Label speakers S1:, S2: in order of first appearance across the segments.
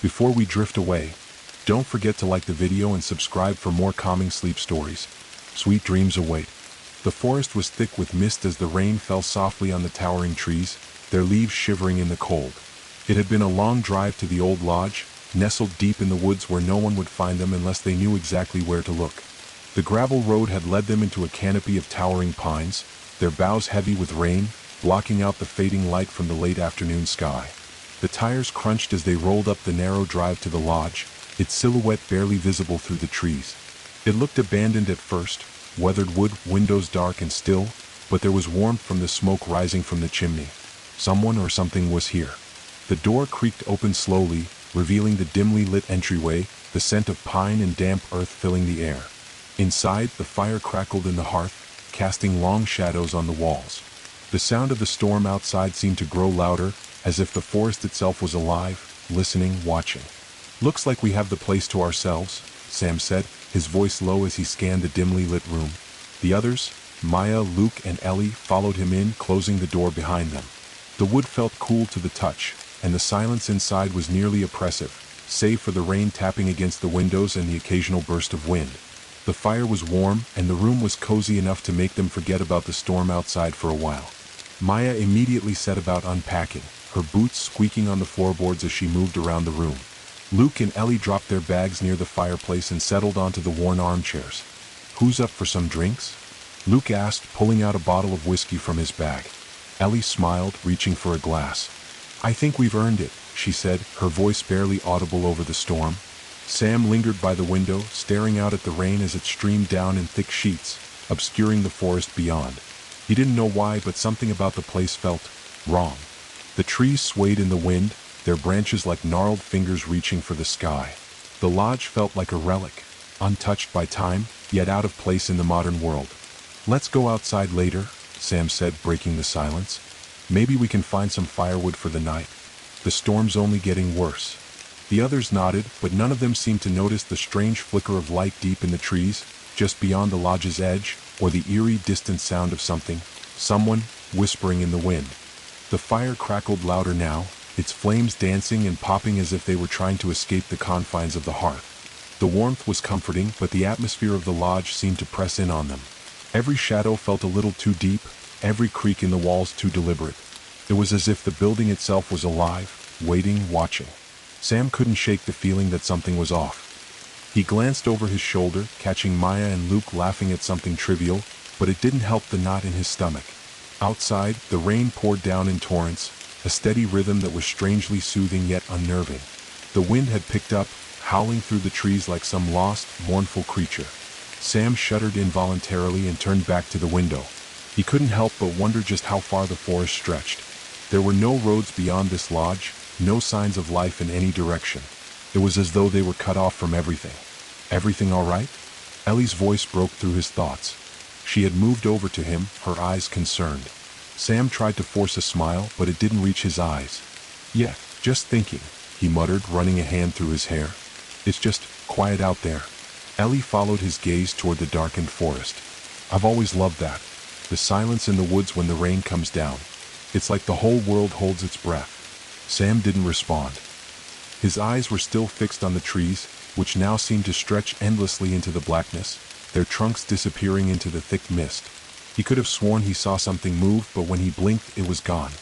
S1: Before we drift away, don't forget to like the video and subscribe for more calming sleep stories. Sweet dreams await. The forest was thick with mist as the rain fell softly on the towering trees, their leaves shivering in the cold. It had been a long drive to the old lodge, nestled deep in the woods where no one would find them unless they knew exactly where to look. The gravel road had led them into a canopy of towering pines, their boughs heavy with rain, blocking out the fading light from the late afternoon sky. The tires crunched as they rolled up the narrow drive to the lodge, its silhouette barely visible through the trees. It looked abandoned at first, weathered wood, windows dark and still, but there was warmth from the smoke rising from the chimney. Someone or something was here. The door creaked open slowly, revealing the dimly lit entryway, the scent of pine and damp earth filling the air. Inside, the fire crackled in the hearth, casting long shadows on the walls. The sound of the storm outside seemed to grow louder, as if the forest itself was alive, listening, watching. "Looks like we have the place to ourselves," Sam said, his voice low as he scanned the dimly lit room. The others, Maya, Luke, and Ellie, followed him in, closing the door behind them. The wood felt cool to the touch, and the silence inside was nearly oppressive, save for the rain tapping against the windows and the occasional burst of wind. The fire was warm, and the room was cozy enough to make them forget about the storm outside for a while. Maya immediately set about unpacking, her boots squeaking on the floorboards as she moved around the room. Luke and Ellie dropped their bags near the fireplace and settled onto the worn armchairs. "Who's up for some drinks?" Luke asked, pulling out a bottle of whiskey from his bag. Ellie smiled, reaching for a glass. "I think we've earned it," she said, her voice barely audible over the storm. Sam lingered by the window, staring out at the rain as it streamed down in thick sheets, obscuring the forest beyond. He didn't know why, but something about the place felt wrong. The trees swayed in the wind, their branches like gnarled fingers reaching for the sky. The lodge felt like a relic, untouched by time, yet out of place in the modern world. "Let's go outside later," Sam said, breaking the silence. "Maybe we can find some firewood for the night. The storm's only getting worse." The others nodded, but none of them seemed to notice the strange flicker of light deep in the trees, just beyond the lodge's edge, or the eerie distant sound of someone, whispering in the wind. The fire crackled louder now, its flames dancing and popping as if they were trying to escape the confines of the hearth. The warmth was comforting, but the atmosphere of the lodge seemed to press in on them. Every shadow felt a little too deep, every creak in the walls too deliberate. It was as if the building itself was alive, waiting, watching. Sam couldn't shake the feeling that something was off. He glanced over his shoulder, catching Maya and Luke laughing at something trivial, but it didn't help the knot in his stomach. Outside, the rain poured down in torrents, a steady rhythm that was strangely soothing yet unnerving. The wind had picked up, howling through the trees like some lost, mournful creature. Sam shuddered involuntarily and turned back to the window. He couldn't help but wonder just how far the forest stretched. There were no roads beyond this lodge, no signs of life in any direction. It was as though they were cut off from everything. "Everything all right?" Ellie's voice broke through his thoughts. She had moved over to him, her eyes concerned. Sam tried to force a smile, but it didn't reach his eyes. "Yeah, just thinking," he muttered, running a hand through his hair. "It's just quiet out there." Ellie followed his gaze toward the darkened forest. "I've always loved that. The silence in the woods when the rain comes down. It's like the whole world holds its breath." Sam didn't respond. His eyes were still fixed on the trees, which now seemed to stretch endlessly into the blackness, their trunks disappearing into the thick mist. He could have sworn he saw something move, but when he blinked, it was gone.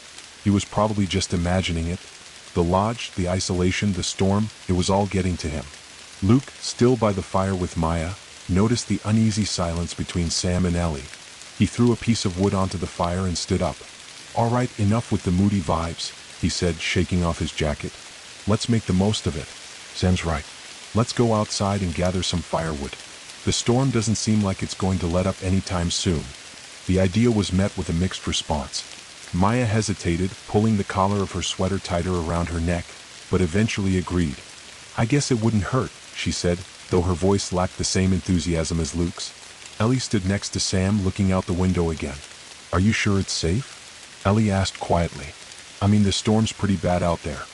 S1: He was probably just imagining it. The lodge, the isolation, the storm, it was all getting to him. Luke, still by the fire with Maya, noticed the uneasy silence between Sam and Ellie. He threw a piece of wood onto the fire and stood up. "All right, enough with the moody vibes," he said, shaking off his jacket. "Let's make the most of it." "Sam's right. Let's go outside and gather some firewood. The storm doesn't seem like it's going to let up anytime soon." The idea was met with a mixed response. Maya hesitated, pulling the collar of her sweater tighter around her neck, but eventually agreed. "I guess it wouldn't hurt," she said, though her voice lacked the same enthusiasm as Luke's. Ellie stood next to Sam, looking out the window again. "Are you sure it's safe?" Ellie asked quietly. "I mean, the storm's pretty bad out there.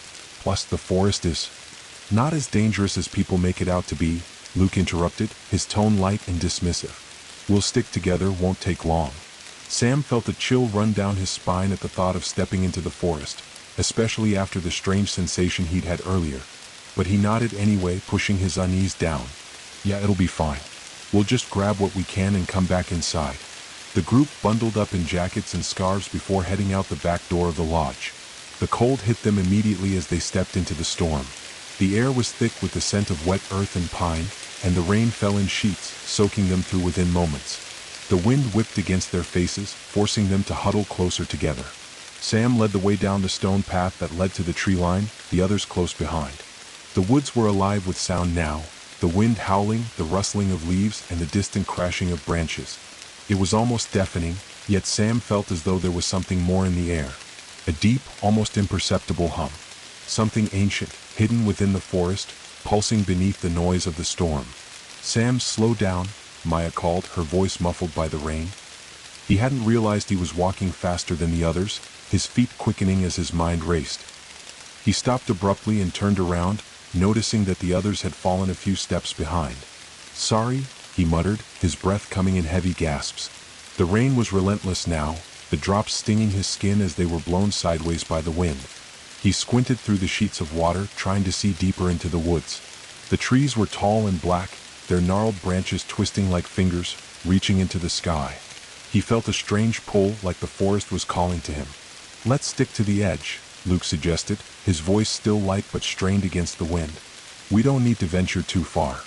S1: Plus, the forest is not as dangerous as people make it out to be," Luke interrupted, his tone light and dismissive. "We'll stick together, won't take long." Sam felt a chill run down his spine at the thought of stepping into the forest, especially after the strange sensation he'd had earlier. but he nodded anyway, pushing his unease down. Yeah, it'll be fine. We'll just grab what we can and come back inside. The group bundled up in jackets and scarves before heading out the back door of the lodge. The cold hit them immediately as they stepped into the storm. The air was thick with the scent of wet earth and pine, and the rain fell in sheets, soaking them through within moments. The wind whipped against their faces, forcing them to huddle closer together. Sam led the way down the stone path that led to the tree line, the others close behind. The woods were alive with sound now, the wind howling, the rustling of leaves, and the distant crashing of branches. It was almost deafening, yet Sam felt as though there was something more in the air. A deep, almost imperceptible hum. Something ancient, hidden within the forest, pulsing beneath the noise of the storm. "Sam, slow down," Maya called, her voice muffled by the rain. He hadn't realized he was walking faster than the others, his feet quickening as his mind raced. He stopped abruptly and turned around, noticing that the others had fallen a few steps behind. "Sorry," he muttered, his breath coming in heavy gasps. The rain was relentless now, the drops stinging his skin as they were blown sideways by the wind. He squinted through the sheets of water, trying to see deeper into the woods. The trees were tall and black, their gnarled branches twisting like fingers, reaching into the sky. He felt a strange pull, like the forest was calling to him. "Let's stick to the edge," Luke suggested, his voice still light but strained against the wind. "We don't need to venture too far."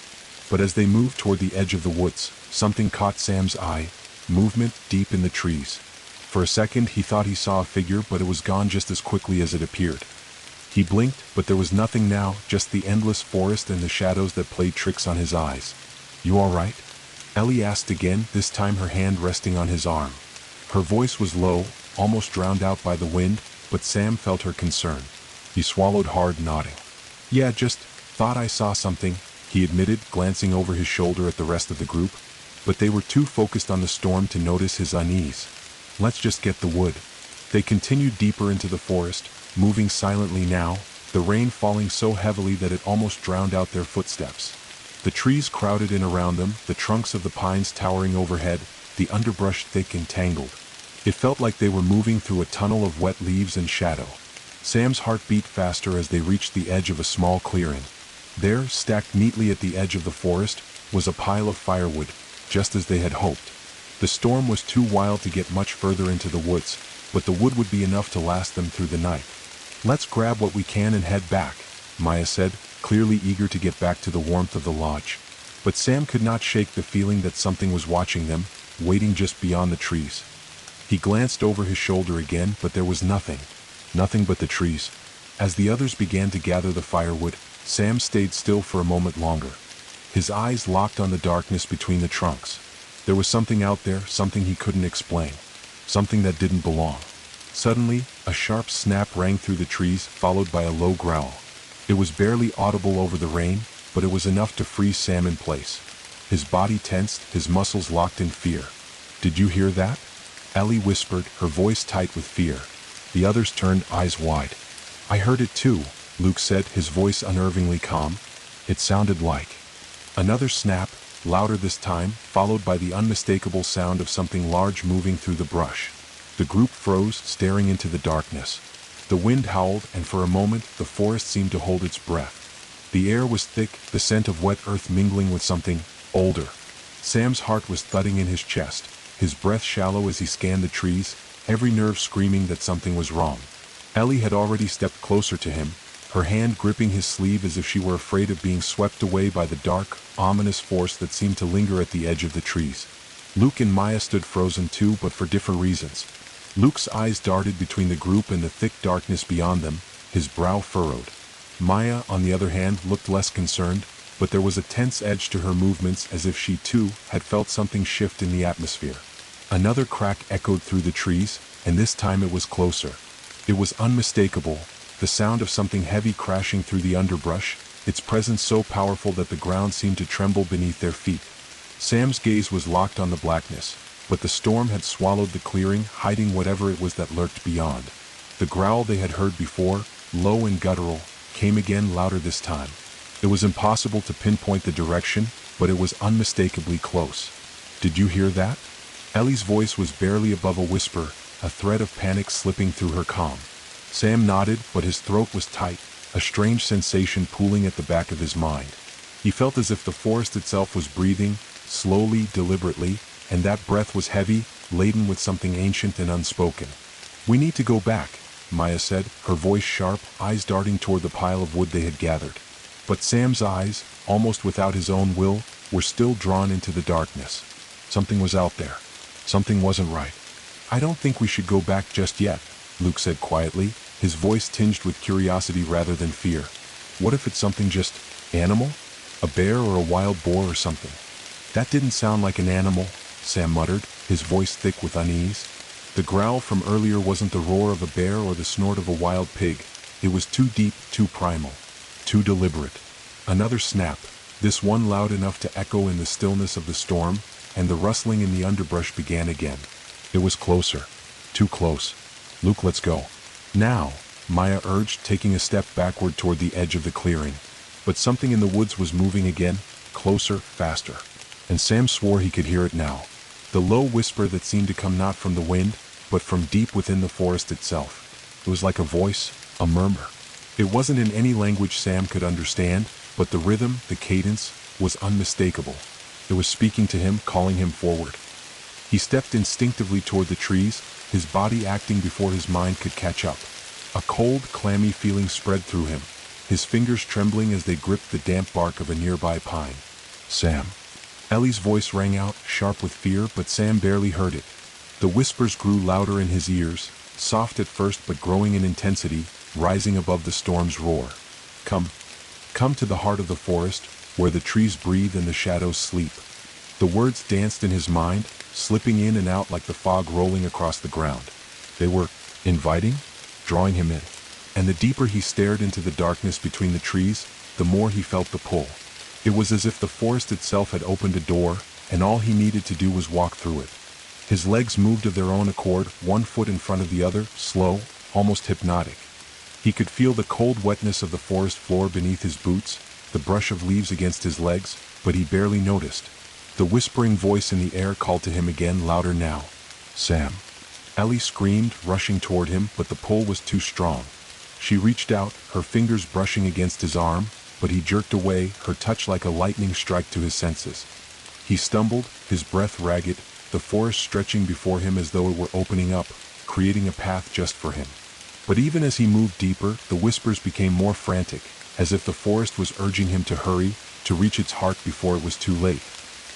S1: But as they moved toward the edge of the woods, something caught Sam's eye, movement deep in the trees. For a second he thought he saw a figure, but it was gone just as quickly as it appeared. He blinked, but there was nothing now, just the endless forest and the shadows that played tricks on his eyes. "You all right?" Ellie asked again, this time her hand resting on his arm. Her voice was low, almost drowned out by the wind, but Sam felt her concern. He swallowed hard, nodding. "Yeah, just thought I saw something," he admitted, glancing over his shoulder at the rest of the group. But they were too focused on the storm to notice his unease. "Let's just get the wood." They continued deeper into the forest, moving silently now, the rain falling so heavily that it almost drowned out their footsteps. The trees crowded in around them, the trunks of the pines towering overhead, the underbrush thick and tangled. It felt like they were moving through a tunnel of wet leaves and shadow. Sam's heart beat faster as they reached the edge of a small clearing. There, stacked neatly at the edge of the forest, was a pile of firewood, just as they had hoped. The storm was too wild to get much further into the woods, but the wood would be enough to last them through the night. "Let's grab what we can and head back," Maya said, clearly eager to get back to the warmth of the lodge. But Sam could not shake the feeling that something was watching them, waiting just beyond the trees. He glanced over his shoulder again, but there was nothing. Nothing but the trees. As the others began to gather the firewood, Sam stayed still for a moment longer. His eyes locked on the darkness between the trunks. There was something out there, something he couldn't explain. Something that didn't belong. Suddenly, a sharp snap rang through the trees, followed by a low growl. It was barely audible over the rain, but it was enough to freeze Sam in place. His body tensed, his muscles locked in fear. "Did you hear that?" Ellie whispered, her voice tight with fear. The others turned, eyes wide. "I heard it too," Luke said, his voice unnervingly calm. "It sounded like..." Another snap, louder this time, followed by the unmistakable sound of something large moving through the brush. The group froze, staring into the darkness. The wind howled, and for a moment, the forest seemed to hold its breath. The air was thick, the scent of wet earth mingling with something older. Sam's heart was thudding in his chest, his breath shallow as he scanned the trees, every nerve screaming that something was wrong. Ellie had already stepped closer to him, her hand gripping his sleeve as if she were afraid of being swept away by the dark, ominous force that seemed to linger at the edge of the trees. Luke and Maya stood frozen too, but for different reasons. Luke's eyes darted between the group and the thick darkness beyond them, his brow furrowed. Maya, on the other hand, looked less concerned, but there was a tense edge to her movements, as if she too had felt something shift in the atmosphere. Another crack echoed through the trees, and this time it was closer. It was unmistakable, the sound of something heavy crashing through the underbrush, its presence so powerful that the ground seemed to tremble beneath their feet. Sam's gaze was locked on the blackness, but the storm had swallowed the clearing, hiding whatever it was that lurked beyond. The growl they had heard before, low and guttural, came again, louder this time. It was impossible to pinpoint the direction, but it was unmistakably close. "Did you hear that?" Ellie's voice was barely above a whisper, a thread of panic slipping through her calm. Sam nodded, but his throat was tight, a strange sensation pooling at the back of his mind. He felt as if the forest itself was breathing, slowly, deliberately, and that breath was heavy, laden with something ancient and unspoken. "We need to go back," Maya said, her voice sharp, eyes darting toward the pile of wood they had gathered. But Sam's eyes, almost without his own will, were still drawn into the darkness. Something was out there. Something wasn't right. "I don't think we should go back just yet," Luke said quietly, his voice tinged with curiosity rather than fear. "What if it's something just animal? A bear or a wild boar or something?" "That didn't sound like an animal," Sam muttered, his voice thick with unease. The growl from earlier wasn't the roar of a bear or the snort of a wild pig. It was too deep, too primal, too deliberate. Another snap, this one loud enough to echo in the stillness of the storm, and the rustling in the underbrush began again. It was closer. Too close. "Luke, let's go." "Now," Maya urged, taking a step backward toward the edge of the clearing. But something in the woods was moving again, closer, faster. And Sam swore he could hear it now. The low whisper that seemed to come not from the wind, but from deep within the forest itself. It was like a voice, a murmur. It wasn't in any language Sam could understand, but the rhythm, the cadence, was unmistakable. It was speaking to him, calling him forward. He stepped instinctively toward the trees, his body acting before his mind could catch up. A cold, clammy feeling spread through him, his fingers trembling as they gripped the damp bark of a nearby pine. "Sam." Ellie's voice rang out, sharp with fear, but Sam barely heard it. The whispers grew louder in his ears, soft at first but growing in intensity, rising above the storm's roar. Come to the heart of the forest, where the trees breathe and the shadows sleep." The words danced in his mind, slipping in and out like the fog rolling across the ground. They were inviting, drawing him in. And the deeper he stared into the darkness between the trees, the more he felt the pull. It was as if the forest itself had opened a door, and all he needed to do was walk through it. His legs moved of their own accord, one foot in front of the other, slow, almost hypnotic. He could feel the cold wetness of the forest floor beneath his boots, the brush of leaves against his legs, but he barely noticed. The whispering voice in the air called to him again, louder now. "Sam." Ellie screamed, rushing toward him, but the pull was too strong. She reached out, her fingers brushing against his arm, but he jerked away, her touch like a lightning strike to his senses. He stumbled, his breath ragged, the forest stretching before him as though it were opening up, creating a path just for him. But even as he moved deeper, the whispers became more frantic, as if the forest was urging him to hurry, to reach its heart before it was too late.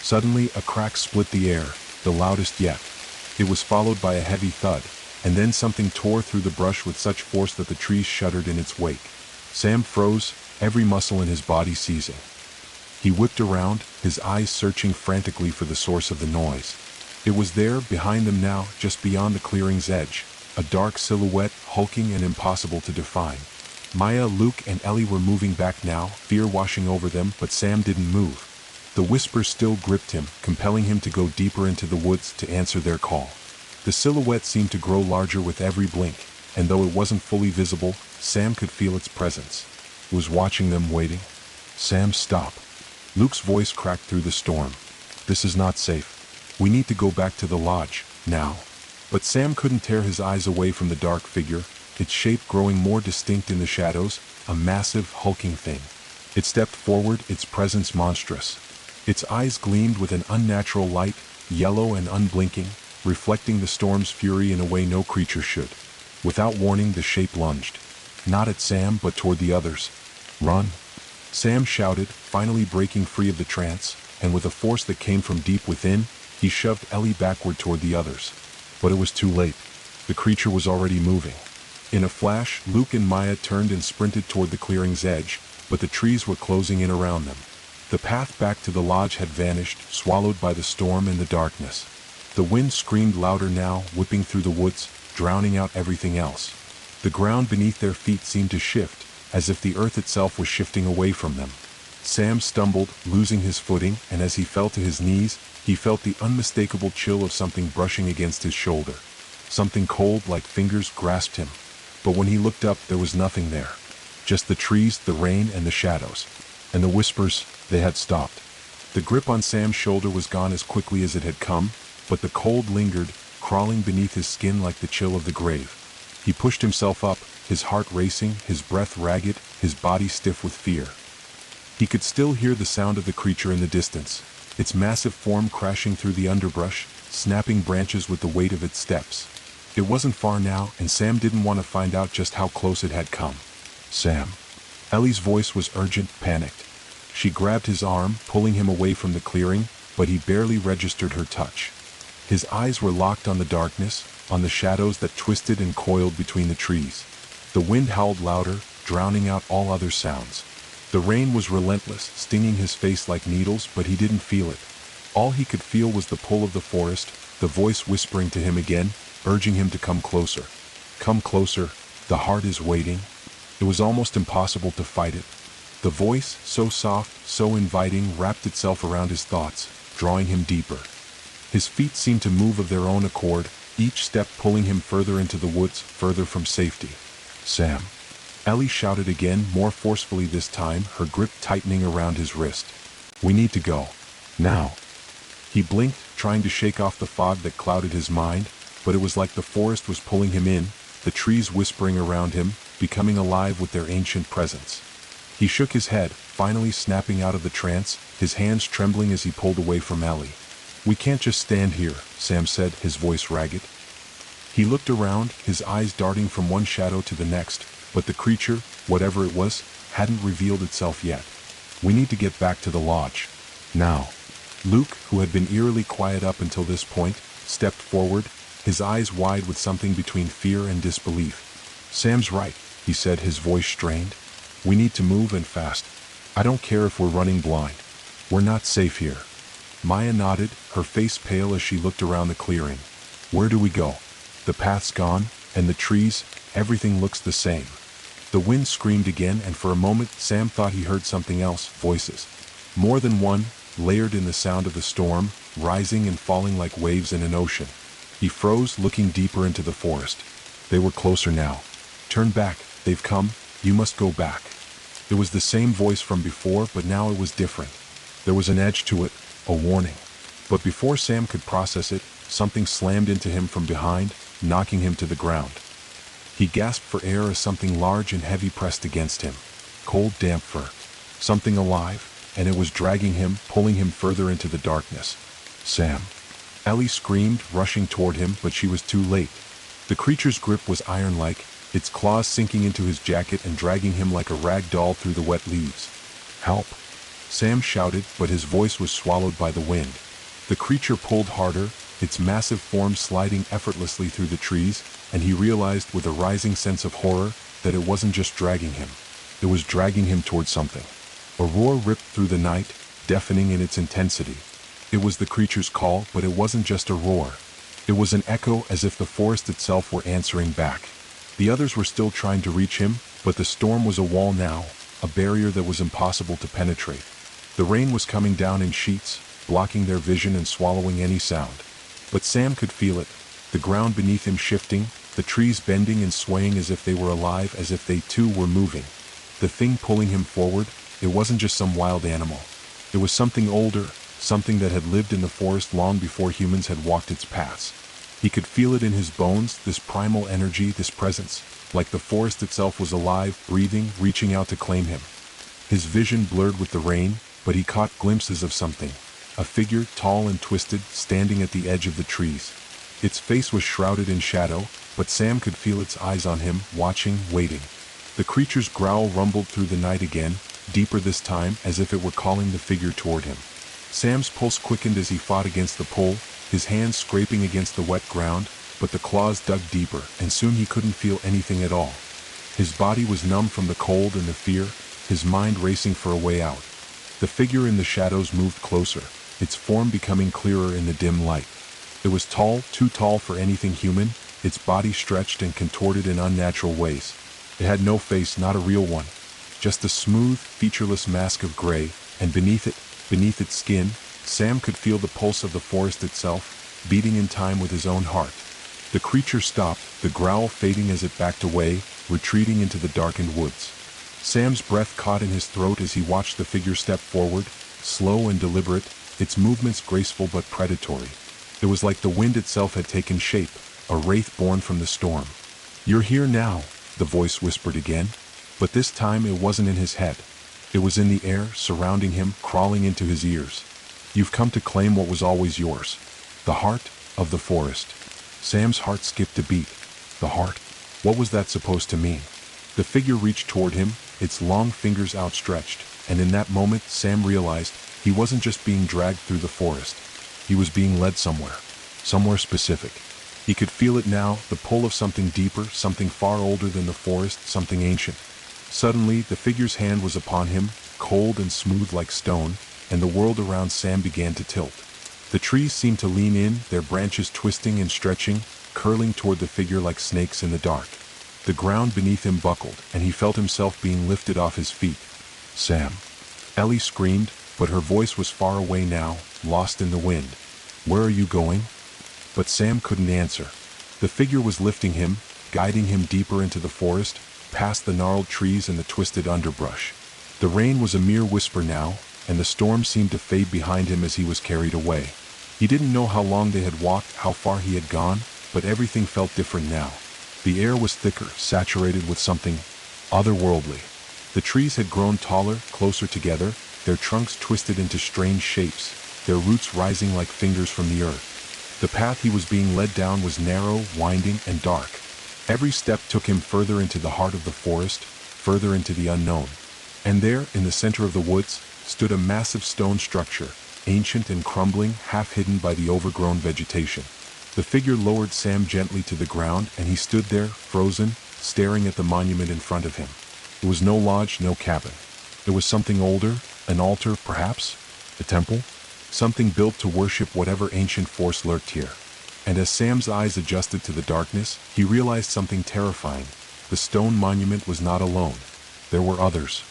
S1: Suddenly, a crack split the air, the loudest yet. It was followed by a heavy thud, and then something tore through the brush with such force that the trees shuddered in its wake. Sam froze, every muscle in his body seizing. He whipped around, his eyes searching frantically for the source of the noise. It was there, behind them now, just beyond the clearing's edge, a dark silhouette, hulking and impossible to define. Maya, Luke, and Ellie were moving back now, fear washing over them, but Sam didn't move. The whispers still gripped him, compelling him to go deeper into the woods to answer their call. The silhouette seemed to grow larger with every blink, and though it wasn't fully visible, Sam could feel its presence. It was watching them, waiting. "Sam, stop." Luke's voice cracked through the storm. "This is not safe. We need to go back to the lodge, now." But Sam couldn't tear his eyes away from the dark figure, its shape growing more distinct in the shadows, a massive, hulking thing. It stepped forward, its presence monstrous. Its eyes gleamed with an unnatural light, yellow and unblinking, reflecting the storm's fury in a way no creature should. Without warning, the shape lunged. Not at Sam, but toward the others. "Run!" Sam shouted, finally breaking free of the trance, and with a force that came from deep within, he shoved Ellie backward toward the others. But it was too late. The creature was already moving. In a flash, Luke and Maya turned and sprinted toward the clearing's edge, but the trees were closing in around them. The path back to the lodge had vanished, swallowed by the storm and the darkness. The wind screamed louder now, whipping through the woods, drowning out everything else. The ground beneath their feet seemed to shift, as if the earth itself was shifting away from them. Sam stumbled, losing his footing, and as he fell to his knees, he felt the unmistakable chill of something brushing against his shoulder. Something cold, like fingers, grasped him. But when he looked up, there was nothing there. Just the trees, the rain, and the shadows. And the whispers, they had stopped. The grip on Sam's shoulder was gone as quickly as it had come, but the cold lingered, crawling beneath his skin like the chill of the grave. He pushed himself up, his heart racing, his breath ragged, his body stiff with fear. He could still hear the sound of the creature in the distance, its massive form crashing through the underbrush, snapping branches with the weight of its steps. It wasn't far now, and Sam didn't want to find out just how close it had come. Sam. Ellie's voice was urgent, panicked. She grabbed his arm, pulling him away from the clearing, but he barely registered her touch. His eyes were locked on the darkness, on the shadows that twisted and coiled between the trees. The wind howled louder, drowning out all other sounds. The rain was relentless, stinging his face like needles, but he didn't feel it. All he could feel was the pull of the forest, the voice whispering to him again, urging him to come closer. Come closer, the heart is waiting. It was almost impossible to fight it. The voice, so soft, so inviting, wrapped itself around his thoughts, drawing him deeper. His feet seemed to move of their own accord, each step pulling him further into the woods, further from safety. Sam. Ellie shouted again, more forcefully this time, her grip tightening around his wrist. We need to go. Now. He blinked, trying to shake off the fog that clouded his mind, but it was like the forest was pulling him in, the trees whispering around him, becoming alive with their ancient presence. He shook his head, finally snapping out of the trance, his hands trembling as he pulled away from Ellie. We can't just stand here, Sam said, his voice ragged. He looked around, his eyes darting from one shadow to the next, but the creature, whatever it was, hadn't revealed itself yet. We need to get back to the lodge. Now. Luke, who had been eerily quiet up until this point, stepped forward, his eyes wide with something between fear and disbelief. Sam's right, he said, his voice strained. We need to move and fast. I don't care if we're running blind. We're not safe here. Maya nodded, her face pale as she looked around the clearing. Where do we go? The path's gone, and the trees, everything looks the same. The wind screamed again, and for a moment Sam thought he heard something else, voices. More than one, layered in the sound of the storm, rising and falling like waves in an ocean. He froze, looking deeper into the forest. They were closer now. Turn back, they've come, you must go back. It was the same voice from before, but now it was different. There was an edge to it, a warning. But before Sam could process it, something slammed into him from behind, knocking him to the ground. He gasped for air as something large and heavy pressed against him. Cold, damp fur. Something alive, and it was dragging him, pulling him further into the darkness. Sam. Ellie screamed, rushing toward him, but she was too late. The creature's grip was iron-like, its claws sinking into his jacket and dragging him like a rag doll through the wet leaves. Help! Sam shouted, but his voice was swallowed by the wind. The creature pulled harder, its massive form sliding effortlessly through the trees, and he realized with a rising sense of horror that it wasn't just dragging him. It was dragging him toward something. A roar ripped through the night, deafening in its intensity. It was the creature's call, but it wasn't just a roar. It was an echo, as if the forest itself were answering back. The others were still trying to reach him, but the storm was a wall now, a barrier that was impossible to penetrate. The rain was coming down in sheets, blocking their vision and swallowing any sound. But Sam could feel it, the ground beneath him shifting, the trees bending and swaying as if they were alive, as if they too were moving. The thing pulling him forward, it wasn't just some wild animal. It was something older, something that had lived in the forest long before humans had walked its paths. He could feel it in his bones, this primal energy, this presence, like the forest itself was alive, breathing, reaching out to claim him. His vision blurred with the rain, but he caught glimpses of something. A figure, tall and twisted, standing at the edge of the trees. Its face was shrouded in shadow, but Sam could feel its eyes on him, watching, waiting. The creature's growl rumbled through the night again, deeper this time, as if it were calling the figure toward him. Sam's pulse quickened as he fought against the pull, his hands scraping against the wet ground, but the claws dug deeper, and soon he couldn't feel anything at all. His body was numb from the cold and the fear, his mind racing for a way out. The figure in the shadows moved closer, its form becoming clearer in the dim light. It was tall, too tall for anything human, its body stretched and contorted in unnatural ways. It had no face, not a real one, just a smooth, featureless mask of gray, and beneath its skin, Sam could feel the pulse of the forest itself, beating in time with his own heart. The creature stopped, the growl fading as it backed away, retreating into the darkened woods. Sam's breath caught in his throat as he watched the figure step forward, slow and deliberate, its movements graceful but predatory. It was like the wind itself had taken shape, a wraith born from the storm. "You're here now," the voice whispered again, but this time it wasn't in his head. It was in the air, surrounding him, crawling into his ears. "You've come to claim what was always yours. The heart of the forest." Sam's heart skipped a beat. The heart? What was that supposed to mean? The figure reached toward him, its long fingers outstretched, and in that moment Sam realized he wasn't just being dragged through the forest. He was being led somewhere specific. He could feel it now, the pull of something deeper, something far older than the forest, something ancient. Suddenly, the figure's hand was upon him, cold and smooth like stone, and the world around Sam began to tilt. The trees seemed to lean in, their branches twisting and stretching, curling toward the figure like snakes in the dark. The ground beneath him buckled, and he felt himself being lifted off his feet. "Sam!" Ellie screamed, but her voice was far away now, lost in the wind. "Where are you going?" But Sam couldn't answer. The figure was lifting him, guiding him deeper into the forest, past the gnarled trees and the twisted underbrush. The rain was a mere whisper now, and the storm seemed to fade behind him as he was carried away. He didn't know how long they had walked, how far he had gone, but everything felt different now. The air was thicker, saturated with something otherworldly. The trees had grown taller, closer together, their trunks twisted into strange shapes, their roots rising like fingers from the earth. The path he was being led down was narrow, winding, and dark. Every step took him further into the heart of the forest, further into the unknown. And there, in the center of the woods, stood a massive stone structure, ancient and crumbling, half hidden by the overgrown vegetation. The figure lowered Sam gently to the ground, and he stood there, frozen, staring at the monument in front of him. It was no lodge, no cabin. It was something older, an altar, perhaps? A temple? Something built to worship whatever ancient force lurked here. And as Sam's eyes adjusted to the darkness, he realized something terrifying. The stone monument was not alone. There were others.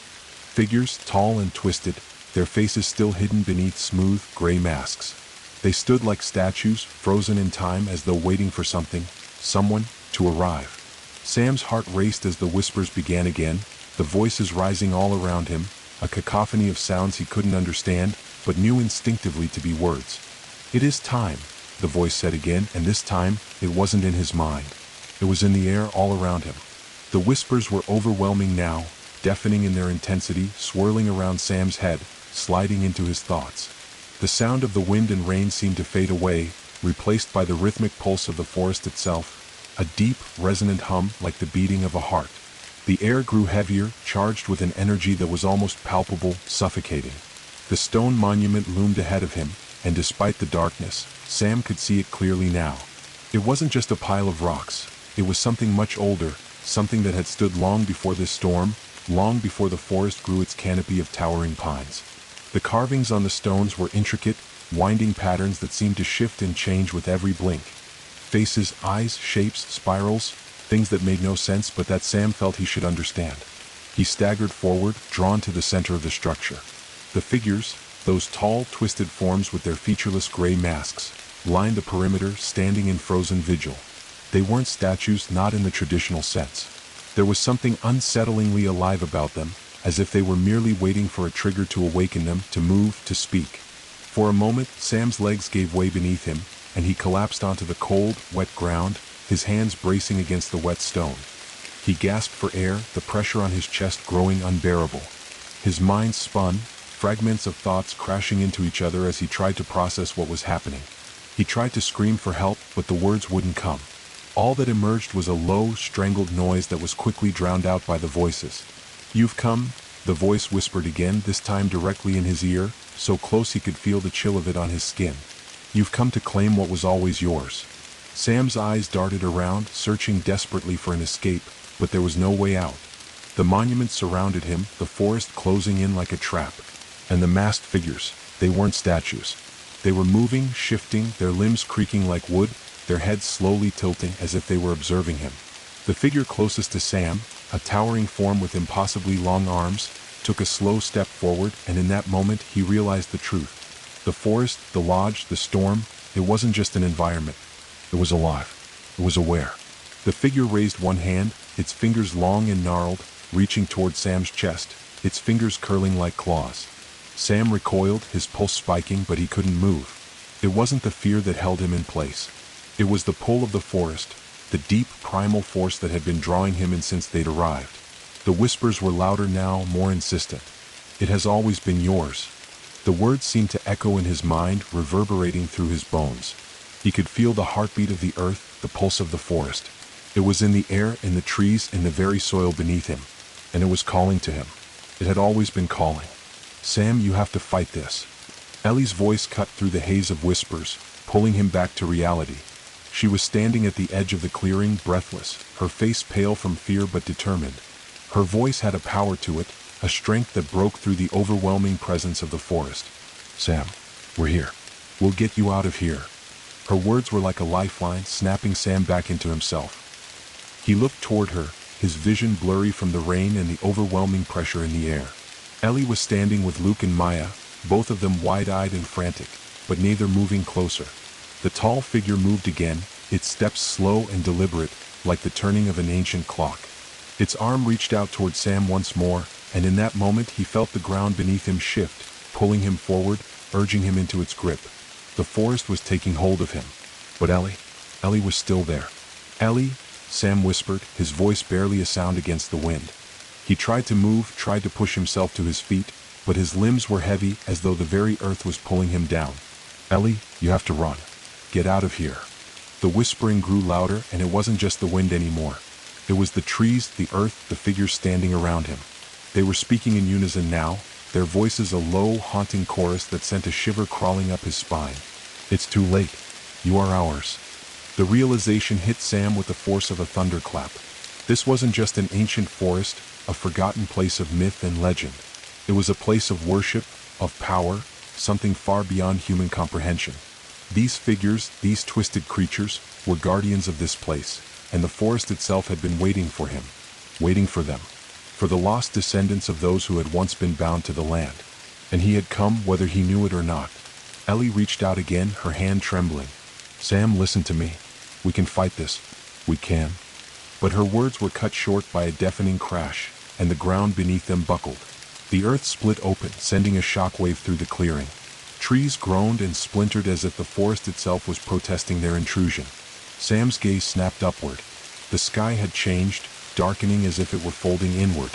S1: Figures, tall and twisted, their faces still hidden beneath smooth, gray masks. They stood like statues, frozen in time as though waiting for someone, to arrive. Sam's heart raced as the whispers began again, the voices rising all around him, a cacophony of sounds he couldn't understand, but knew instinctively to be words. "It is time," the voice said again, and this time, it wasn't in his mind. It was in the air all around him. The whispers were overwhelming now, deafening in their intensity, swirling around Sam's head, sliding into his thoughts. The sound of the wind and rain seemed to fade away, replaced by the rhythmic pulse of the forest itself, a deep, resonant hum like the beating of a heart. The air grew heavier, charged with an energy that was almost palpable, suffocating. The stone monument loomed ahead of him, and despite the darkness, Sam could see it clearly now. It wasn't just a pile of rocks. It was something much older, something that had stood long before this storm, long before the forest grew its canopy of towering pines. The carvings on the stones were intricate, winding patterns that seemed to shift and change with every blink. Faces, eyes, shapes, spirals, things that made no sense but that Sam felt he should understand. He staggered forward, drawn to the center of the structure. The figures, those tall, twisted forms with their featureless gray masks, lined the perimeter, standing in frozen vigil. They weren't statues, not in the traditional sense. There was something unsettlingly alive about them, as if they were merely waiting for a trigger to awaken them, to move, to speak. For a moment, Sam's legs gave way beneath him, and he collapsed onto the cold, wet ground, his hands bracing against the wet stone. He gasped for air, the pressure on his chest growing unbearable. His mind spun, fragments of thoughts crashing into each other as he tried to process what was happening. He tried to scream for help, but the words wouldn't come. All that emerged was a low, strangled noise that was quickly drowned out by the voices. "You've come," the voice whispered again, this time directly in his ear, so close he could feel the chill of it on his skin. "You've come to claim what was always yours." Sam's eyes darted around, searching desperately for an escape, but there was no way out. The monument surrounded him, the forest closing in like a trap. And the masked figures, they weren't statues. They were moving, shifting, their limbs creaking like wood, their heads slowly tilting as if they were observing him. The figure closest to Sam, a towering form with impossibly long arms, took a slow step forward, and in that moment he realized the truth. The forest, the lodge, the storm, it wasn't just an environment. It was alive. It was aware. The figure raised one hand, its fingers long and gnarled, reaching toward Sam's chest, its fingers curling like claws. Sam recoiled, his pulse spiking, but he couldn't move. It wasn't the fear that held him in place. It was the pull of the forest, the deep, primal force that had been drawing him in since they'd arrived. The whispers were louder now, more insistent. "It has always been yours." The words seemed to echo in his mind, reverberating through his bones. He could feel the heartbeat of the earth, the pulse of the forest. It was in the air, in the trees, in the very soil beneath him. And it was calling to him. It had always been calling. "Sam, you have to fight this." Ellie's voice cut through the haze of whispers, pulling him back to reality. She was standing at the edge of the clearing, breathless, her face pale from fear but determined. Her voice had a power to it, a strength that broke through the overwhelming presence of the forest. "Sam, we're here. We'll get you out of here." Her words were like a lifeline, snapping Sam back into himself. He looked toward her, his vision blurry from the rain and the overwhelming pressure in the air. Ellie was standing with Luke and Maya, both of them wide-eyed and frantic, but neither moving closer. The tall figure moved again, its steps slow and deliberate, like the turning of an ancient clock. Its arm reached out toward Sam once more, and in that moment he felt the ground beneath him shift, pulling him forward, urging him into its grip. The forest was taking hold of him. But Ellie was still there. "Ellie," Sam whispered, his voice barely a sound against the wind. He tried to move, tried to push himself to his feet, but his limbs were heavy, as though the very earth was pulling him down. "Ellie, you have to run. Get out of here." The whispering grew louder, and it wasn't just the wind anymore. It was the trees, the earth, the figures standing around him. They were speaking in unison now, their voices a low, haunting chorus that sent a shiver crawling up his spine. "It's too late. You are ours." The realization hit Sam with the force of a thunderclap. This wasn't just an ancient forest, a forgotten place of myth and legend. It was a place of worship, of power, something far beyond human comprehension. These figures, these twisted creatures, were guardians of this place, and the forest itself had been waiting for him, waiting for them, for the lost descendants of those who had once been bound to the land. And he had come, whether he knew it or not. Ellie reached out again, her hand trembling. "Sam, listen to me. We can fight this. We can." But her words were cut short by a deafening crash, and the ground beneath them buckled. The earth split open, sending a shockwave through the clearing. Trees groaned and splintered as if the forest itself was protesting their intrusion. Sam's gaze snapped upward. The sky had changed, darkening as if it were folding inward.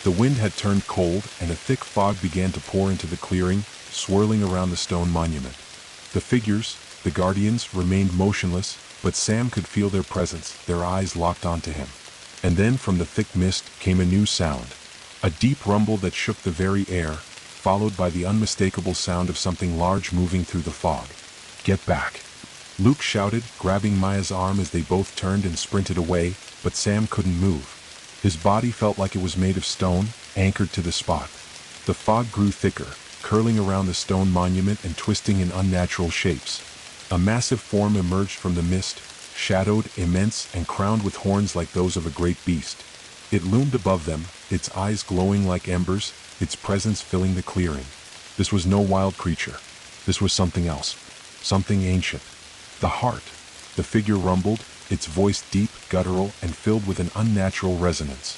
S1: The wind had turned cold, and a thick fog began to pour into the clearing, swirling around the stone monument. The figures, the guardians, remained motionless, but Sam could feel their presence, their eyes locked onto him. And then from the thick mist came a new sound. A deep rumble that shook the very air, followed by the unmistakable sound of something large moving through the fog. "Get back!" Luke shouted, grabbing Maya's arm as they both turned and sprinted away, but Sam couldn't move. His body felt like it was made of stone, anchored to the spot. The fog grew thicker, curling around the stone monument and twisting in unnatural shapes. A massive form emerged from the mist, shadowed, immense, and crowned with horns like those of a great beast. It loomed above them, its eyes glowing like embers, its presence filling the clearing. This was no wild creature. This was something else. Something ancient. The heart. The figure rumbled, its voice deep, guttural, and filled with an unnatural resonance.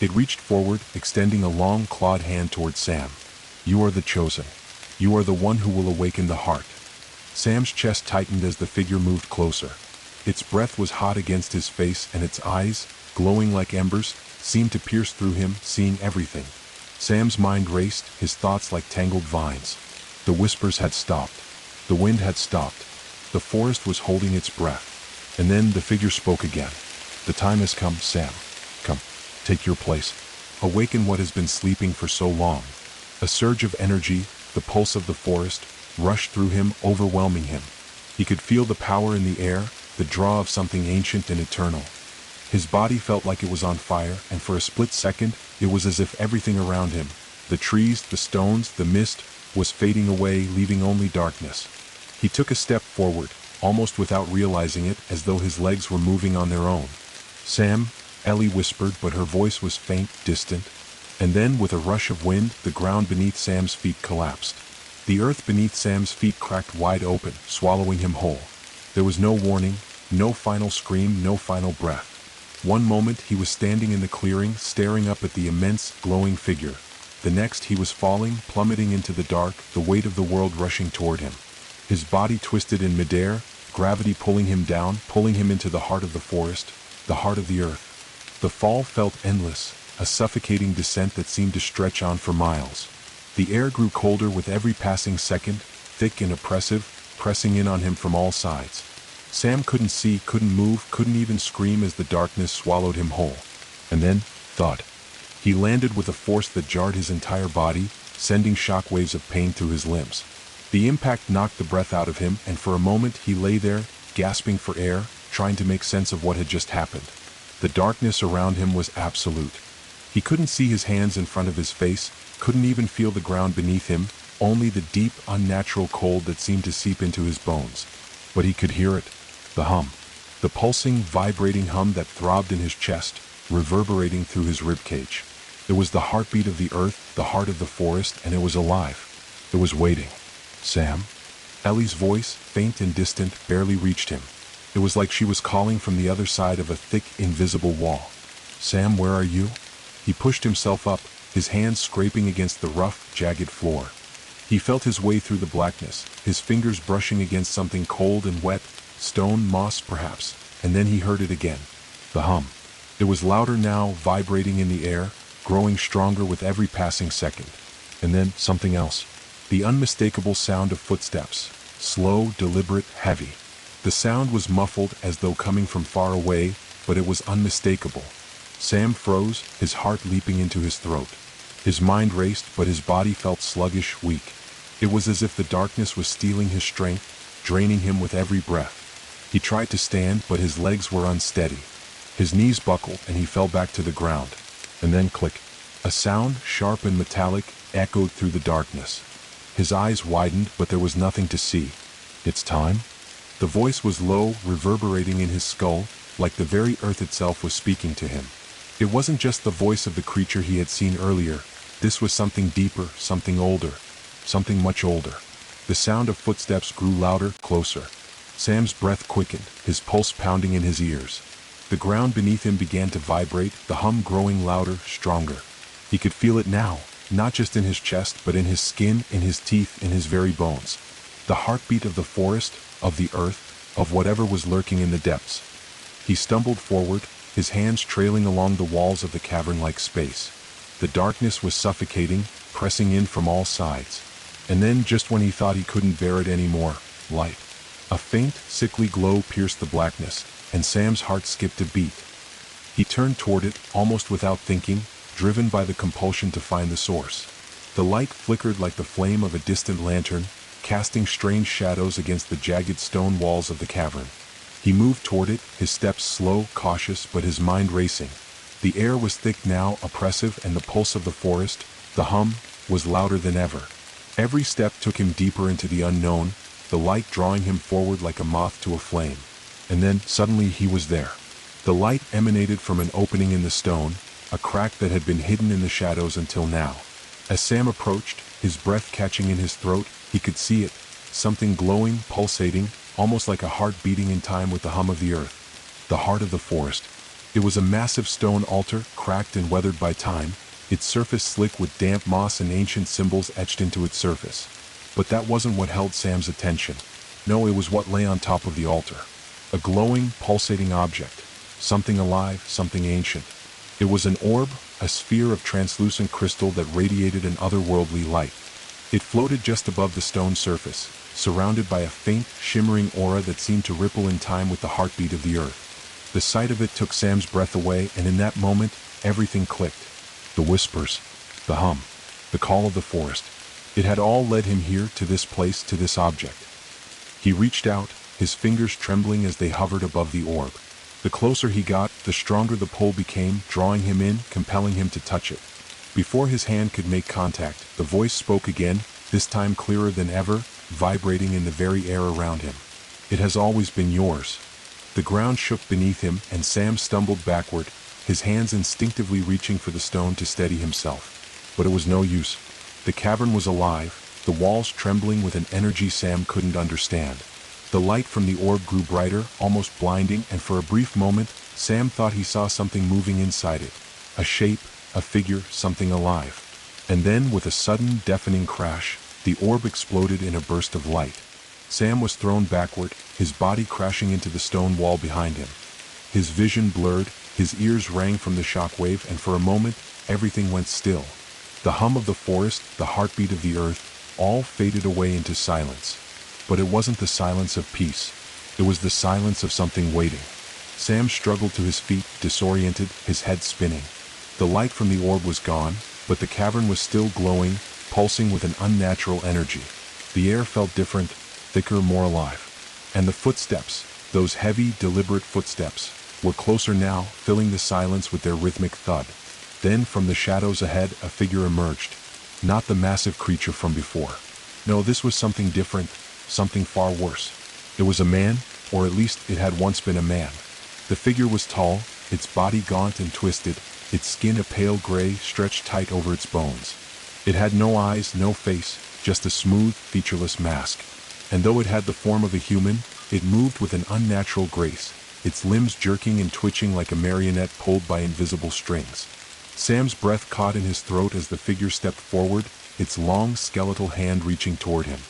S1: It reached forward, extending a long, clawed hand toward Sam. "You are the chosen. You are the one who will awaken the heart." Sam's chest tightened as the figure moved closer. Its breath was hot against his face, and its eyes, glowing like embers, seemed to pierce through him, seeing everything. Sam's mind raced, his thoughts like tangled vines. The whispers had stopped. The wind had stopped. The forest was holding its breath. And then the figure spoke again. "The time has come, Sam. Come, take your place. Awaken what has been sleeping for so long." A surge of energy, the pulse of the forest, rushed through him, overwhelming him. He could feel the power in the air, the draw of something ancient and eternal. His body felt like it was on fire, and for a split second, it was as if everything around him, the trees, the stones, the mist, was fading away, leaving only darkness. He took a step forward, almost without realizing it, as though his legs were moving on their own. "Sam," Ellie whispered, but her voice was faint, distant. And then, with a rush of wind, the ground beneath Sam's feet collapsed. The earth beneath Sam's feet cracked wide open, swallowing him whole. There was no warning, no final scream, no final breath. One moment he was standing in the clearing, staring up at the immense, glowing figure. The next he was falling, plummeting into the dark, the weight of the world rushing toward him. His body twisted in midair, gravity pulling him down, pulling him into the heart of the forest, the heart of the earth. The fall felt endless, a suffocating descent that seemed to stretch on for miles. The air grew colder with every passing second, thick and oppressive, pressing in on him from all sides. Sam couldn't see, couldn't move, couldn't even scream as the darkness swallowed him whole. And then, thud. He landed with a force that jarred his entire body, sending shockwaves of pain through his limbs. The impact knocked the breath out of him, and for a moment he lay there, gasping for air, trying to make sense of what had just happened. The darkness around him was absolute. He couldn't see his hands in front of his face, couldn't even feel the ground beneath him, only the deep, unnatural cold that seemed to seep into his bones. But he could hear it, the hum. The pulsing, vibrating hum that throbbed in his chest, reverberating through his ribcage. It was the heartbeat of the earth, the heart of the forest, and it was alive. It was waiting. Sam? Ellie's voice, faint and distant, barely reached him. It was like she was calling from the other side of a thick, invisible wall. Sam, where are you? He pushed himself up, his hands scraping against the rough, jagged floor. He felt his way through the blackness, his fingers brushing against something cold and wet, stone, moss perhaps, and then he heard it again. The hum. It was louder now, vibrating in the air, growing stronger with every passing second. And then something else. The unmistakable sound of footsteps, slow, deliberate, heavy. The sound was muffled as though coming from far away, but it was unmistakable. Sam froze, his heart leaping into his throat. His mind raced, but his body felt sluggish, weak. It was as if the darkness was stealing his strength, draining him with every breath. He tried to stand, but his legs were unsteady. His knees buckled, and he fell back to the ground. And then click. A sound, sharp and metallic, echoed through the darkness. His eyes widened, but there was nothing to see. It's time? The voice was low, reverberating in his skull, like the very earth itself was speaking to him. It wasn't just the voice of the creature he had seen earlier. This was something deeper, something older, something much older. The sound of footsteps grew louder, closer. Sam's breath quickened, his pulse pounding in his ears. The ground beneath him began to vibrate, the hum growing louder, stronger. He could feel it now, not just in his chest, but in his skin, in his teeth, in his very bones. The heartbeat of the forest, of the earth, of whatever was lurking in the depths. He stumbled forward, his hands trailing along the walls of the cavern-like space. The darkness was suffocating, pressing in from all sides. And then, just when he thought he couldn't bear it anymore, light. A faint, sickly glow pierced the blackness, and Sam's heart skipped a beat. He turned toward it, almost without thinking, driven by the compulsion to find the source. The light flickered like the flame of a distant lantern, casting strange shadows against the jagged stone walls of the cavern. He moved toward it, his steps slow, cautious, but his mind racing. The air was thick now, oppressive, and the pulse of the forest, the hum, was louder than ever. Every step took him deeper into the unknown, the light drawing him forward like a moth to a flame. And then, suddenly, he was there. The light emanated from an opening in the stone, a crack that had been hidden in the shadows until now. As Sam approached, his breath catching in his throat, he could see it, something glowing, pulsating, almost like a heart beating in time with the hum of the earth. The heart of the forest. It was a massive stone altar, cracked and weathered by time, its surface slick with damp moss and ancient symbols etched into its surface. But that wasn't what held Sam's attention. No, it was what lay on top of the altar. A glowing, pulsating object. Something alive, something ancient. It was an orb, a sphere of translucent crystal that radiated an otherworldly light. It floated just above the stone surface, surrounded by a faint, shimmering aura that seemed to ripple in time with the heartbeat of the earth. The sight of it took Sam's breath away, and in that moment, everything clicked. The whispers, the hum, the call of the forest. It had all led him here, to this place, to this object. He reached out, his fingers trembling as they hovered above the orb. The closer he got, the stronger the pull became, drawing him in, compelling him to touch it. Before his hand could make contact, the voice spoke again, this time clearer than ever, vibrating in the very air around him. It has always been yours. The ground shook beneath him, and Sam stumbled backward, his hands instinctively reaching for the stone to steady himself. But it was no use. The cavern was alive, the walls trembling with an energy Sam couldn't understand. The light from the orb grew brighter, almost blinding, and for a brief moment, Sam thought he saw something moving inside it. A shape, a figure, something alive. And then, with a sudden, deafening crash, the orb exploded in a burst of light. Sam was thrown backward, his body crashing into the stone wall behind him. His vision blurred, his ears rang from the shockwave, and for a moment, everything went still. The hum of the forest, the heartbeat of the earth, all faded away into silence. But it wasn't the silence of peace. It was the silence of something waiting. Sam struggled to his feet, disoriented, his head spinning. The light from the orb was gone, but the cavern was still glowing, pulsing with an unnatural energy. The air felt different, thicker, more alive. And the footsteps, those heavy, deliberate footsteps, were closer now, filling the silence with their rhythmic thud. Then, from the shadows ahead, a figure emerged. Not the massive creature from before. No, this was something different, something far worse. It was a man, or at least it had once been a man. The figure was tall, its body gaunt and twisted, its skin a pale gray stretched tight over its bones. It had no eyes, no face, just a smooth, featureless mask. And though it had the form of a human, it moved with an unnatural grace, its limbs jerking and twitching like a marionette pulled by invisible strings. Sam's breath caught in his throat as the figure stepped forward, its long skeletal hand reaching toward him.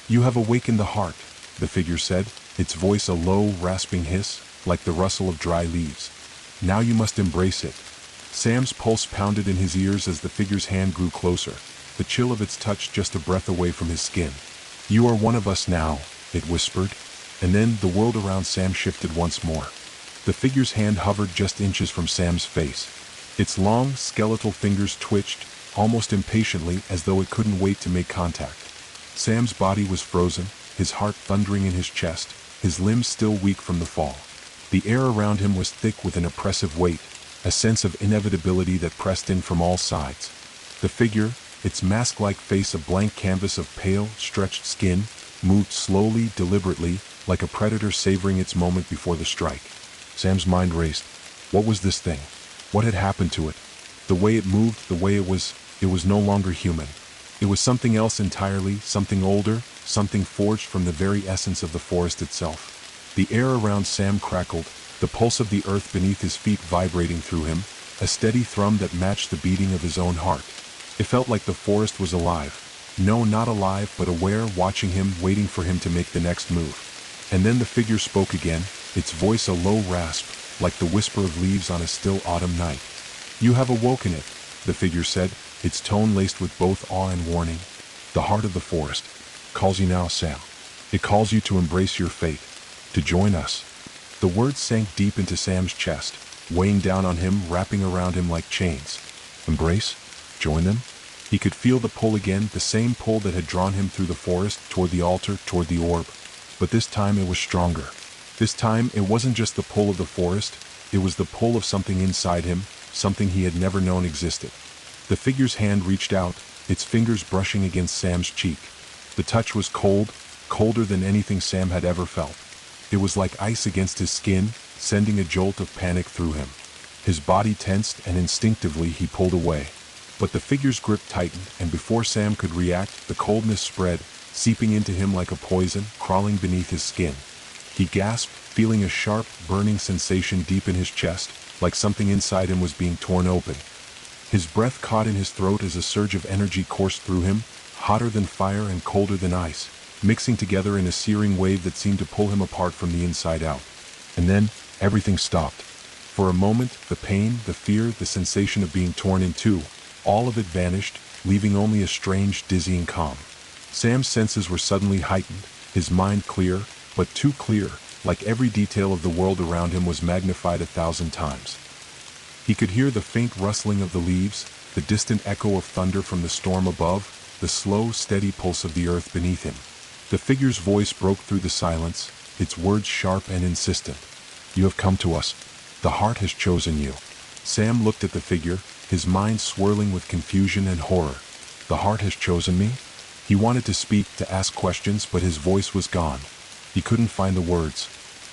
S1: "You have awakened the heart," the figure said, its voice a low, rasping hiss, like the rustle of dry leaves. "Now you must embrace it." Sam's pulse pounded in his ears as the figure's hand grew closer, the chill of its touch just a breath away from his skin. "You are one of us now," it whispered. And then the world around Sam shifted once more. The figure's hand hovered just inches from Sam's face. Its long, skeletal fingers twitched, almost impatiently, as though it couldn't wait to make contact. Sam's body was frozen, his heart thundering in his chest, his limbs still weak from the fall. The air around him was thick with an oppressive weight, a sense of inevitability that pressed in from all sides. The figure, its mask-like face a blank canvas of pale, stretched skin, moved slowly, deliberately, like a predator savoring its moment before the strike. Sam's mind raced. What was this thing? What had happened to it? The way it moved, the way it was no longer human. It was something else entirely, something older, something forged from the very essence of the forest itself. The air around Sam crackled, the pulse of the earth beneath his feet vibrating through him, a steady thrum that matched the beating of his own heart. It felt like the forest was alive. No, not alive, but aware, watching him, waiting for him to make the next move. And then the figure spoke again, its voice a low rasp, like the whisper of leaves on a still autumn night. "You have awoken it," the figure said, its tone laced with both awe and warning. "The heart of the forest calls you now, Sam. It calls you to embrace your fate, to join us." The words sank deep into Sam's chest, weighing down on him, wrapping around him like chains. Embrace? Join them? He could feel the pull again, the same pull that had drawn him through the forest, toward the altar, toward the orb. But this time it was stronger. This time it wasn't just the pull of the forest, it was the pull of something inside him, something he had never known existed. The figure's hand reached out, its fingers brushing against Sam's cheek. The touch was cold, colder than anything Sam had ever felt. It was like ice against his skin, sending a jolt of panic through him. His body tensed and instinctively he pulled away. But the figure's grip tightened, and before Sam could react, the coldness spread, seeping into him like a poison, crawling beneath his skin. He gasped, feeling a sharp, burning sensation deep in his chest, like something inside him was being torn open. His breath caught in his throat as a surge of energy coursed through him, hotter than fire and colder than ice, mixing together in a searing wave that seemed to pull him apart from the inside out. And then, everything stopped. For a moment, the pain, the fear, the sensation of being torn in two, all of it vanished, leaving only a strange, dizzying calm. Sam's senses were suddenly heightened, his mind clear, but too clear, like every detail of the world around him was magnified 1,000 times. He could hear the faint rustling of the leaves, the distant echo of thunder from the storm above, the slow, steady pulse of the earth beneath him. The figure's voice broke through the silence, its words sharp and insistent. "You have come to us. The heart has chosen you." Sam looked at the figure, his mind swirling with confusion and horror. "The heart has chosen me?" He wanted to speak, to ask questions, but his voice was gone. He couldn't find the words.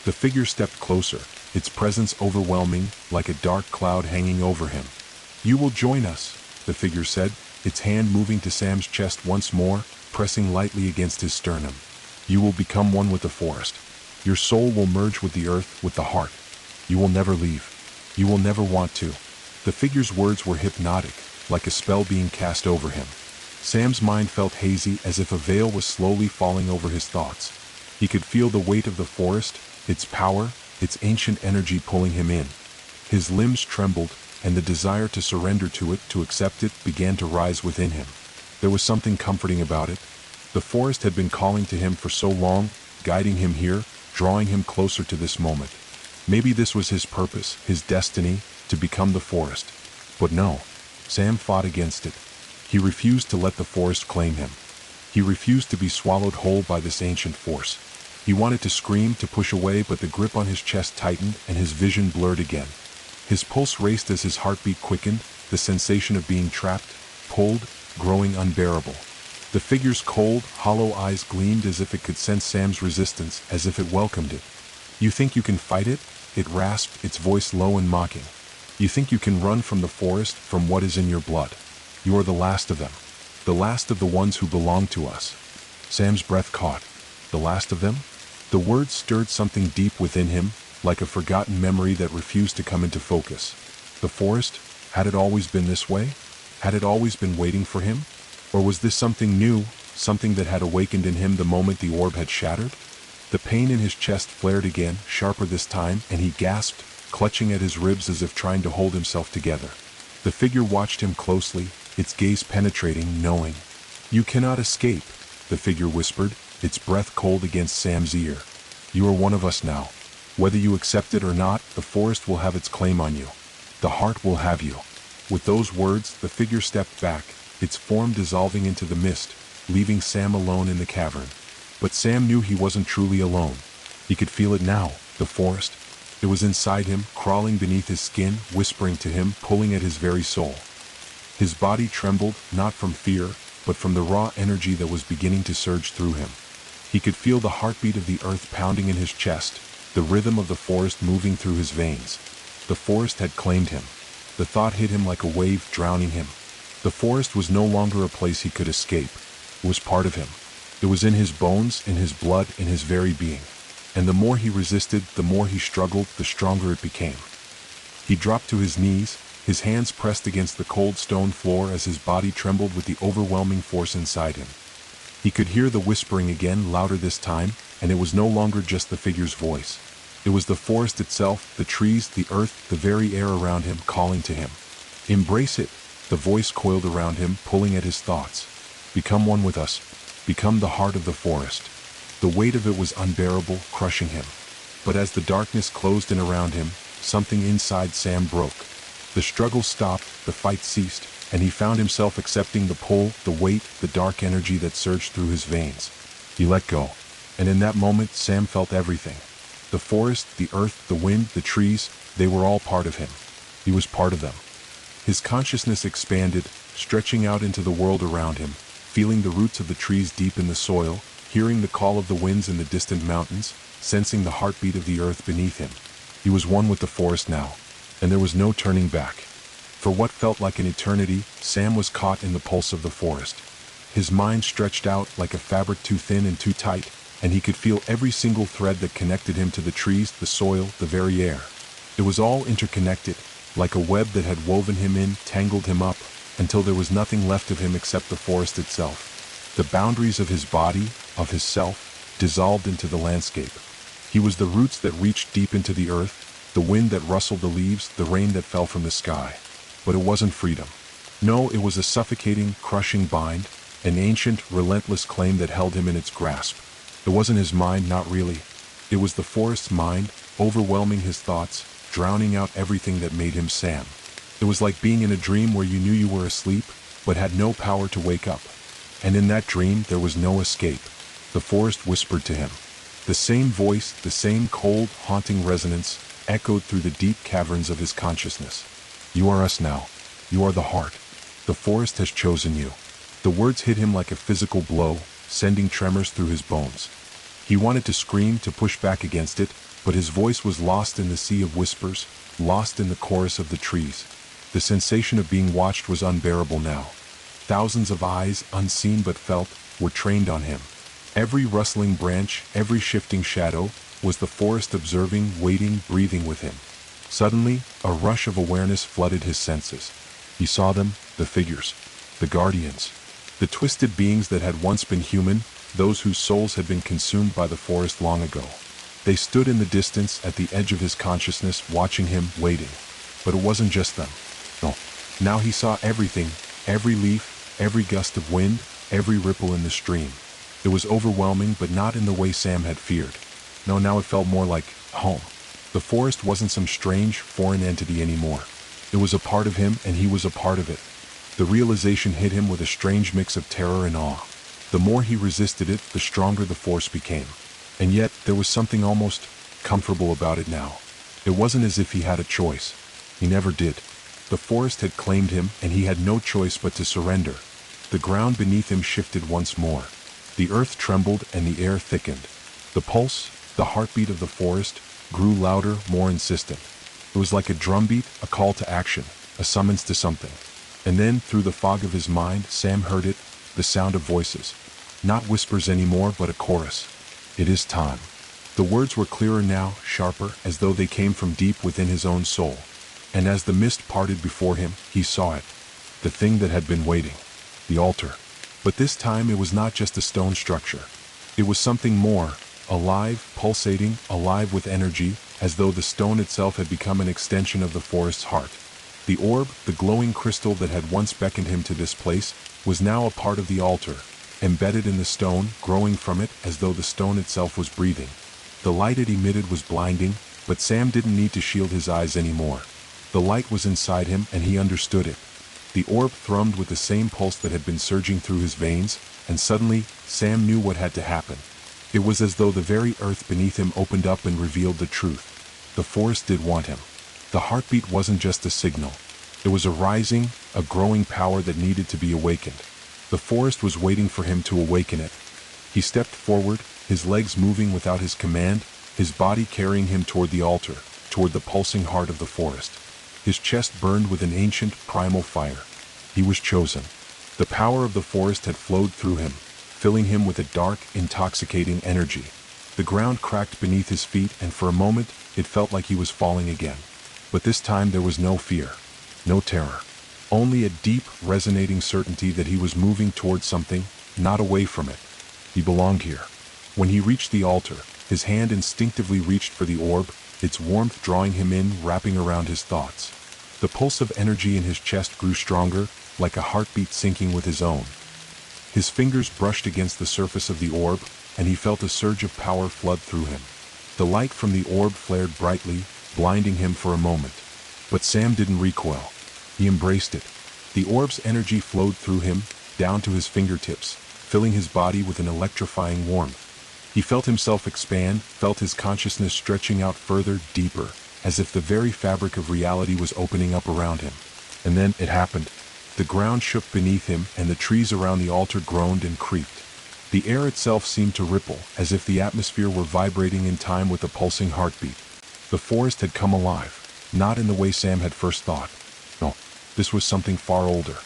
S1: The figure stepped closer, its presence overwhelming, like a dark cloud hanging over him. "You will join us," the figure said, its hand moving to Sam's chest once more, pressing lightly against his sternum. "You will become one with the forest. Your soul will merge with the earth, with the heart. You will never leave. You will never want to." The figure's words were hypnotic, like a spell being cast over him. Sam's mind felt hazy, as if a veil was slowly falling over his thoughts. He could feel the weight of the forest, its power, its ancient energy pulling him in. His limbs trembled, and the desire to surrender to it, to accept it, began to rise within him. There was something comforting about it. The forest had been calling to him for so long, guiding him here, drawing him closer to this moment. Maybe this was his purpose, his destiny, to become the forest. But no, Sam fought against it. He refused to let the forest claim him. He refused to be swallowed whole by this ancient force. He wanted to scream, to push away, but the grip on his chest tightened and his vision blurred again. His pulse raced as his heartbeat quickened, the sensation of being trapped, pulled, growing unbearable. The figure's cold, hollow eyes gleamed as if it could sense Sam's resistance, as if it welcomed it. "You think you can fight it?" It rasped, its voice low and mocking. "You think you can run from the forest, from what is in your blood? You are the last of them. The last of the ones who belong to us." Sam's breath caught. The last of them? The words stirred something deep within him, like a forgotten memory that refused to come into focus. The forest? Had it always been this way? Had it always been waiting for him? Or was this something new, something that had awakened in him the moment the orb had shattered? The pain in his chest flared again, sharper this time, and he gasped, clutching at his ribs as if trying to hold himself together. The figure watched him closely, its gaze penetrating, knowing. "You cannot escape," the figure whispered, its breath cold against Sam's ear. "You are one of us now. Whether you accept it or not, the forest will have its claim on you. The heart will have you." With those words, the figure stepped back, its form dissolving into the mist, leaving Sam alone in the cavern. But Sam knew he wasn't truly alone. He could feel it now, the forest. It was inside him, crawling beneath his skin, whispering to him, pulling at his very soul. His body trembled, not from fear, but from the raw energy that was beginning to surge through him. He could feel the heartbeat of the earth pounding in his chest, the rhythm of the forest moving through his veins. The forest had claimed him. The thought hit him like a wave, drowning him. The forest was no longer a place he could escape. It was part of him. It was in his bones, in his blood, in his very being. And the more he resisted, the more he struggled, the stronger it became. He dropped to his knees, his hands pressed against the cold stone floor as his body trembled with the overwhelming force inside him. He could hear the whispering again, louder this time, and it was no longer just the figure's voice. It was the forest itself, the trees, the earth, the very air around him, calling to him. "Embrace it," the voice coiled around him, pulling at his thoughts. "Become one with us. Become the heart of the forest." The weight of it was unbearable, crushing him. But as the darkness closed in around him, something inside Sam broke. The struggle stopped, the fight ceased, and he found himself accepting the pull, the weight, the dark energy that surged through his veins. He let go. And in that moment, Sam felt everything. The forest, the earth, the wind, the trees, they were all part of him. He was part of them. His consciousness expanded, stretching out into the world around him, feeling the roots of the trees deep in the soil, hearing the call of the winds in the distant mountains, sensing the heartbeat of the earth beneath him. He was one with the forest now, and there was no turning back. For what felt like an eternity, Sam was caught in the pulse of the forest. His mind stretched out like a fabric too thin and too tight, and he could feel every single thread that connected him to the trees, the soil, the very air. It was all interconnected, like a web that had woven him in, tangled him up, until there was nothing left of him except the forest itself. The boundaries of his body, of his self, dissolved into the landscape. He was the roots that reached deep into the earth, the wind that rustled the leaves, the rain that fell from the sky. But it wasn't freedom. No, it was a suffocating, crushing bind, an ancient, relentless claim that held him in its grasp. It wasn't his mind, not really. It was the forest's mind, overwhelming his thoughts, drowning out everything that made him Sam. It was like being in a dream where you knew you were asleep, but had no power to wake up. And in that dream, there was no escape. The forest whispered to him. The same voice, the same cold, haunting resonance, echoed through the deep caverns of his consciousness. "You are us now. You are the heart. The forest has chosen you." The words hit him like a physical blow, sending tremors through his bones. He wanted to scream, to push back against it, but his voice was lost in the sea of whispers, lost in the chorus of the trees. The sensation of being watched was unbearable now. Thousands of eyes, unseen but felt, were trained on him. Every rustling branch, every shifting shadow, was the forest observing, waiting, breathing with him. Suddenly, a rush of awareness flooded his senses. He saw them, the figures, the guardians, the twisted beings that had once been human, those whose souls had been consumed by the forest long ago. They stood in the distance at the edge of his consciousness, watching him, waiting. But it wasn't just them. No. Now he saw everything, every leaf, every gust of wind, every ripple in the stream. It was overwhelming, but not in the way Sam had feared. No, now it felt more like home. The forest wasn't some strange, foreign entity anymore. It was a part of him, and he was a part of it. The realization hit him with a strange mix of terror and awe. The more he resisted it, the stronger the force became. And yet, there was something almost comfortable about it now. It wasn't as if he had a choice. He never did. The forest had claimed him, and he had no choice but to surrender. The ground beneath him shifted once more. The earth trembled and the air thickened. The pulse, the heartbeat of the forest, grew louder, more insistent. It was like a drumbeat, a call to action, a summons to something. And then, through the fog of his mind, Sam heard it, the sound of voices. Not whispers anymore, but a chorus. It is time. The words were clearer now, sharper, as though they came from deep within his own soul. And as the mist parted before him, he saw it. The thing that had been waiting. The altar. But this time it was not just a stone structure. It was something more, alive, pulsating, alive with energy, as though the stone itself had become an extension of the forest's heart. The orb, the glowing crystal that had once beckoned him to this place, was now a part of the altar, embedded in the stone, growing from it as though the stone itself was breathing. The light it emitted was blinding, but Sam didn't need to shield his eyes anymore. The light was inside him, and he understood it. The orb thrummed with the same pulse that had been surging through his veins, and suddenly, Sam knew what had to happen. It was as though the very earth beneath him opened up and revealed the truth. The forest did want him. The heartbeat wasn't just a signal. It was a rising, a growing power that needed to be awakened. The forest was waiting for him to awaken it. He stepped forward, his legs moving without his command, his body carrying him toward the altar, toward the pulsing heart of the forest. His chest burned with an ancient, primal fire. He was chosen. The power of the forest had flowed through him, filling him with a dark, intoxicating energy. The ground cracked beneath his feet, and for a moment, it felt like he was falling again. But this time there was no fear, no terror. Only a deep, resonating certainty that he was moving towards something, not away from it. He belonged here. When he reached the altar, his hand instinctively reached for the orb, its warmth drawing him in, wrapping around his thoughts. The pulse of energy in his chest grew stronger, like a heartbeat syncing with his own. His fingers brushed against the surface of the orb, and he felt a surge of power flood through him. The light from the orb flared brightly, blinding him for a moment. But Sam didn't recoil. He embraced it. The orb's energy flowed through him, down to his fingertips, filling his body with an electrifying warmth. He felt himself expand, felt his consciousness stretching out further, deeper, as if the very fabric of reality was opening up around him. And then it happened. The ground shook beneath him, and the trees around the altar groaned and creaked. The air itself seemed to ripple, as if the atmosphere were vibrating in time with the pulsing heartbeat. The forest had come alive, not in the way Sam had first thought. No, this was something far older,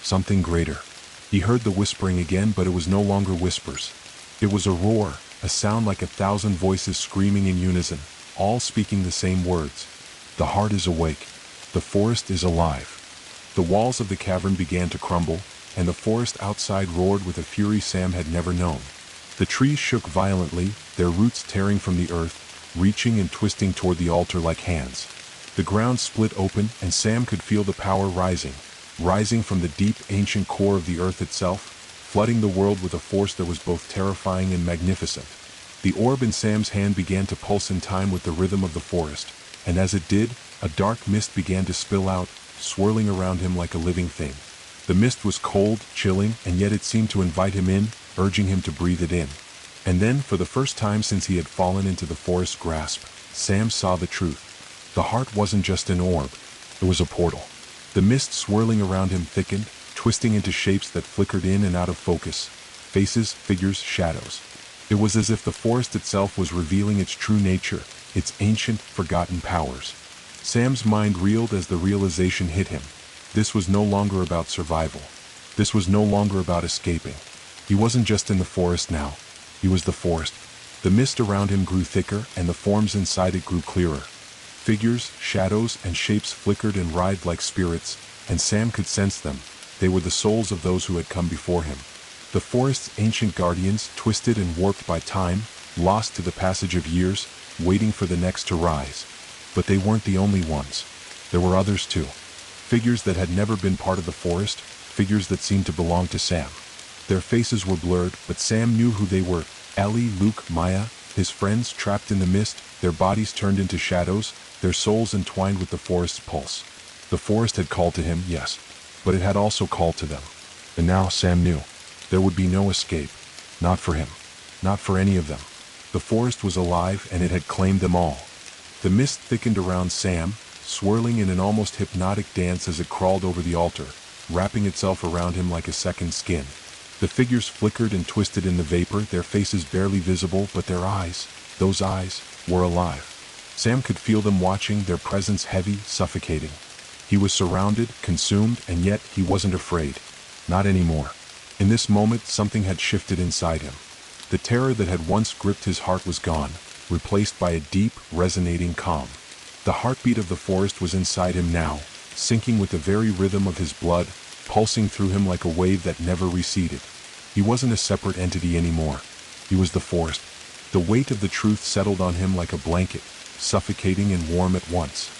S1: something greater. He heard the whispering again, but it was no longer whispers. It was a roar, a sound like 1,000 voices screaming in unison, all speaking the same words. The heart is awake. The forest is alive. The walls of the cavern began to crumble, and the forest outside roared with a fury Sam had never known. The trees shook violently, their roots tearing from the earth, reaching and twisting toward the altar like hands. The ground split open, and Sam could feel the power rising from the deep, ancient core of the earth itself, flooding the world with a force that was both terrifying and magnificent. The orb in Sam's hand began to pulse in time with the rhythm of the forest, and as it did, a dark mist began to spill out, swirling around him like a living thing. The mist was cold, chilling, and yet it seemed to invite him in, urging him to breathe it in. And then, for the first time since he had fallen into the forest's grasp, Sam saw the truth. The heart wasn't just an orb, it was a portal. The mist swirling around him thickened, twisting into shapes that flickered in and out of focus. Faces, figures, shadows. It was as if the forest itself was revealing its true nature, its ancient, forgotten powers. Sam's mind reeled as the realization hit him. This was no longer about survival. This was no longer about escaping. He wasn't just in the forest now. He was the forest. The mist around him grew thicker, and the forms inside it grew clearer. Figures, shadows, and shapes flickered and writhed like spirits, and Sam could sense them. They were the souls of those who had come before him. The forest's ancient guardians, twisted and warped by time, lost to the passage of years, waiting for the next to rise. But they weren't the only ones. There were others too. Figures that had never been part of the forest, figures that seemed to belong to Sam. Their faces were blurred, but Sam knew who they were. Ellie, Luke, Maya, his friends trapped in the mist, their bodies turned into shadows, their souls entwined with the forest's pulse. The forest had called to him, yes, but it had also called to them. And now Sam knew. There would be no escape. Not for him. Not for any of them. The forest was alive and it had claimed them all. The mist thickened around Sam, swirling in an almost hypnotic dance as it crawled over the altar, wrapping itself around him like a second skin. The figures flickered and twisted in the vapor, their faces barely visible, but their eyes, those eyes, were alive. Sam could feel them watching, their presence heavy, suffocating. He was surrounded, consumed, and yet he wasn't afraid. Not anymore. In this moment, something had shifted inside him. The terror that had once gripped his heart was gone, replaced by a deep, resonating calm. The heartbeat of the forest was inside him now, syncing with the very rhythm of his blood, pulsing through him like a wave that never receded. He wasn't a separate entity anymore. He was the forest. The weight of the truth settled on him like a blanket, suffocating and warm at once.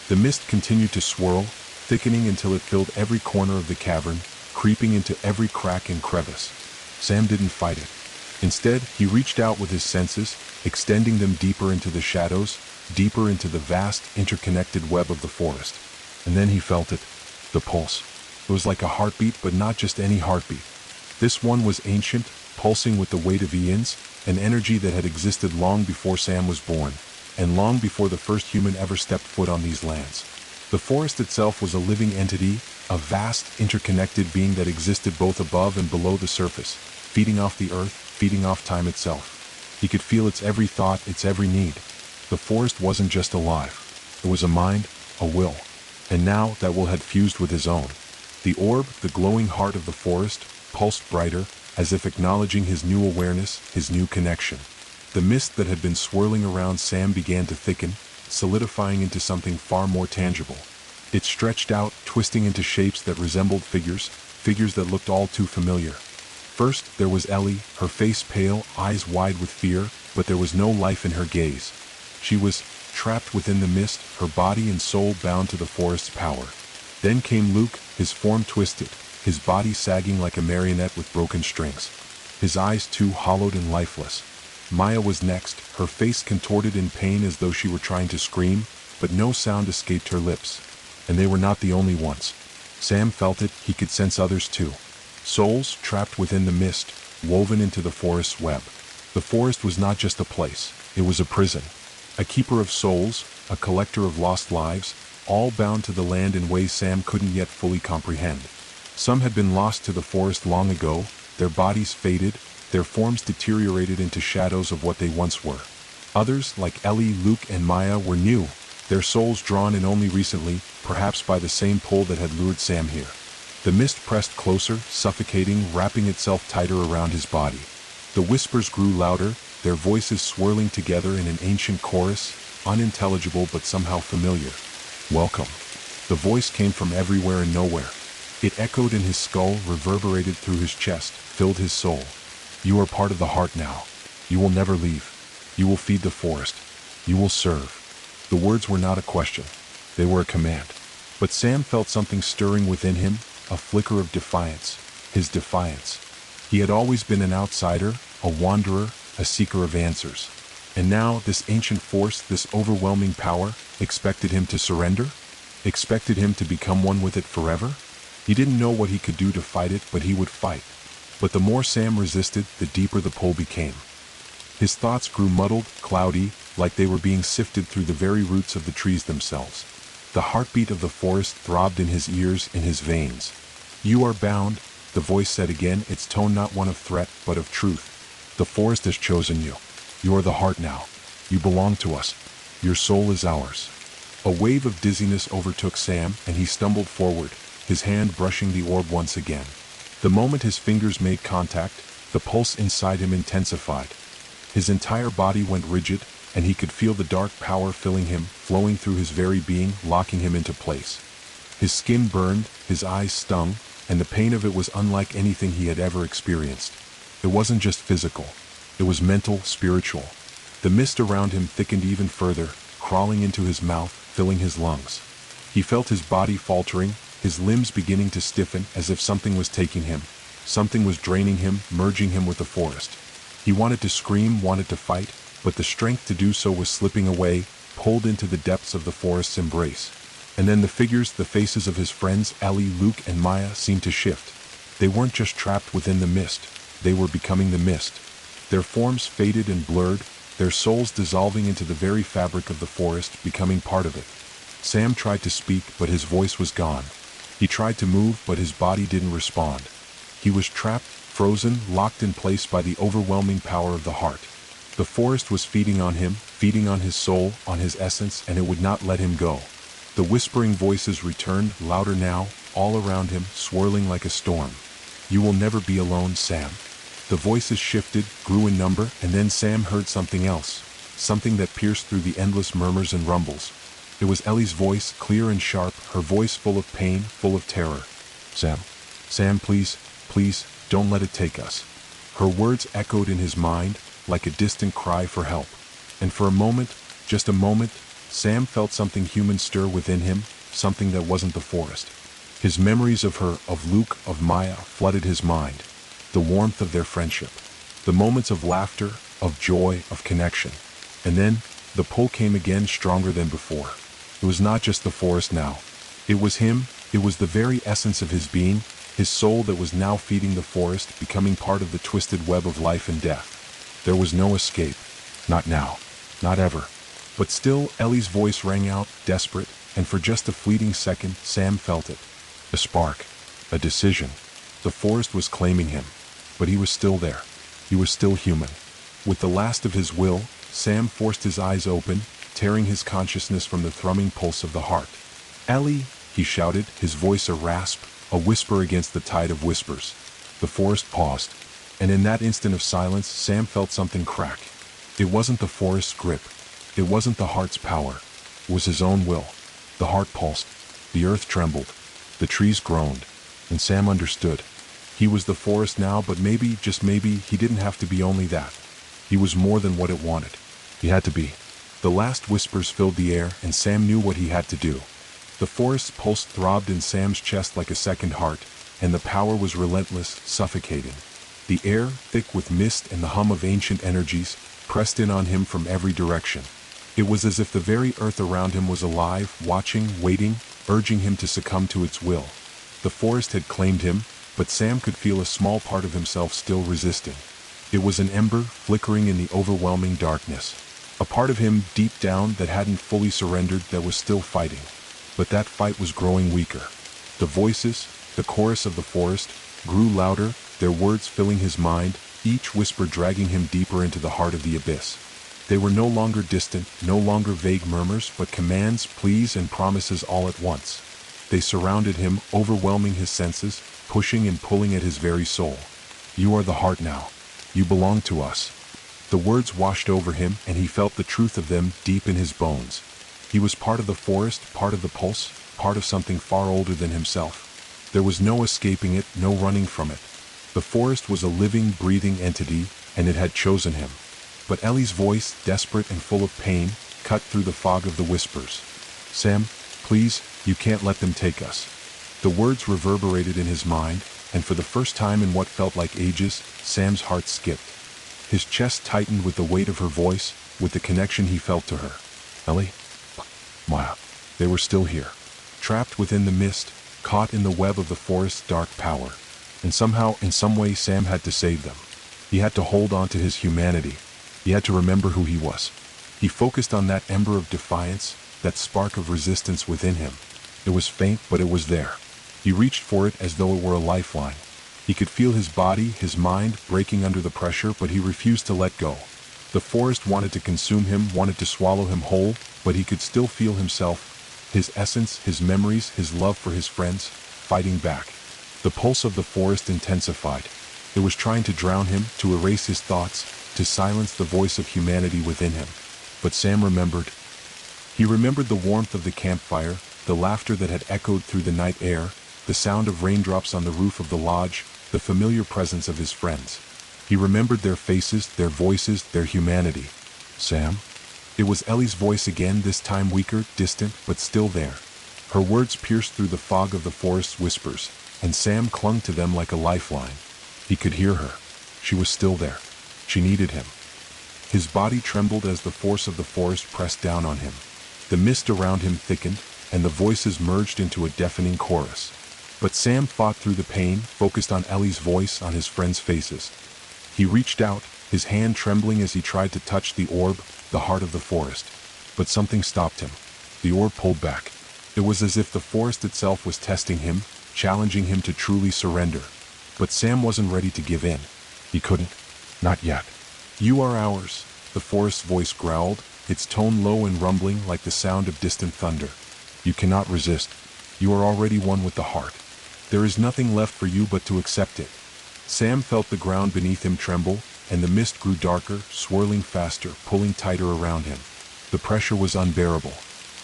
S1: The mist continued to swirl, thickening until it filled every corner of the cavern, creeping into every crack and crevice. Sam didn't fight it. Instead, he reached out with his senses, extending them deeper into the shadows, deeper into the vast, interconnected web of the forest. And then he felt it. The pulse. It was like a heartbeat, but not just any heartbeat. This one was ancient, pulsing with the weight of eons, an energy that had existed long before Sam was born, and long before the first human ever stepped foot on these lands. The forest itself was a living entity, a vast, interconnected being that existed both above and below the surface, feeding off the earth, feeding off time itself. He could feel its every thought, its every need. The forest wasn't just alive. It was a mind, a will. And now that will had fused with his own. The orb, the glowing heart of the forest, pulsed brighter, as if acknowledging his new awareness, his new connection. The mist that had been swirling around Sam began to thicken, solidifying into something far more tangible. It stretched out, twisting into shapes that resembled figures that looked all too familiar. First, there was Ellie, her face pale, eyes wide with fear, but there was no life in her gaze. She was trapped within the mist, her body and soul bound to the forest's power. Then came Luke, his form twisted, his body sagging like a marionette with broken strings. His eyes too hollowed and lifeless. Maya was next, her face contorted in pain as though she were trying to scream, but no sound escaped her lips. And they were not the only ones. Sam felt it, he could sense others too. Souls trapped within the mist, woven into the forest's web. The forest was not just a place, it was a prison. A keeper of souls, a collector of lost lives, all bound to the land in ways Sam couldn't yet fully comprehend. Some had been lost to the forest long ago, their bodies faded, their forms deteriorated into shadows of what they once were. Others, like Ellie, Luke, and Maya, were new, their souls drawn in only recently, perhaps by the same pull that had lured Sam here. The mist pressed closer, suffocating, wrapping itself tighter around his body. The whispers grew louder, their voices swirling together in an ancient chorus, unintelligible but somehow familiar. Welcome. The voice came from everywhere and nowhere. It echoed in his skull, reverberated through his chest, filled his soul. You are part of the heart now. You will never leave. You will feed the forest. You will serve. The words were not a question. They were a command. But Sam felt something stirring within him, a flicker of defiance. His defiance. He had always been an outsider, a wanderer, a seeker of answers. And now this ancient force, this overwhelming power, expected him to surrender? Expected him to become one with it forever? He didn't know what he could do to fight it, but he would fight. But the more Sam resisted, the deeper the pull became. His thoughts grew muddled, cloudy, like they were being sifted through the very roots of the trees themselves. The heartbeat of the forest throbbed in his ears, in his veins. You are bound, the voice said again, its tone not one of threat, but of truth. The forest has chosen you. You are the heart now. You belong to us. Your soul is ours. A wave of dizziness overtook Sam, and he stumbled forward, his hand brushing the orb once again. The moment his fingers made contact, the pulse inside him intensified. His entire body went rigid, and he could feel the dark power filling him, flowing through his very being, locking him into place. His skin burned, his eyes stung, and the pain of it was unlike anything he had ever experienced. It wasn't just physical. It was mental, spiritual. The mist around him thickened even further, crawling into his mouth, filling his lungs. He felt his body faltering, his limbs beginning to stiffen as if something was taking him. Something was draining him, merging him with the forest. He wanted to scream, wanted to fight, but the strength to do so was slipping away, pulled into the depths of the forest's embrace. And then the figures, the faces of his friends, Ellie, Luke, and Maya, seemed to shift. They weren't just trapped within the mist, they were becoming the mist. Their forms faded and blurred, their souls dissolving into the very fabric of the forest, becoming part of it. Sam tried to speak, but his voice was gone. He tried to move, but his body didn't respond. He was trapped, frozen, locked in place by the overwhelming power of the heart. The forest was feeding on him, feeding on his soul, on his essence, and it would not let him go. The whispering voices returned, louder now, all around him, swirling like a storm. "You will never be alone, Sam." The voices shifted, grew in number, and then Sam heard something else. Something that pierced through the endless murmurs and rumbles. It was Ellie's voice, clear and sharp, her voice full of pain, full of terror. "Sam. Sam, please, please, don't let it take us." Her words echoed in his mind, like a distant cry for help. And for a moment, just a moment, Sam felt something human stir within him, something that wasn't the forest. His memories of her, of Luke, of Maya, flooded his mind. The warmth of their friendship. The moments of laughter, of joy, of connection. And then, the pull came again, stronger than before. It was not just the forest now. It was him, it was the very essence of his being, his soul that was now feeding the forest, becoming part of the twisted web of life and death. There was no escape. Not now. Not ever. But still, Ellie's voice rang out, desperate, and for just a fleeting second, Sam felt it. A spark. A decision. The forest was claiming him. But he was still there. He was still human. With the last of his will, Sam forced his eyes open, tearing his consciousness from the thrumming pulse of the heart. "Ellie," he shouted, his voice a rasp, a whisper against the tide of whispers. The forest paused. And in that instant of silence, Sam felt something crack. It wasn't the forest's grip. It wasn't the heart's power. It was his own will. The heart pulsed. The earth trembled. The trees groaned. And Sam understood. He was the forest now, but maybe, just maybe, he didn't have to be only that. He was more than what it wanted. He had to be. The last whispers filled the air, and Sam knew what he had to do. The forest's pulse throbbed in Sam's chest like a second heart, and the power was relentless, suffocating. The air, thick with mist and the hum of ancient energies, pressed in on him from every direction. It was as if the very earth around him was alive, watching, waiting, urging him to succumb to its will. The forest had claimed him, but Sam could feel a small part of himself still resisting. It was an ember flickering in the overwhelming darkness. A part of him, deep down, that hadn't fully surrendered, that was still fighting. But that fight was growing weaker. The voices, the chorus of the forest, grew louder, their words filling his mind, each whisper dragging him deeper into the heart of the abyss. They were no longer distant, no longer vague murmurs, but commands, pleas, and promises all at once. They surrounded him, overwhelming his senses, pushing and pulling at his very soul. "You are the heart now. You belong to us." The words washed over him, and he felt the truth of them deep in his bones. He was part of the forest, part of the pulse, part of something far older than himself. There was no escaping it, no running from it. The forest was a living, breathing entity, and it had chosen him. But Ellie's voice, desperate and full of pain, cut through the fog of the whispers. "Sam, please, you can't let them take us." The words reverberated in his mind, and for the first time in what felt like ages, Sam's heart skipped. His chest tightened with the weight of her voice, with the connection he felt to her. Ellie? Maya. They were still here, trapped within the mist, caught in the web of the forest's dark power. And somehow, in some way, Sam had to save them. He had to hold on to his humanity. He had to remember who he was. He focused on that ember of defiance, that spark of resistance within him. It was faint, but it was there. He reached for it as though it were a lifeline. He could feel his body, his mind, breaking under the pressure, but he refused to let go. The forest wanted to consume him, wanted to swallow him whole, but he could still feel himself, his essence, his memories, his love for his friends, fighting back. The pulse of the forest intensified. It was trying to drown him, to erase his thoughts, to silence the voice of humanity within him. But Sam remembered. He remembered the warmth of the campfire, the laughter that had echoed through the night air, the sound of raindrops on the roof of the lodge, the familiar presence of his friends. He remembered their faces, their voices, their humanity. Sam? It was Ellie's voice again, this time weaker, distant, but still there. Her words pierced through the fog of the forest's whispers, and Sam clung to them like a lifeline. He could hear her. She was still there. She needed him. His body trembled as the force of the forest pressed down on him. The mist around him thickened, and the voices merged into a deafening chorus. But Sam fought through the pain, focused on Ellie's voice, on his friends' faces. He reached out, his hand trembling as he tried to touch the orb, the heart of the forest. But something stopped him. The orb pulled back. It was as if the forest itself was testing him, challenging him to truly surrender. But Sam wasn't ready to give in. He couldn't. Not yet. You are ours, the forest's voice growled, its tone low and rumbling like the sound of distant thunder. You cannot resist. You are already one with the heart. There is nothing left for you but to accept it. Sam felt the ground beneath him tremble, and the mist grew darker, swirling faster, pulling tighter around him. The pressure was unbearable.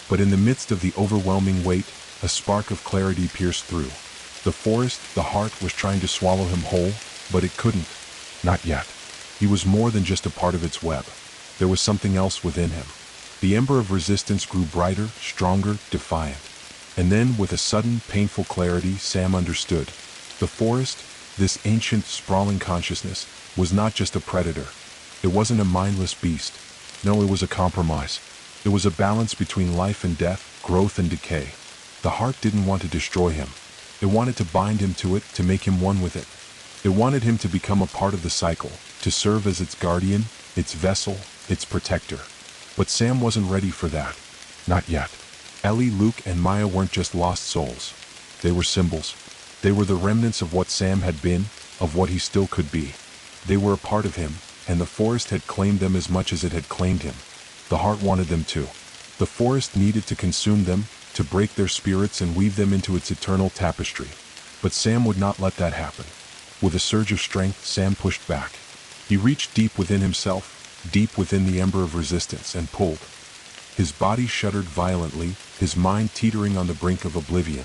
S1: But in the midst of the overwhelming weight, a spark of clarity pierced through. The forest, the heart, was trying to swallow him whole, but it couldn't. Not yet. He was more than just a part of its web. There was something else within him. The ember of resistance grew brighter, stronger, defiant. And then, with a sudden, painful clarity, Sam understood. The forest, this ancient, sprawling consciousness, was not just a predator. It wasn't a mindless beast. No, it was a compromise. It was a balance between life and death, growth and decay. The heart didn't want to destroy him. It wanted to bind him to it, to make him one with it. It wanted him to become a part of the cycle, to serve as its guardian, its vessel, its protector. But Sam wasn't ready for that. Not yet. Ellie, Luke, and Maya weren't just lost souls. They were symbols. They were the remnants of what Sam had been, of what he still could be. They were a part of him, and the forest had claimed them as much as it had claimed him. The heart wanted them too. The forest needed to consume them, to break their spirits and weave them into its eternal tapestry. But Sam would not let that happen. With a surge of strength, Sam pushed back. He reached deep within himself, deep within the ember of resistance, and pulled. His body shuddered violently, his mind teetering on the brink of oblivion.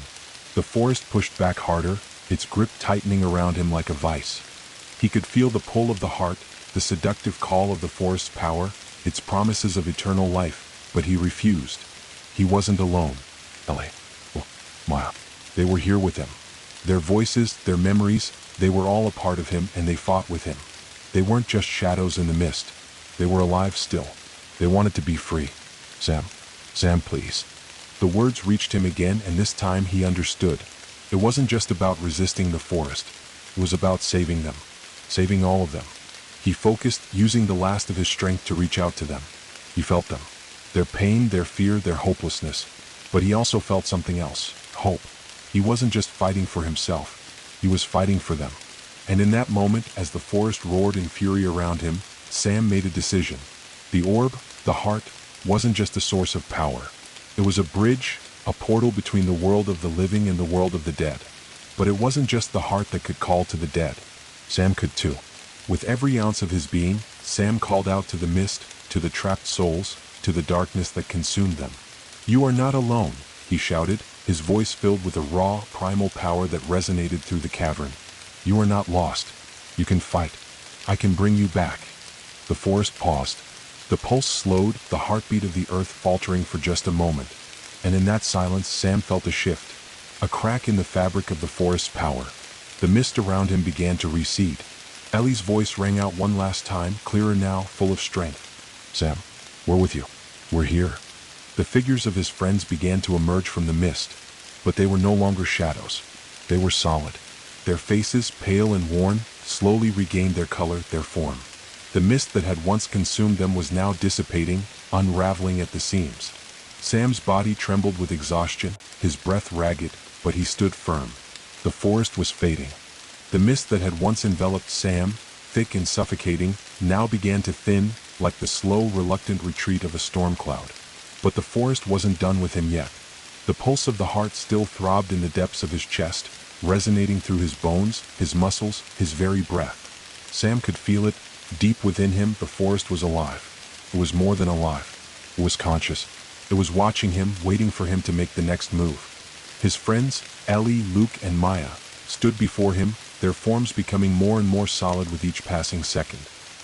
S1: The forest pushed back harder, its grip tightening around him like a vice. He could feel the pull of the heart, the seductive call of the forest's power, its promises of eternal life, but he refused. He wasn't alone. Ellie, Maya, they were here with him. Their voices, their memories, they were all a part of him, and they fought with him. They weren't just shadows in the mist. They were alive still. They wanted to be free. Sam, please. The words reached him again, and this time he understood. It wasn't just about resisting the forest. It was about saving them. Saving all of them. He focused, using the last of his strength to reach out to them. He felt them. Their pain, their fear, their hopelessness. But he also felt something else. Hope. He wasn't just fighting for himself. He was fighting for them. And in that moment, as the forest roared in fury around him, Sam made a decision. The orb, the heart, wasn't just a source of power. It was a bridge, a portal between the world of the living and the world of the dead. But it wasn't just the heart that could call to the dead. Sam could too. With every ounce of his being, Sam called out to the mist, to the trapped souls, to the darkness that consumed them. You are not alone, he shouted, his voice filled with a raw, primal power that resonated through the cavern. You are not lost. You can fight. I can bring you back. The forest paused. The pulse slowed, the heartbeat of the earth faltering for just a moment. And in that silence, Sam felt a shift. A crack in the fabric of the forest's power. The mist around him began to recede. Ellie's voice rang out one last time, clearer now, full of strength. Sam, we're with you. We're here. The figures of his friends began to emerge from the mist. But they were no longer shadows. They were solid. Their faces, pale and worn, slowly regained their color, their form. The mist that had once consumed them was now dissipating, unraveling at the seams. Sam's body trembled with exhaustion, his breath ragged, but he stood firm. The forest was fading. The mist that had once enveloped Sam, thick and suffocating, now began to thin, like the slow, reluctant retreat of a storm cloud. But the forest wasn't done with him yet. The pulse of the heart still throbbed in the depths of his chest, resonating through his bones, his muscles, his very breath. Sam could feel it. Deep within him, the forest was alive. It was more than alive. It was conscious. It was watching him, waiting for him to make the next move. His friends, Ellie, Luke, and Maya, stood before him, their forms becoming more and more solid with each passing second.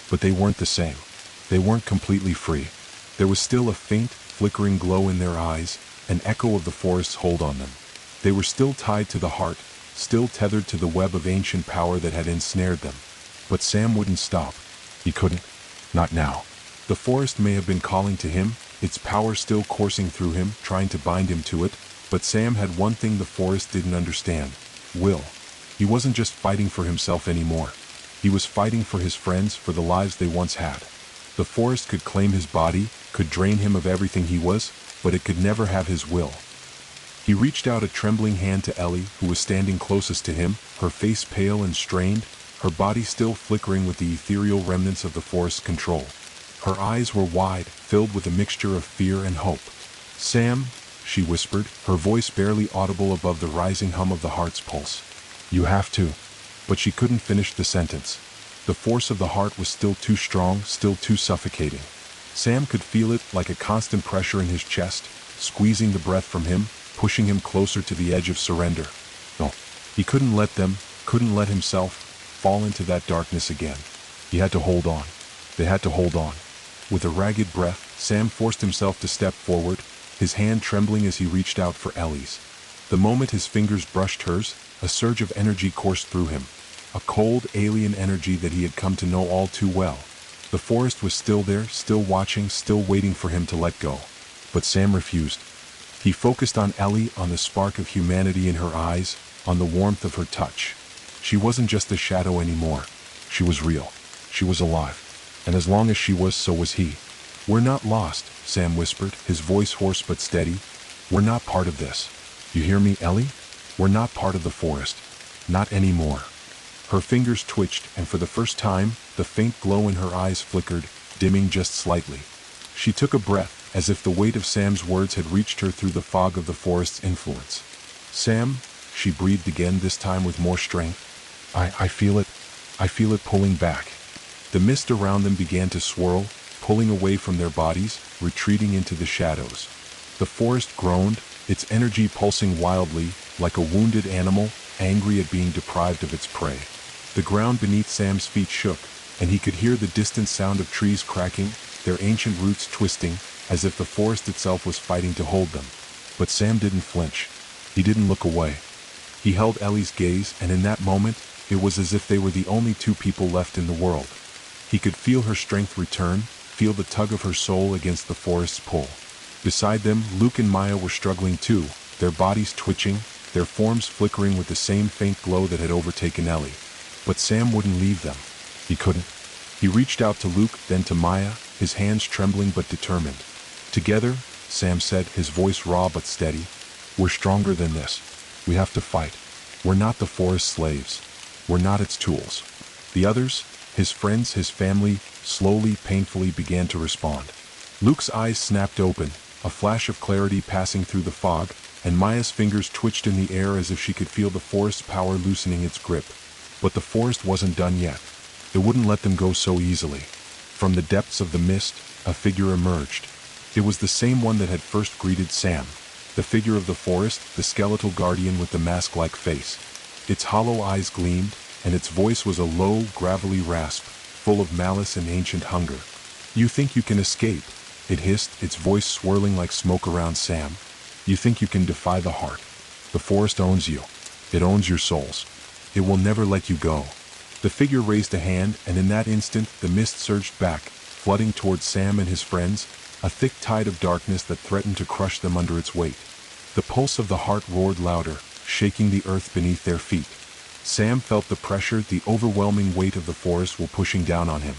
S1: But they weren't the same. They weren't completely free. There was still a faint, flickering glow in their eyes, an echo of the forest's hold on them. They were still tied to the heart, still tethered to the web of ancient power that had ensnared them. But Sam wouldn't stop. He couldn't. Not now. The forest may have been calling to him, its power still coursing through him, trying to bind him to it, but Sam had one thing the forest didn't understand: will. He wasn't just fighting for himself anymore. He was fighting for his friends, for the lives they once had. The forest could claim his body, could drain him of everything he was, but it could never have his will. He reached out a trembling hand to Ellie, who was standing closest to him, her face pale and strained, her body still flickering with the ethereal remnants of the forest's control. Her eyes were wide, filled with a mixture of fear and hope. "Sam," she whispered, her voice barely audible above the rising hum of the heart's pulse. "You have to." But she couldn't finish the sentence. The force of the heart was still too strong, still too suffocating. Sam could feel it like a constant pressure in his chest, squeezing the breath from him, pushing him closer to the edge of surrender. No, he couldn't let himself fall into that darkness again. He had to hold on. They had to hold on. With a ragged breath, Sam forced himself to step forward, his hand trembling as he reached out for Ellie's. The moment his fingers brushed hers, a surge of energy coursed through him. A cold, alien energy that he had come to know all too well. The forest was still there, still watching, still waiting for him to let go. But Sam refused. He focused on Ellie, on the spark of humanity in her eyes, on the warmth of her touch. She wasn't just a shadow anymore. She was real. She was alive. And as long as she was, so was he. "We're not lost," Sam whispered, his voice hoarse but steady. "We're not part of this. You hear me, Ellie? We're not part of the forest. Not anymore." Her fingers twitched, and for the first time, the faint glow in her eyes flickered, dimming just slightly. She took a breath, as if the weight of Sam's words had reached her through the fog of the forest's influence. "Sam," she breathed again, this time with more strength. I feel it. I feel it pulling back." The mist around them began to swirl, pulling away from their bodies, retreating into the shadows. The forest groaned, its energy pulsing wildly, like a wounded animal, angry at being deprived of its prey. The ground beneath Sam's feet shook, and he could hear the distant sound of trees cracking, their ancient roots twisting, as if the forest itself was fighting to hold them. But Sam didn't flinch. He didn't look away. He held Ellie's gaze, and in that moment, it was as if they were the only two people left in the world. He could feel her strength return, feel the tug of her soul against the forest's pull. Beside them, Luke and Maya were struggling too, their bodies twitching, their forms flickering with the same faint glow that had overtaken Ellie. But Sam wouldn't leave them. He couldn't. He reached out to Luke, then to Maya, his hands trembling but determined. "Together," Sam said, his voice raw but steady, "we're stronger than this. We have to fight. We're not the forest's slaves. We're not its tools." The others, his friends, his family, slowly, painfully began to respond. Luke's eyes snapped open, a flash of clarity passing through the fog, and Maya's fingers twitched in the air as if she could feel the forest's power loosening its grip. But the forest wasn't done yet. It wouldn't let them go so easily. From the depths of the mist, a figure emerged. It was the same one that had first greeted Sam. The figure of the forest, the skeletal guardian with the mask-like face. Its hollow eyes gleamed, and its voice was a low, gravelly rasp, full of malice and ancient hunger. "You think you can escape?" it hissed, its voice swirling like smoke around Sam. "You think you can defy the heart? The forest owns you. It owns your souls. It will never let you go." The figure raised a hand, and in that instant, the mist surged back, flooding towards Sam and his friends, a thick tide of darkness that threatened to crush them under its weight. The pulse of the heart roared louder, shaking the earth beneath their feet. Sam felt the pressure, the overwhelming weight of the forest were pushing down on him.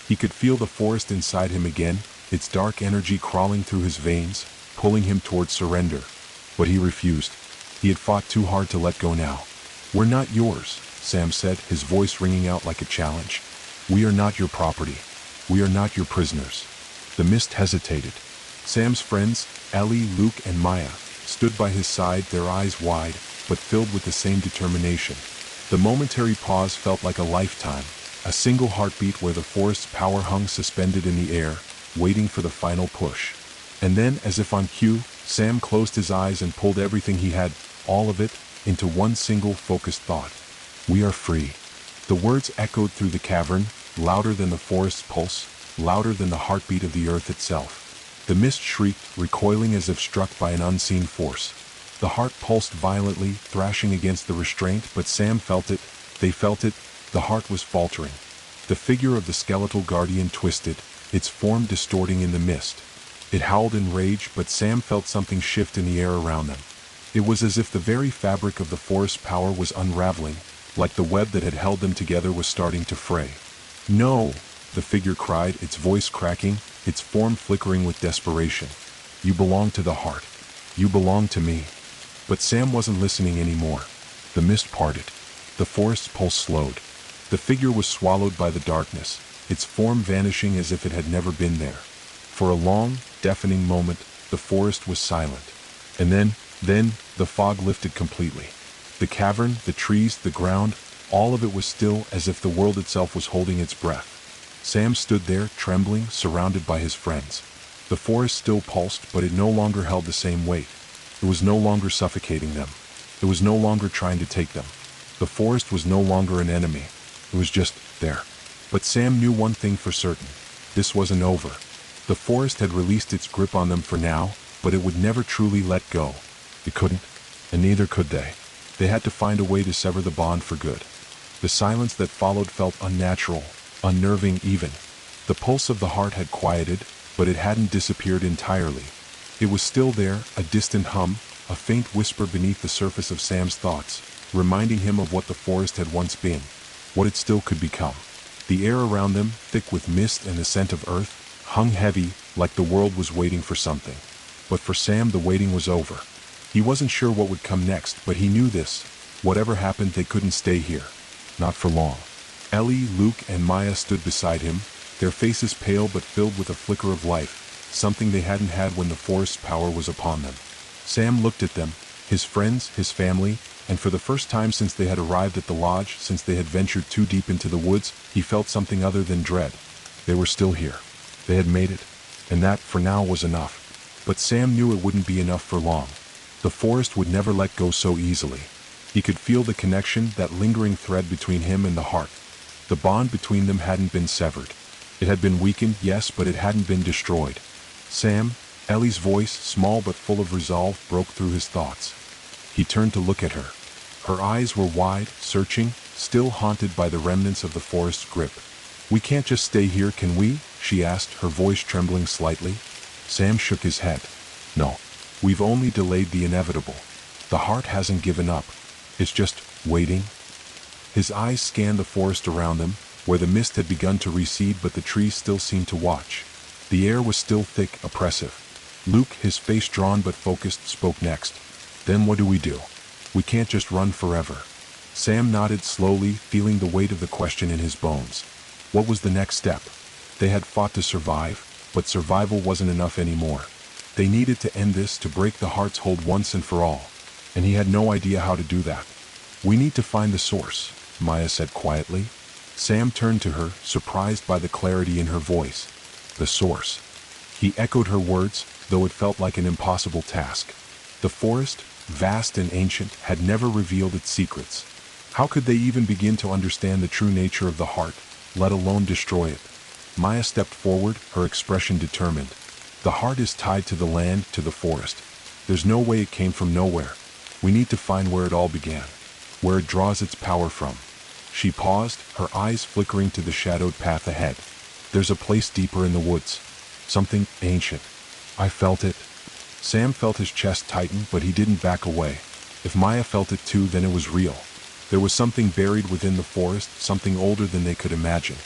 S1: He could feel the forest inside him again, its dark energy crawling through his veins, pulling him towards surrender. But he refused. He had fought too hard to let go now. "We're not yours," Sam said, his voice ringing out like a challenge. "We are not your property. We are not your prisoners." The mist hesitated. Sam's friends, Ellie, Luke, and Maya, stood by his side, their eyes wide, but filled with the same determination. The momentary pause felt like a lifetime, a single heartbeat where the forest's power hung suspended in the air, waiting for the final push. And then, as if on cue, Sam closed his eyes and pulled everything he had, all of it, into one single focused thought. We are free. The words echoed through the cavern, louder than the forest's pulse, louder than the heartbeat of the earth itself. The mist shrieked, recoiling as if struck by an unseen force. The heart pulsed violently, thrashing against the restraint, but Sam felt it. They felt it. The heart was faltering. The figure of the skeletal guardian twisted, its form distorting in the mist. It howled in rage, but Sam felt something shift in the air around them. It was as if the very fabric of the forest's power was unraveling, like the web that had held them together was starting to fray. No, the figure cried, its voice cracking, its form flickering with desperation. You belong to the heart. You belong to me. But Sam wasn't listening anymore. The mist parted. The forest's pulse slowed. The figure was swallowed by the darkness, its form vanishing as if it had never been there. For a long, deafening moment, the forest was silent. And then, the fog lifted completely. The cavern, the trees, the ground, all of it was still, as if the world itself was holding its breath. Sam stood there, trembling, surrounded by his friends. The forest still pulsed, but it no longer held the same weight. It was no longer suffocating them. It was no longer trying to take them. The forest was no longer an enemy. It was just there. But Sam knew one thing for certain. This wasn't over. The forest had released its grip on them for now, but it would never truly let go. It couldn't, and neither could they. They had to find a way to sever the bond for good. The silence that followed felt unnatural, unnerving even. The pulse of the heart had quieted, but it hadn't disappeared entirely. It was still there, a distant hum, a faint whisper beneath the surface of Sam's thoughts, reminding him of what the forest had once been, what it still could become. The air around them, thick with mist and the scent of earth, hung heavy, like the world was waiting for something. But for Sam, the waiting was over. He wasn't sure what would come next, but he knew this. Whatever happened, they couldn't stay here. Not for long. Ellie, Luke, and Maya stood beside him, their faces pale but filled with a flicker of life, something they hadn't had when the forest's power was upon them. Sam looked at them, his friends, his family, and for the first time since they had arrived at the lodge, since they had ventured too deep into the woods, he felt something other than dread. They were still here. They had made it. And that, for now, was enough. But Sam knew it wouldn't be enough for long. The forest would never let go so easily. He could feel the connection, that lingering thread between him and the heart. The bond between them hadn't been severed. It had been weakened, yes, but it hadn't been destroyed. Sam, Ellie's voice, small but full of resolve, broke through his thoughts. He turned to look at her. Her eyes were wide, searching, still haunted by the remnants of the forest's grip. We can't just stay here, can we? She asked, her voice trembling slightly. Sam shook his head. No. We've only delayed the inevitable. The heart hasn't given up. It's just waiting. His eyes scanned the forest around them, where the mist had begun to recede but the trees still seemed to watch. The air was still thick, oppressive. Luke, his face drawn but focused, spoke next. Then what do? We can't just run forever. Sam nodded slowly, feeling the weight of the question in his bones. What was the next step? They had fought to survive, but survival wasn't enough anymore. They needed to end this, to break the heart's hold once and for all. And he had no idea how to do that. We need to find the source, Maya said quietly. Sam turned to her, surprised by the clarity in her voice. The source. He echoed her words, though it felt like an impossible task. The forest, vast and ancient, had never revealed its secrets. How could they even begin to understand the true nature of the heart, let alone destroy it? Maya stepped forward, her expression determined. The heart is tied to the land, to the forest. There's no way it came from nowhere. We need to find where it all began, where it draws its power from. She paused, her eyes flickering to the shadowed path ahead. There's a place deeper in the woods. Something ancient. I felt it. Sam felt his chest tighten, but he didn't back away. If Maya felt it too, then it was real. There was something buried within the forest, something older than they could imagine.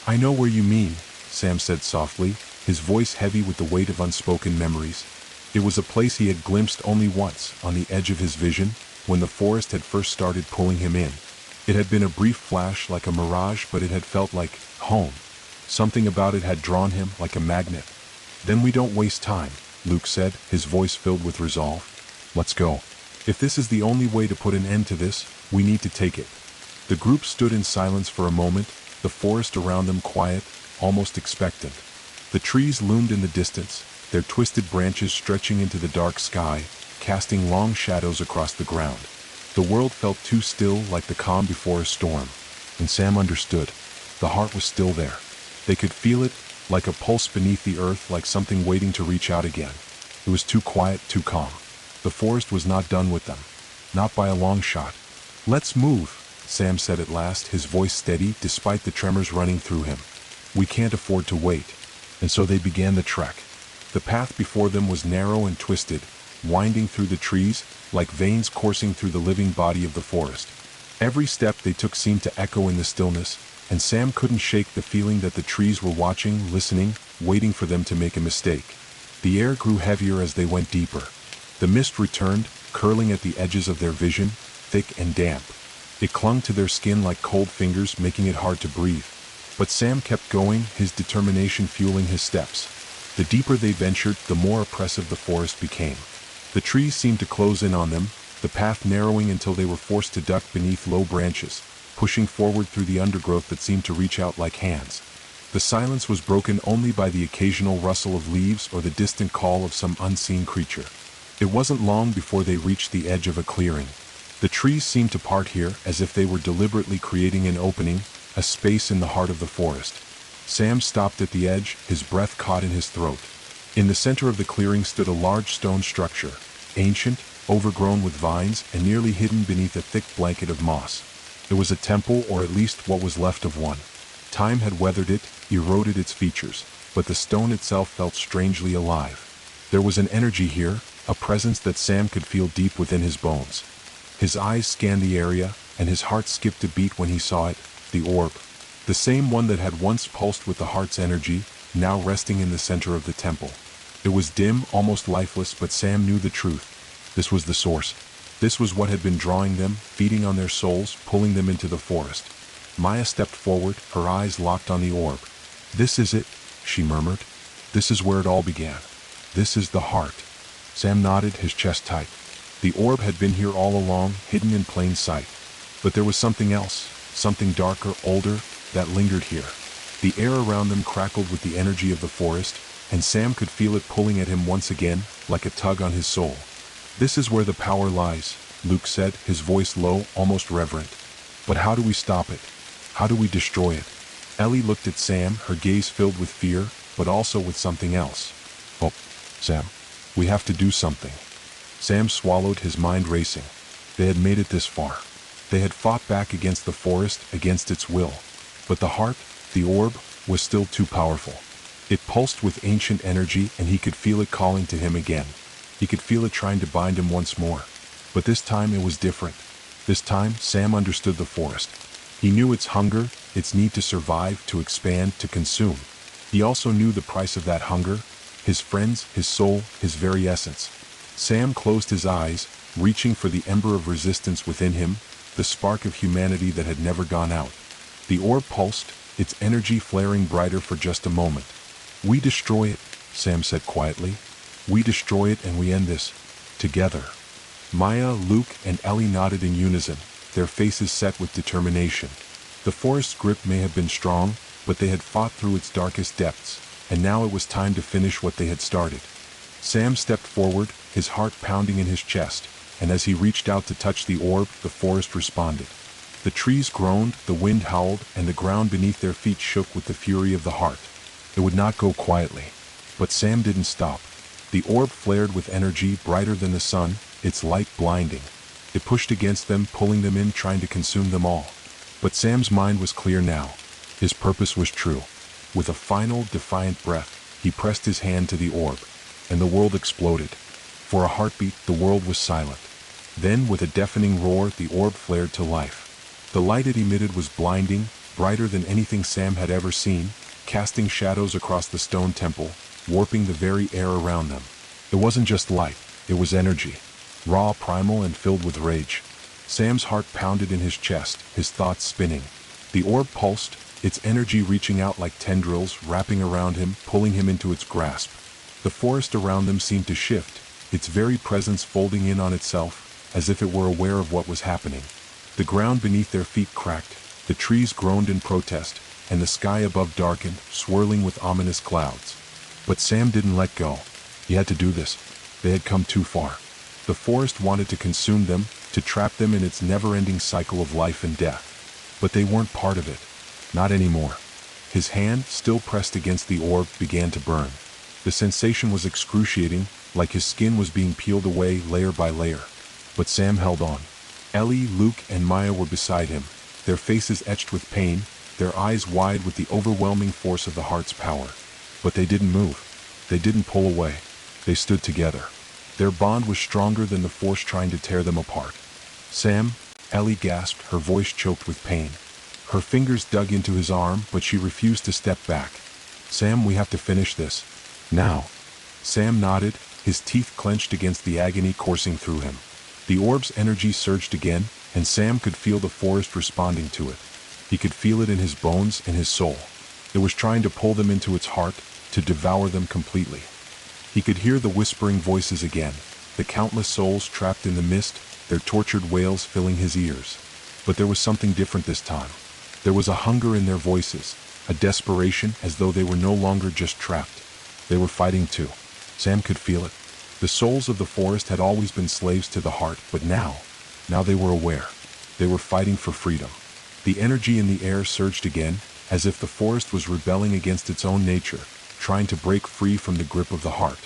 S1: I know where you mean, Sam said softly, his voice heavy with the weight of unspoken memories. It was a place he had glimpsed only once, on the edge of his vision, when the forest had first started pulling him in. It had been a brief flash, like a mirage, but it had felt like home. Something about it had drawn him, like a magnet. Then we don't waste time, Luke said, his voice filled with resolve. Let's go. If this is the only way to put an end to this, we need to take it. The group stood in silence for a moment, the forest around them quiet, almost expectant. The trees loomed in the distance, their twisted branches stretching into the dark sky, casting long shadows across the ground. The world felt too still, like the calm before a storm. And Sam understood. The heart was still there. They could feel it, like a pulse beneath the earth, like something waiting to reach out again. It was too quiet, too calm. The forest was not done with them. Not by a long shot. "Let's move," Sam said at last, his voice steady despite the tremors running through him. "We can't afford to wait." And so they began the trek. The path before them was narrow and twisted, winding through the trees, like veins coursing through the living body of the forest. Every step they took seemed to echo in the stillness, and Sam couldn't shake the feeling that the trees were watching, listening, waiting for them to make a mistake. The air grew heavier as they went deeper. The mist returned, curling at the edges of their vision, thick and damp. It clung to their skin like cold fingers, making it hard to breathe. But Sam kept going, his determination fueling his steps. The deeper they ventured, the more oppressive the forest became. The trees seemed to close in on them, the path narrowing until they were forced to duck beneath low branches, pushing forward through the undergrowth that seemed to reach out like hands. The silence was broken only by the occasional rustle of leaves or the distant call of some unseen creature. It wasn't long before they reached the edge of a clearing. The trees seemed to part here, as if they were deliberately creating an opening, a space in the heart of the forest. Sam stopped at the edge, his breath caught in his throat. In the center of the clearing stood a large stone structure, ancient, overgrown with vines, and nearly hidden beneath a thick blanket of moss. It was a temple, or at least what was left of one. Time had weathered it, eroded its features, but the stone itself felt strangely alive. There was an energy here, a presence that Sam could feel deep within his bones. His eyes scanned the area, and his heart skipped a beat when he saw it, the orb. The same one that had once pulsed with the heart's energy, now resting in the center of the temple. It was dim, almost lifeless, but Sam knew the truth. This was the source. This was what had been drawing them, feeding on their souls, pulling them into the forest. Maya stepped forward, her eyes locked on the orb. "This is it," she murmured. "This is where it all began. This is the heart." Sam nodded, his chest tight. The orb had been here all along, hidden in plain sight. But there was something else, something darker, older, that lingered here. The air around them crackled with the energy of the forest, and Sam could feel it pulling at him once again, like a tug on his soul. "This is where the power lies," Luke said, his voice low, almost reverent. "But how do we stop it? How do we destroy it?" Ellie looked at Sam, her gaze filled with fear, but also with something else. "Oh, Sam, we have to do something." Sam swallowed, his mind racing. They had made it this far. They had fought back against the forest, against its will. But the heart, the orb, was still too powerful. It pulsed with ancient energy, and he could feel it calling to him again. He could feel it trying to bind him once more. But this time it was different. This time, Sam understood the forest. He knew its hunger, its need to survive, to expand, to consume. He also knew the price of that hunger, his friends, his soul, his very essence. Sam closed his eyes, reaching for the ember of resistance within him, the spark of humanity that had never gone out. The orb pulsed, its energy flaring brighter for just a moment. "We destroy it," Sam said quietly. "We destroy it and we end this. Together." Maya, Luke, and Ellie nodded in unison, their faces set with determination. The forest's grip may have been strong, but they had fought through its darkest depths, and now it was time to finish what they had started. Sam stepped forward, his heart pounding in his chest, and as he reached out to touch the orb, the forest responded. The trees groaned, the wind howled, and the ground beneath their feet shook with the fury of the heart. It would not go quietly. But Sam didn't stop. The orb flared with energy brighter than the sun, its light blinding. It pushed against them, pulling them in, trying to consume them all. But Sam's mind was clear now. His purpose was true. With a final, defiant breath, he pressed his hand to the orb, and the world exploded. For a heartbeat, the world was silent. Then, with a deafening roar, the orb flared to life. The light it emitted was blinding, brighter than anything Sam had ever seen, casting shadows across the stone temple, warping the very air around them. It wasn't just light, it was energy. Raw, primal, and filled with rage. Sam's heart pounded in his chest, his thoughts spinning. The orb pulsed, its energy reaching out like tendrils, wrapping around him, pulling him into its grasp. The forest around them seemed to shift, its very presence folding in on itself, as if it were aware of what was happening. The ground beneath their feet cracked, the trees groaned in protest, and the sky above darkened, swirling with ominous clouds. But Sam didn't let go. He had to do this. They had come too far. The forest wanted to consume them, to trap them in its never-ending cycle of life and death. But they weren't part of it. Not anymore. His hand, still pressed against the orb, began to burn. The sensation was excruciating, like his skin was being peeled away layer by layer. But Sam held on. Ellie, Luke, and Maya were beside him, their faces etched with pain, their eyes wide with the overwhelming force of the heart's power. But they didn't move. They didn't pull away. They stood together. Their bond was stronger than the force trying to tear them apart. Sam, Ellie gasped, her voice choked with pain. Her fingers dug into his arm, but she refused to step back. Sam, we have to finish this. Now. Sam nodded, his teeth clenched against the agony coursing through him. The orb's energy surged again, and Sam could feel the forest responding to it. He could feel it in his bones and his soul. It was trying to pull them into its heart, to devour them completely. He could hear the whispering voices again, the countless souls trapped in the mist, their tortured wails filling his ears. But there was something different this time. There was a hunger in their voices, a desperation, as though they were no longer just trapped. They were fighting too. Sam could feel it. The souls of the forest had always been slaves to the heart, but now they were aware. They were fighting for freedom. The energy in the air surged again, as if the forest was rebelling against its own nature, trying to break free from the grip of the heart.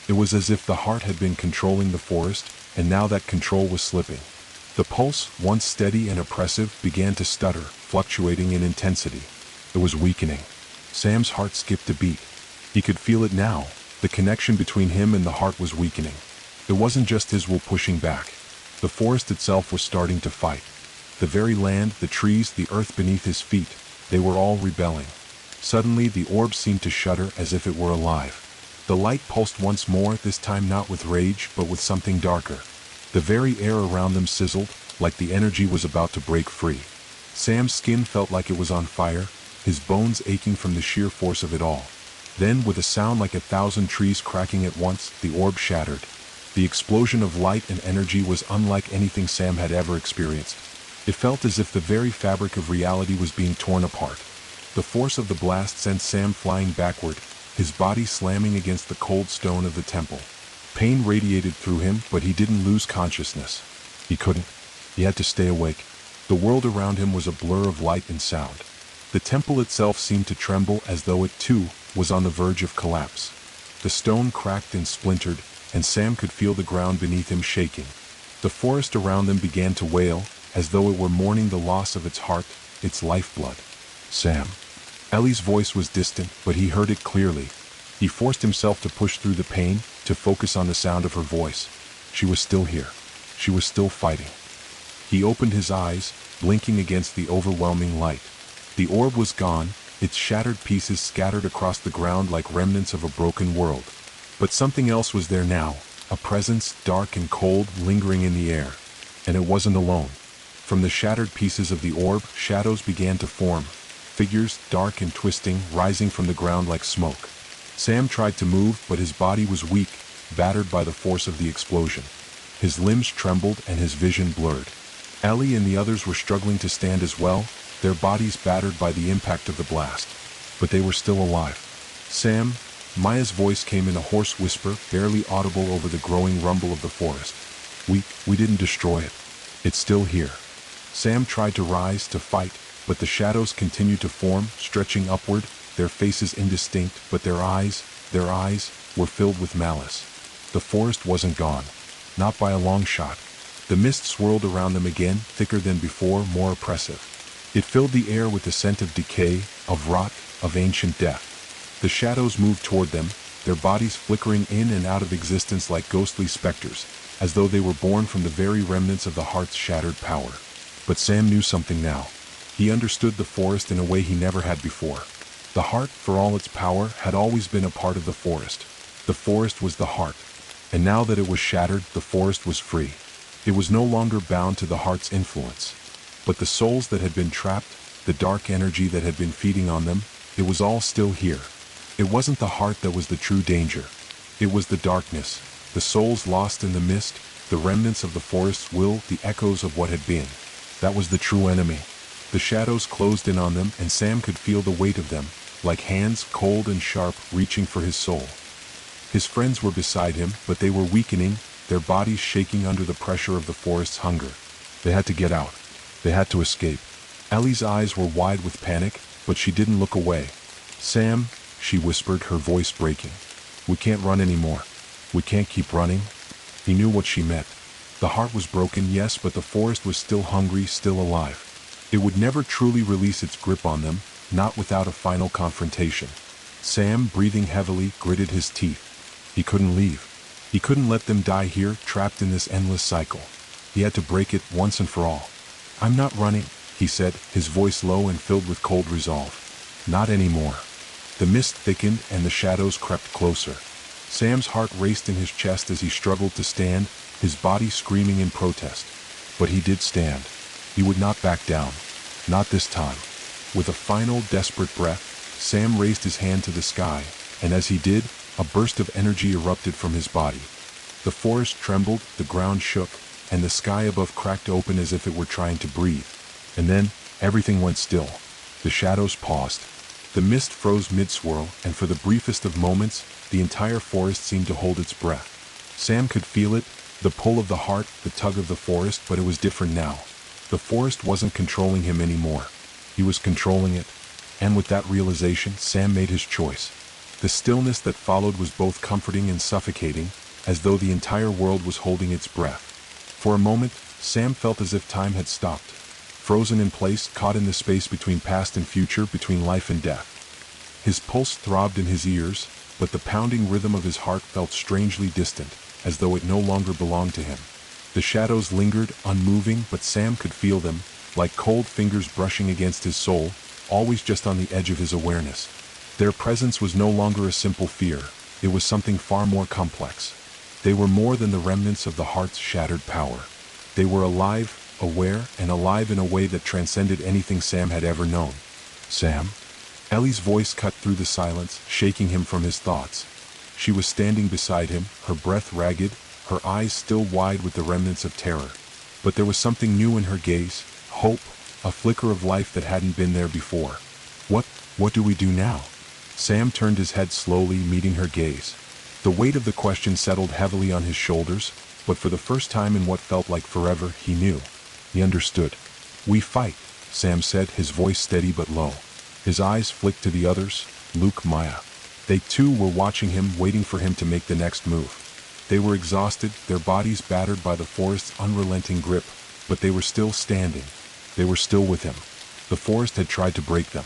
S1: It was as if the heart had been controlling the forest, and now that control was slipping. The pulse, once steady and oppressive, began to stutter, fluctuating in intensity. It was weakening. Sam's heart skipped a beat. He could feel it now. The connection between him and the heart was weakening. It wasn't just his will pushing back. The forest itself was starting to fight. The very land, the trees, the earth beneath his feet, they were all rebelling. Suddenly the orb seemed to shudder as if it were alive. The light pulsed once more, this time not with rage, but with something darker. The very air around them sizzled, like the energy was about to break free. Sam's skin felt like it was on fire, his bones aching from the sheer force of it all. Then, with a sound like 1,000 trees cracking at once, the orb shattered. The explosion of light and energy was unlike anything Sam had ever experienced. It felt as if the very fabric of reality was being torn apart. The force of the blast sent Sam flying backward, his body slamming against the cold stone of the temple. Pain radiated through him, but he didn't lose consciousness. He couldn't. He had to stay awake. The world around him was a blur of light and sound. The temple itself seemed to tremble as though it, too, was on the verge of collapse. The stone cracked and splintered, and Sam could feel the ground beneath him shaking. The forest around them began to wail, as though it were mourning the loss of its heart, its lifeblood. Sam. Ellie's voice was distant, but he heard it clearly. He forced himself to push through the pain, to focus on the sound of her voice. She was still here. She was still fighting. He opened his eyes, blinking against the overwhelming light. The orb was gone, its shattered pieces scattered across the ground like remnants of a broken world. But something else was there now, a presence, dark and cold, lingering in the air. And it wasn't alone. From the shattered pieces of the orb, shadows began to form, figures, dark and twisting, rising from the ground like smoke. Sam tried to move, but his body was weak, battered by the force of the explosion. His limbs trembled and his vision blurred. Ellie and the others were struggling to stand as well, their bodies battered by the impact of the blast. But they were still alive. Sam, Maya's voice came in a hoarse whisper, barely audible over the growing rumble of the forest. We didn't destroy it. It's still here. Sam tried to rise, to fight, but the shadows continued to form, stretching upward, their faces indistinct, but their eyes were filled with malice. The forest wasn't gone. Not by a long shot. The mist swirled around them again, thicker than before, more oppressive. It filled the air with the scent of decay, of rot, of ancient death. The shadows moved toward them, their bodies flickering in and out of existence like ghostly specters, as though they were born from the very remnants of the heart's shattered power. But Sam knew something now. He understood the forest in a way he never had before. The heart, for all its power, had always been a part of the forest. The forest was the heart. And now that it was shattered, the forest was free. It was no longer bound to the heart's influence. But the souls that had been trapped, the dark energy that had been feeding on them, it was all still here. It wasn't the heart that was the true danger. It was the darkness, the souls lost in the mist, the remnants of the forest's will, the echoes of what had been. That was the true enemy. The shadows closed in on them, and Sam could feel the weight of them, like hands cold and sharp reaching for his soul. His friends were beside him, but they were weakening, their bodies shaking under the pressure of the forest's hunger. They had to get out. They had to escape. Ellie's eyes were wide with panic, but she didn't look away. "Sam," she whispered, her voice breaking. "We can't run anymore. We can't keep running." He knew what she meant. The heart was broken, yes, but the forest was still hungry, still alive. It would never truly release its grip on them, not without a final confrontation. Sam, breathing heavily, gritted his teeth. He couldn't leave. He couldn't let them die here, trapped in this endless cycle. He had to break it once and for all. "I'm not running," he said, his voice low and filled with cold resolve. "Not anymore." The mist thickened and the shadows crept closer. Sam's heart raced in his chest as he struggled to stand, his body screaming in protest. But he did stand. He would not back down. Not this time. With a final, desperate breath, Sam raised his hand to the sky, and as he did, a burst of energy erupted from his body. The forest trembled, the ground shook, and the sky above cracked open as if it were trying to breathe. And then, everything went still. The shadows paused. The mist froze mid-swirl, and for the briefest of moments, the entire forest seemed to hold its breath. Sam could feel it, the pull of the heart, the tug of the forest, but it was different now. The forest wasn't controlling him anymore. He was controlling it. And with that realization, Sam made his choice. The stillness that followed was both comforting and suffocating, as though the entire world was holding its breath. For a moment, Sam felt as if time had stopped. Frozen in place, caught in the space between past and future, between life and death. His pulse throbbed in his ears, but the pounding rhythm of his heart felt strangely distant, as though it no longer belonged to him. The shadows lingered, unmoving, but Sam could feel them, like cold fingers brushing against his soul, always just on the edge of his awareness. Their presence was no longer a simple fear, it was something far more complex. They were more than the remnants of the heart's shattered power. They were alive, aware, and alive in a way that transcended anything Sam had ever known. "Sam?" Ellie's voice cut through the silence, shaking him from his thoughts. She was standing beside him, her breath ragged, her eyes still wide with the remnants of terror. But there was something new in her gaze, hope, a flicker of life that hadn't been there before. What do we do now?" Sam turned his head slowly, meeting her gaze. The weight of the question settled heavily on his shoulders, but for the first time in what felt like forever, he knew. He understood. "We fight," Sam said, his voice steady but low. His eyes flicked to the others, Luke, Maya. They too were watching him, waiting for him to make the next move. They were exhausted, their bodies battered by the forest's unrelenting grip, but they were still standing. They were still with him. The forest had tried to break them.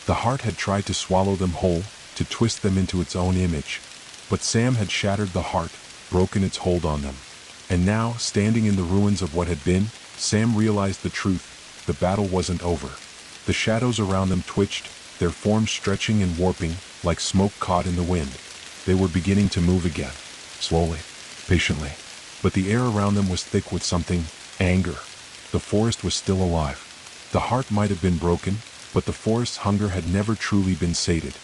S1: The heart had tried to swallow them whole, to twist them into its own image. But Sam had shattered the heart, broken its hold on them. And now, standing in the ruins of what had been, Sam realized the truth. The battle wasn't over. The shadows around them twitched, their forms stretching and warping, like smoke caught in the wind. They were beginning to move again, slowly, patiently. But the air around them was thick with something, anger. The forest was still alive. The heart might have been broken, but the forest's hunger had never truly been sated.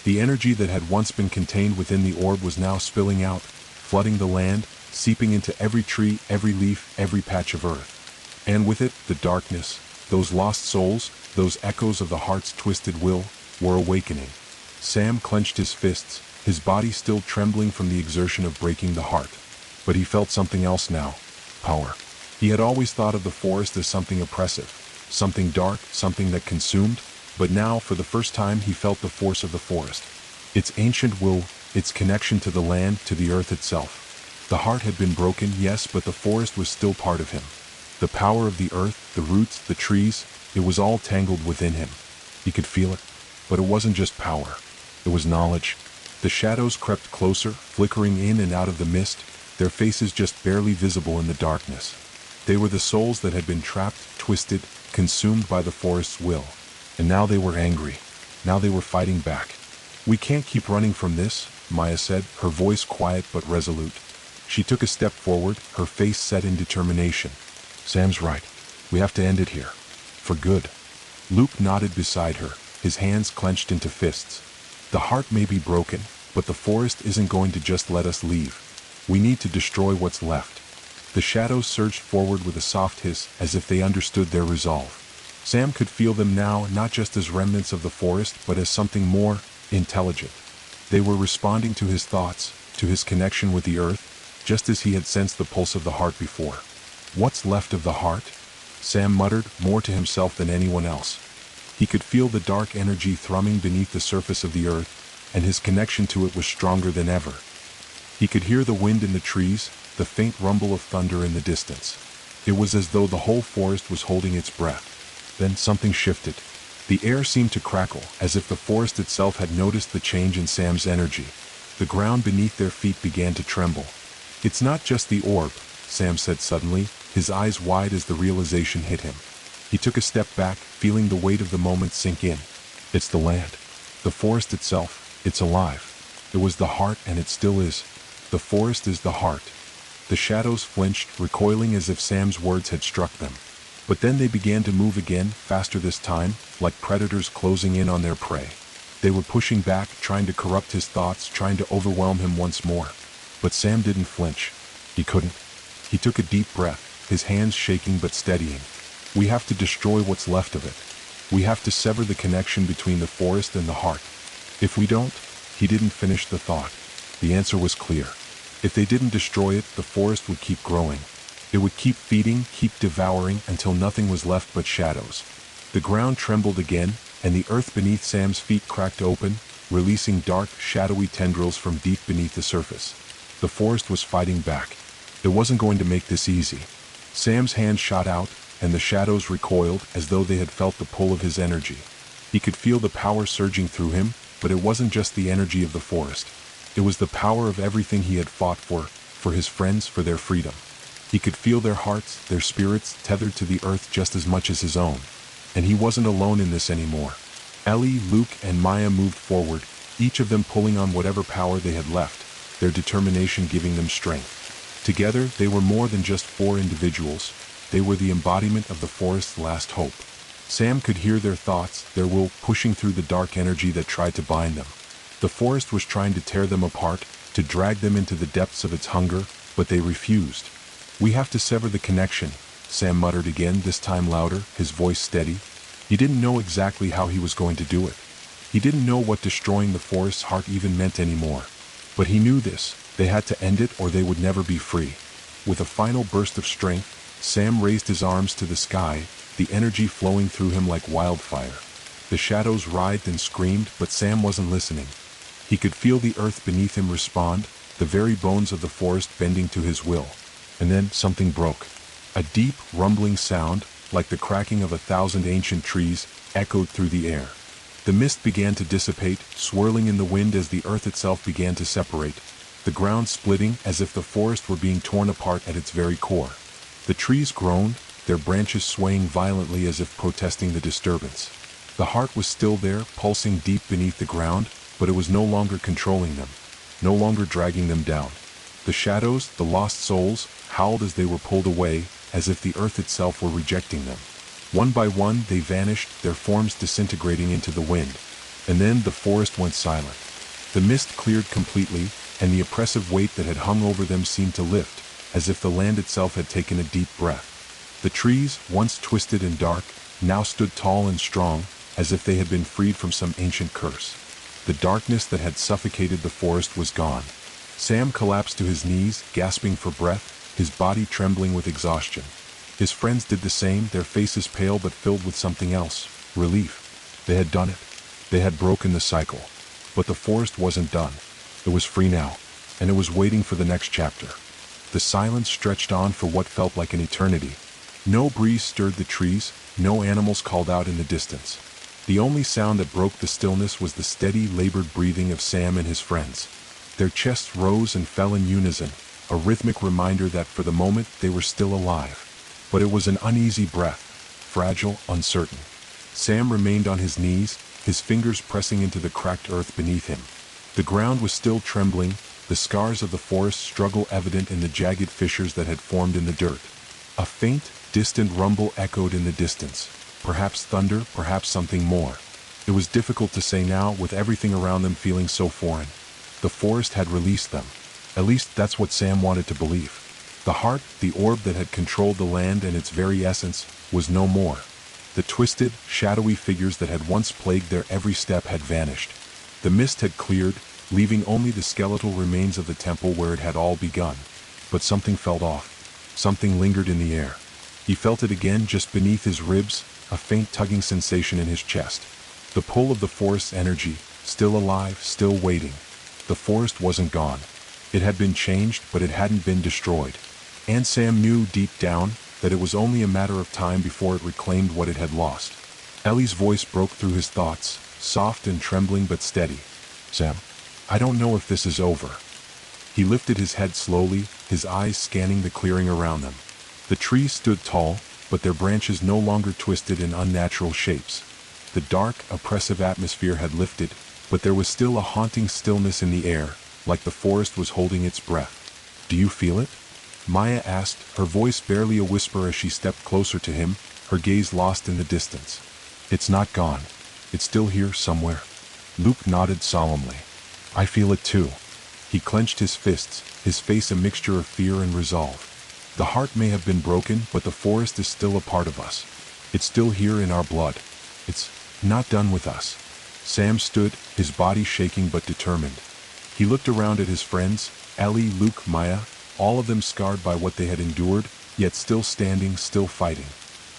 S1: The energy that had once been contained within the orb was now spilling out, flooding the land, seeping into every tree, every leaf, every patch of earth. And with it, the darkness, those lost souls, those echoes of the heart's twisted will, were awakening. Sam clenched his fists, his body still trembling from the exertion of breaking the heart. But he felt something else now. Power. He had always thought of the forest as something oppressive, something dark, something that consumed, but now, for the first time, he felt the force of the forest. Its ancient will, its connection to the land, to the earth itself. The heart had been broken, yes, but the forest was still part of him. The power of the earth, the roots, the trees, it was all tangled within him. He could feel it. But it wasn't just power. It was knowledge. The shadows crept closer, flickering in and out of the mist, their faces just barely visible in the darkness. They were the souls that had been trapped, twisted, consumed by the forest's will. And now they were angry. Now they were fighting back. "We can't keep running from this," Maya said, her voice quiet but resolute. She took a step forward, her face set in determination. "Sam's right. We have to end it here. For good." Luke nodded beside her, his hands clenched into fists. "The heart may be broken, but the forest isn't going to just let us leave. We need to destroy what's left." The shadows surged forward with a soft hiss, as if they understood their resolve. Sam could feel them now, not just as remnants of the forest, but as something more intelligent. They were responding to his thoughts, to his connection with the earth, just as he had sensed the pulse of the heart before. What's left of the heart? Sam muttered, more to himself than anyone else. He could feel the dark energy thrumming beneath the surface of the earth, and his connection to it was stronger than ever. He could hear the wind in the trees, the faint rumble of thunder in the distance. It was as though the whole forest was holding its breath. Then something shifted. The air seemed to crackle, as if the forest itself had noticed the change in Sam's energy. The ground beneath their feet began to tremble. "It's not just the orb," Sam said suddenly, his eyes wide as the realization hit him. He took a step back, feeling the weight of the moment sink in. "It's the land. The forest itself. It's alive. It was the heart, and it still is. The forest is the heart." The shadows flinched, recoiling as if Sam's words had struck them. But then they began to move again, faster this time, like predators closing in on their prey. They were pushing back, trying to corrupt his thoughts, trying to overwhelm him once more. But Sam didn't flinch. He couldn't. He took a deep breath, his hands shaking but steadying. "We have to destroy what's left of it. We have to sever the connection between the forest and the heart. If we don't..." He didn't finish the thought. The answer was clear. If they didn't destroy it, the forest would keep growing. It would keep feeding, keep devouring, until nothing was left but shadows. The ground trembled again, and the earth beneath Sam's feet cracked open, releasing dark, shadowy tendrils from deep beneath the surface. The forest was fighting back. It wasn't going to make this easy. Sam's hand shot out, and the shadows recoiled as though they had felt the pull of his energy. He could feel the power surging through him, but it wasn't just the energy of the forest. It was the power of everything he had fought for his friends, for their freedom. He could feel their hearts, their spirits, tethered to the earth just as much as his own. And he wasn't alone in this anymore. Ellie, Luke, and Maya moved forward, each of them pulling on whatever power they had left, their determination giving them strength. Together, they were more than just 4 individuals. They were the embodiment of the forest's last hope. Sam could hear their thoughts, their will pushing through the dark energy that tried to bind them. The forest was trying to tear them apart, to drag them into the depths of its hunger, but they refused. "We have to sever the connection," Sam muttered again, this time louder, his voice steady. He didn't know exactly how he was going to do it. He didn't know what destroying the forest's heart even meant anymore. But he knew this. They had to end it or they would never be free. With a final burst of strength, Sam raised his arms to the sky, the energy flowing through him like wildfire. The shadows writhed and screamed, but Sam wasn't listening. He could feel the earth beneath him respond, the very bones of the forest bending to his will. And then something broke. A deep, rumbling sound, like the cracking of 1,000 ancient trees, echoed through the air. The mist began to dissipate, swirling in the wind as the earth itself began to separate, the ground splitting as if the forest were being torn apart at its very core. The trees groaned, their branches swaying violently as if protesting the disturbance. The heart was still there, pulsing deep beneath the ground, but it was no longer controlling them, no longer dragging them down. The shadows, the lost souls, howled as they were pulled away, as if the earth itself were rejecting them. One by one they vanished, their forms disintegrating into the wind. And then the forest went silent. The mist cleared completely, and the oppressive weight that had hung over them seemed to lift, as if the land itself had taken a deep breath. The trees, once twisted and dark, now stood tall and strong, as if they had been freed from some ancient curse. The darkness that had suffocated the forest was gone. Sam collapsed to his knees, gasping for breath, his body trembling with exhaustion. His friends did the same, their faces pale but filled with something else, relief. They had done it. They had broken the cycle. But the forest wasn't done. It was free now, and it was waiting for the next chapter. The silence stretched on for what felt like an eternity. No breeze stirred the trees, no animals called out in the distance. The only sound that broke the stillness was the steady, labored breathing of Sam and his friends. Their chests rose and fell in unison, a rhythmic reminder that for the moment they were still alive. But it was an uneasy breath, fragile, uncertain. Sam remained on his knees, his fingers pressing into the cracked earth beneath him. The ground was still trembling, the scars of the forest struggle evident in the jagged fissures that had formed in the dirt. A faint, distant rumble echoed in the distance. Perhaps thunder, perhaps something more. It was difficult to say now, with everything around them feeling so foreign. The forest had released them. At least that's what Sam wanted to believe. The heart, the orb that had controlled the land and its very essence, was no more. The twisted, shadowy figures that had once plagued their every step had vanished. The mist had cleared, leaving only the skeletal remains of the temple where it had all begun. but something felt off. Something lingered in the air. He felt it again just beneath his ribs, a faint tugging sensation in his chest. The pull of the forest's energy, still alive, still waiting. The forest wasn't gone. It had been changed, but it hadn't been destroyed. And Sam knew deep down that it was only a matter of time before it reclaimed what it had lost. Ellie's voice broke through his thoughts, soft and trembling but steady. "Sam, I don't know if this is over." He lifted his head slowly, his eyes scanning the clearing around them. The trees stood tall, but their branches no longer twisted in unnatural shapes. The dark, oppressive atmosphere had lifted, but there was still a haunting stillness in the air, like the forest was holding its breath. "Do you feel it?" Maya asked, her voice barely a whisper as she stepped closer to him, her gaze lost in the distance. "It's not gone. It's still here somewhere." Luke nodded solemnly. "I feel it too." He clenched his fists, his face a mixture of fear and resolve. The heart may have been broken, but the forest is still a part of us. It's still here in our blood. It's not done with us. Sam stood, his body shaking but determined. He looked around at his friends, Ellie, Luke, Maya, all of them scarred by what they had endured, yet still standing, still fighting.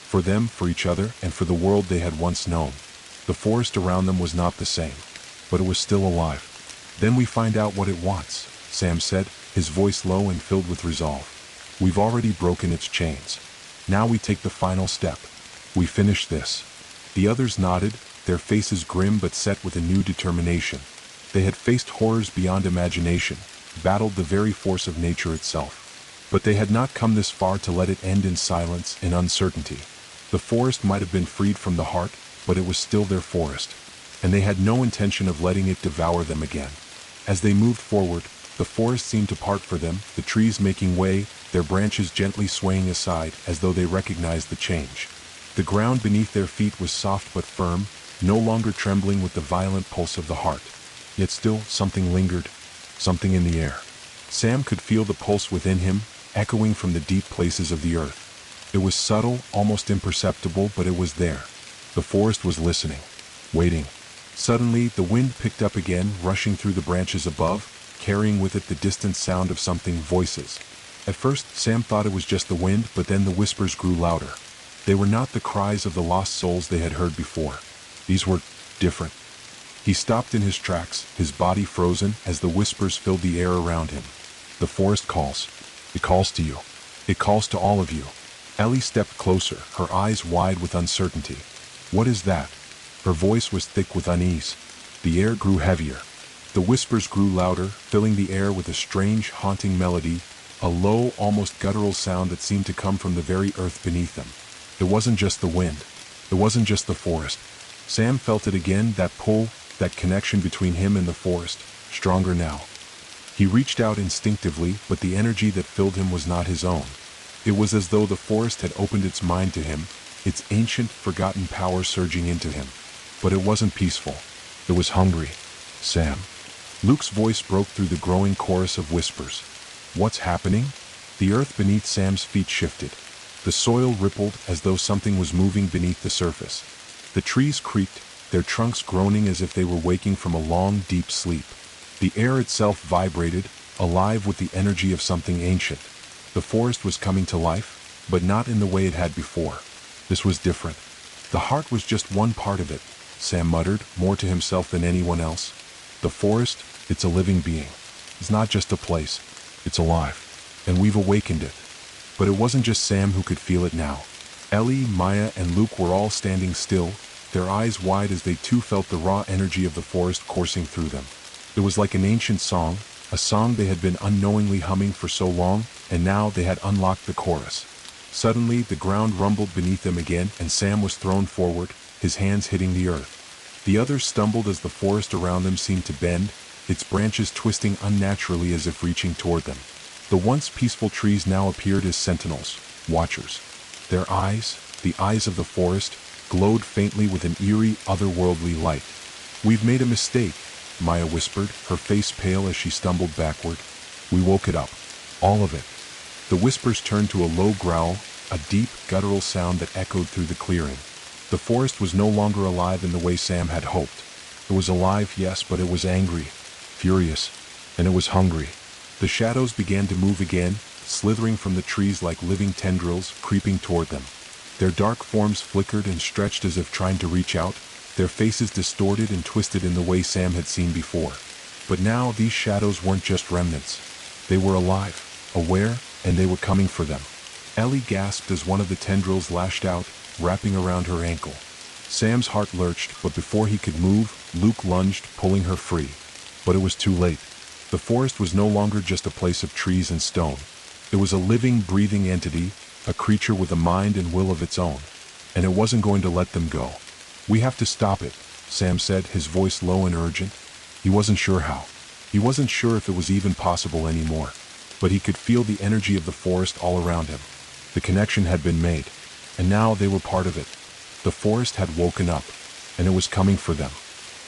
S1: For them, for each other, and for the world they had once known. The forest around them was not the same, but it was still alive. "Then we find out what it wants," Sam said, his voice low and filled with resolve. "We've already broken its chains. Now we take the final step. We finish this." The others nodded, their faces grim but set with a new determination. They had faced horrors beyond imagination, battled the very force of nature itself. But they had not come this far to let it end in silence, in uncertainty. The forest might have been freed from the heart, but it was still their forest, and they had no intention of letting it devour them again. As they moved forward, the forest seemed to part for them, the trees making way, their branches gently swaying aside as though they recognized the change. The ground beneath their feet was soft but firm, no longer trembling with the violent pulse of the heart. Yet still something lingered, something in the air. Sam could feel the pulse within him, echoing from the deep places of the earth. It was subtle, almost imperceptible, but it was there. The forest was listening, waiting. Suddenly, the wind picked up again, rushing through the branches above, carrying with it the distant sound of something, voices. At first, Sam thought it was just the wind, but then the whispers grew louder. They were not the cries of the lost souls they had heard before. These were different. He stopped in his tracks, his body frozen, as the whispers filled the air around him. "The forest calls. It calls to you. It calls to all of you." Ellie stepped closer, her eyes wide with uncertainty. "What is that?" Her voice was thick with unease. The air grew heavier. The whispers grew louder, filling the air with a strange, haunting melody, a low, almost guttural sound that seemed to come from the very earth beneath them. It wasn't just the wind. It wasn't just the forest. Sam felt it again, that pull, that connection between him and the forest, stronger now. He reached out instinctively, but the energy that filled him was not his own. It was as though the forest had opened its mind to him, its ancient, forgotten power surging into him. But it wasn't peaceful. It was hungry. "Sam." Luke's voice broke through the growing chorus of whispers. "What's happening?" The earth beneath Sam's feet shifted. The soil rippled as though something was moving beneath the surface. The trees creaked, their trunks groaning as if they were waking from a long, deep sleep. The air itself vibrated, alive with the energy of something ancient. The forest was coming to life, but not in the way it had before. This was different. The heart was just one part of it, Sam muttered, more to himself than anyone else. The forest, it's a living being. It's not just a place. It's alive. And we've awakened it. But it wasn't just Sam who could feel it now. Ellie, Maya, and Luke were all standing still, their eyes wide as they too felt the raw energy of the forest coursing through them. It was like an ancient song, a song they had been unknowingly humming for so long, and now they had unlocked the chorus. Suddenly, the ground rumbled beneath them again, and Sam was thrown forward, his hands hitting the earth. The others stumbled as the forest around them seemed to bend, its branches twisting unnaturally as if reaching toward them. The once peaceful trees now appeared as sentinels, watchers. Their eyes, the eyes of the forest, glowed faintly with an eerie, otherworldly light. "We've made a mistake," Maya whispered, her face pale as she stumbled backward. "We woke it up. All of it." The whispers turned to a low growl, a deep, guttural sound that echoed through the clearing. The forest was no longer alive in the way Sam had hoped. It was alive, yes, but it was angry, furious, and it was hungry. The shadows began to move again, slithering from the trees like living tendrils, creeping toward them. Their dark forms flickered and stretched as if trying to reach out, their faces distorted and twisted in the way Sam had seen before. But now these shadows weren't just remnants. They were alive, aware, and they were coming for them. Ellie gasped as one of the tendrils lashed out, wrapping around her ankle. Sam's heart lurched, but before he could move, Luke lunged, pulling her free. But it was too late. The forest was no longer just a place of trees and stone. It was a living, breathing entity, a creature with a mind and will of its own. And it wasn't going to let them go. "We have to stop it," Sam said, his voice low and urgent. He wasn't sure how. He wasn't sure if it was even possible anymore. But he could feel the energy of the forest all around him. The connection had been made, and now they were part of it. The forest had woken up, and it was coming for them.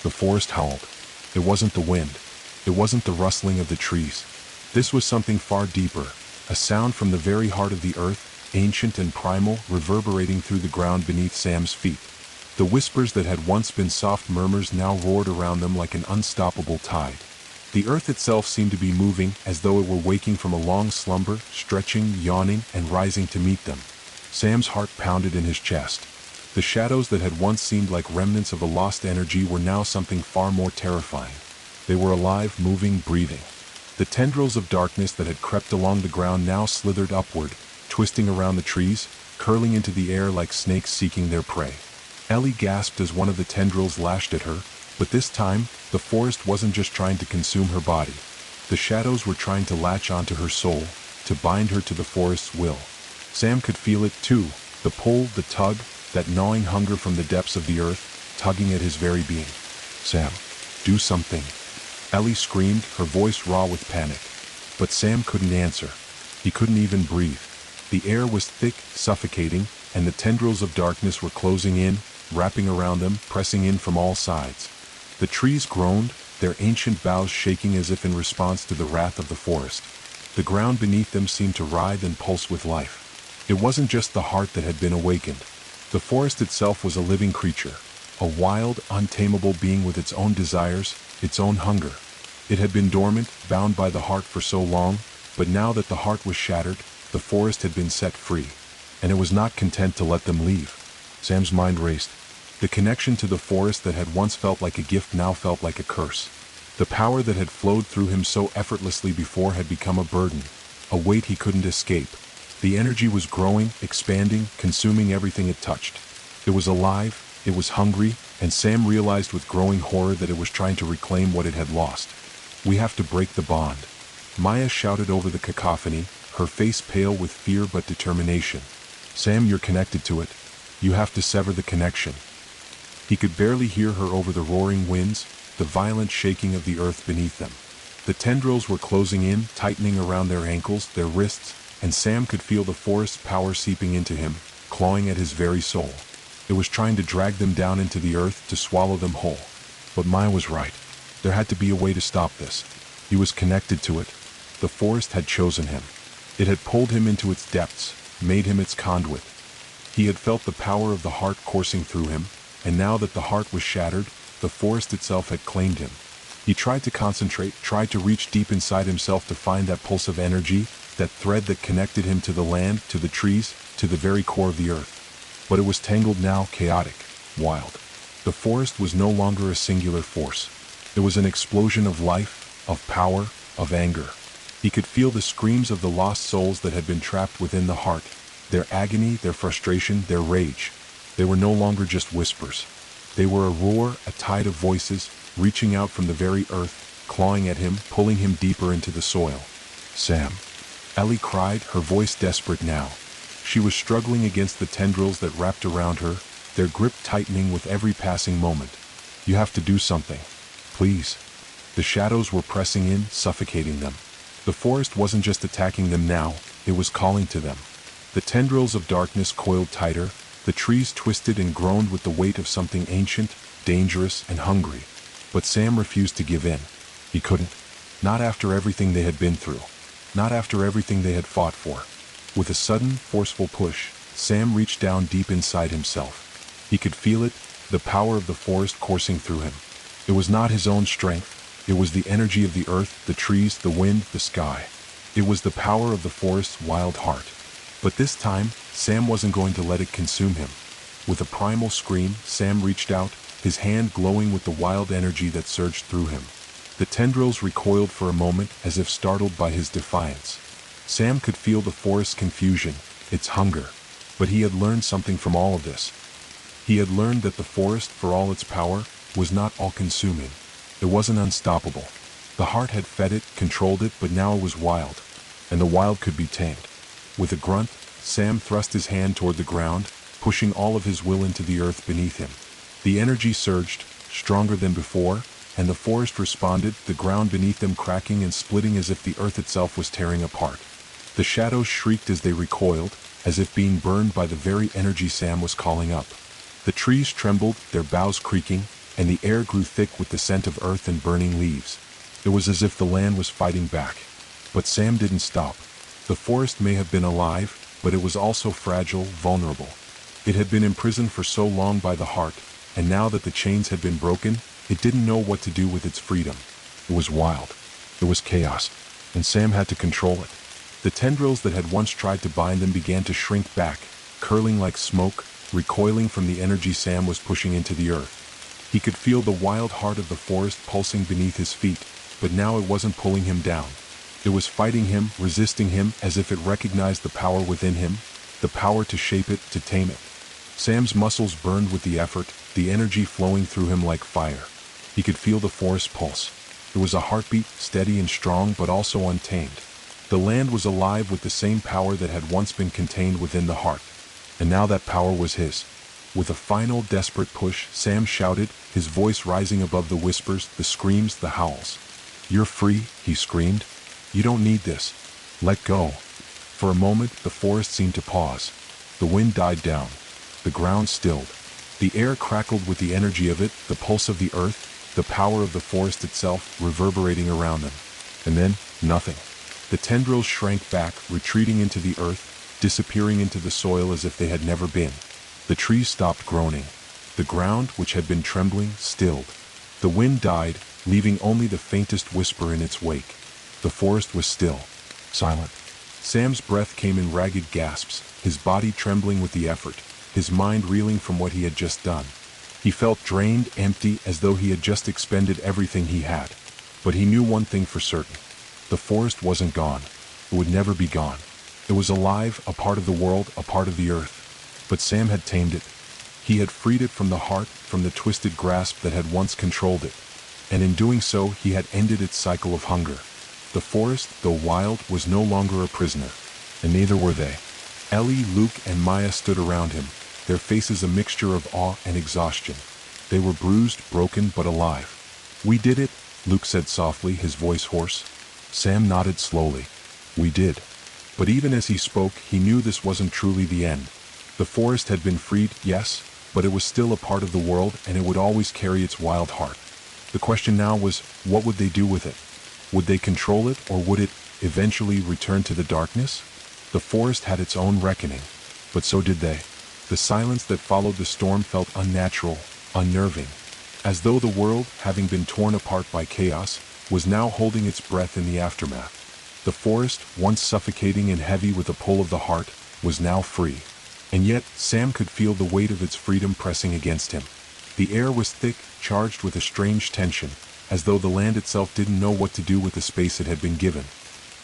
S1: The forest howled. It wasn't the wind. It wasn't the rustling of the trees. This was something far deeper, a sound from the very heart of the earth, ancient and primal, reverberating through the ground beneath Sam's feet. The whispers that had once been soft murmurs now roared around them like an unstoppable tide. The earth itself seemed to be moving, as though it were waking from a long slumber, stretching, yawning, and rising to meet them. Sam's heart pounded in his chest. The shadows that had once seemed like remnants of a lost energy were now something far more terrifying. They were alive, moving, breathing. The tendrils of darkness that had crept along the ground now slithered upward, twisting around the trees, curling into the air like snakes seeking their prey. Ellie gasped as one of the tendrils lashed at her, but this time, the forest wasn't just trying to consume her body. The shadows were trying to latch onto her soul, to bind her to the forest's will. Sam could feel it too, the pull, the tug, that gnawing hunger from the depths of the earth, tugging at his very being. "Sam, do something," Ellie screamed, her voice raw with panic. But Sam couldn't answer. He couldn't even breathe. The air was thick, suffocating, and the tendrils of darkness were closing in, wrapping around them, pressing in from all sides. The trees groaned, their ancient boughs shaking as if in response to the wrath of the forest. The ground beneath them seemed to writhe and pulse with life. It wasn't just the heart that had been awakened. The forest itself was a living creature, a wild, untamable being with its own desires, its own hunger. It had been dormant, bound by the heart for so long, but now that the heart was shattered, the forest had been set free. And it was not content to let them leave. Sam's mind raced. The connection to the forest that had once felt like a gift now felt like a curse. The power that had flowed through him so effortlessly before had become a burden, a weight he couldn't escape. The energy was growing, expanding, consuming everything it touched. It was alive, it was hungry, and Sam realized with growing horror that it was trying to reclaim what it had lost. "We have to break the bond," Maya shouted over the cacophony, her face pale with fear but determination. "Sam, you're connected to it. You have to sever the connection." He could barely hear her over the roaring winds, the violent shaking of the earth beneath them. The tendrils were closing in, tightening around their ankles, their wrists, and Sam could feel the forest's power seeping into him, clawing at his very soul. It was trying to drag them down into the earth, to swallow them whole. But Maya was right. There had to be a way to stop this. He was connected to it. The forest had chosen him. It had pulled him into its depths, made him its conduit. He had felt the power of the heart coursing through him, and now that the heart was shattered, the forest itself had claimed him. He tried to concentrate, tried to reach deep inside himself to find that pulse of energy, that thread that connected him to the land, to the trees, to the very core of the earth. But it was tangled now, chaotic, wild. The forest was no longer a singular force. It was an explosion of life, of power, of anger. He could feel the screams of the lost souls that had been trapped within the heart, their agony, their frustration, their rage. They were no longer just whispers. They were a roar, a tide of voices, reaching out from the very earth, clawing at him, pulling him deeper into the soil. "Sam," Ellie cried, her voice desperate now. She was struggling against the tendrils that wrapped around her, their grip tightening with every passing moment. "You have to do something. Please." The shadows were pressing in, suffocating them. The forest wasn't just attacking them now, it was calling to them. The tendrils of darkness coiled tighter, the trees twisted and groaned with the weight of something ancient, dangerous, and hungry. But Sam refused to give in. He couldn't. Not after everything they had been through. Not after everything they had fought for. With a sudden, forceful push, Sam reached down deep inside himself. He could feel it, the power of the forest coursing through him. It was not his own strength, it was the energy of the earth, the trees, the wind, the sky. It was the power of the forest's wild heart. But this time, Sam wasn't going to let it consume him. With a primal scream, Sam reached out, his hand glowing with the wild energy that surged through him. The tendrils recoiled for a moment as if startled by his defiance. Sam could feel the forest's confusion, its hunger. But he had learned something from all of this. He had learned that the forest, for all its power, was not all-consuming. It wasn't unstoppable. The heart had fed it, controlled it, but now it was wild. And the wild could be tamed. With a grunt, Sam thrust his hand toward the ground, pushing all of his will into the earth beneath him. The energy surged, stronger than before, and the forest responded, the ground beneath them cracking and splitting as if the earth itself was tearing apart. The shadows shrieked as they recoiled, as if being burned by the very energy Sam was calling up. The trees trembled, their boughs creaking, and the air grew thick with the scent of earth and burning leaves. It was as if the land was fighting back. But Sam didn't stop. The forest may have been alive, but it was also fragile, vulnerable. It had been imprisoned for so long by the heart, and now that the chains had been broken, it didn't know what to do with its freedom. It was wild. It was chaos, and Sam had to control it. The tendrils that had once tried to bind them began to shrink back, curling like smoke, recoiling from the energy Sam was pushing into the earth. He could feel the wild heart of the forest pulsing beneath his feet, but now it wasn't pulling him down. It was fighting him, resisting him, as if it recognized the power within him, the power to shape it, to tame it. Sam's muscles burned with the effort, the energy flowing through him like fire. He could feel the forest pulse. It was a heartbeat, steady and strong, but also untamed. The land was alive with the same power that had once been contained within the heart. And now that power was his. With a final, desperate push, Sam shouted, his voice rising above the whispers, the screams, the howls. "You're free," he screamed. "You don't need this. Let go." For a moment, the forest seemed to pause. The wind died down. The ground stilled. The air crackled with the energy of it, the pulse of the earth, the power of the forest itself reverberating around them. And then, nothing. The tendrils shrank back, retreating into the earth, disappearing into the soil as if they had never been. The trees stopped groaning. The ground, which had been trembling, stilled. The wind died, leaving only the faintest whisper in its wake. The forest was still, silent. Sam's breath came in ragged gasps, his body trembling with the effort, his mind reeling from what he had just done. He felt drained, empty, as though he had just expended everything he had. But he knew one thing for certain. The forest wasn't gone. It would never be gone. It was alive, a part of the world, a part of the earth. But Sam had tamed it. He had freed it from the heart, from the twisted grasp that had once controlled it. And in doing so, he had ended its cycle of hunger. The forest, though wild, was no longer a prisoner. And neither were they. Ellie, Luke, and Maya stood around him, their faces a mixture of awe and exhaustion. They were bruised, broken, but alive. "We did it," Luke said softly, his voice hoarse. Sam nodded slowly. "We did." But even as he spoke, he knew this wasn't truly the end. The forest had been freed, yes, but it was still a part of the world, and it would always carry its wild heart. The question now was, what would they do with it? Would they control it, or would it, eventually, return to the darkness? The forest had its own reckoning, but so did they. The silence that followed the storm felt unnatural, unnerving, as though the world, having been torn apart by chaos, was now holding its breath in the aftermath. The forest, once suffocating and heavy with the pull of the heart, was now free. And yet, Sam could feel the weight of its freedom pressing against him. The air was thick, charged with a strange tension, as though the land itself didn't know what to do with the space it had been given.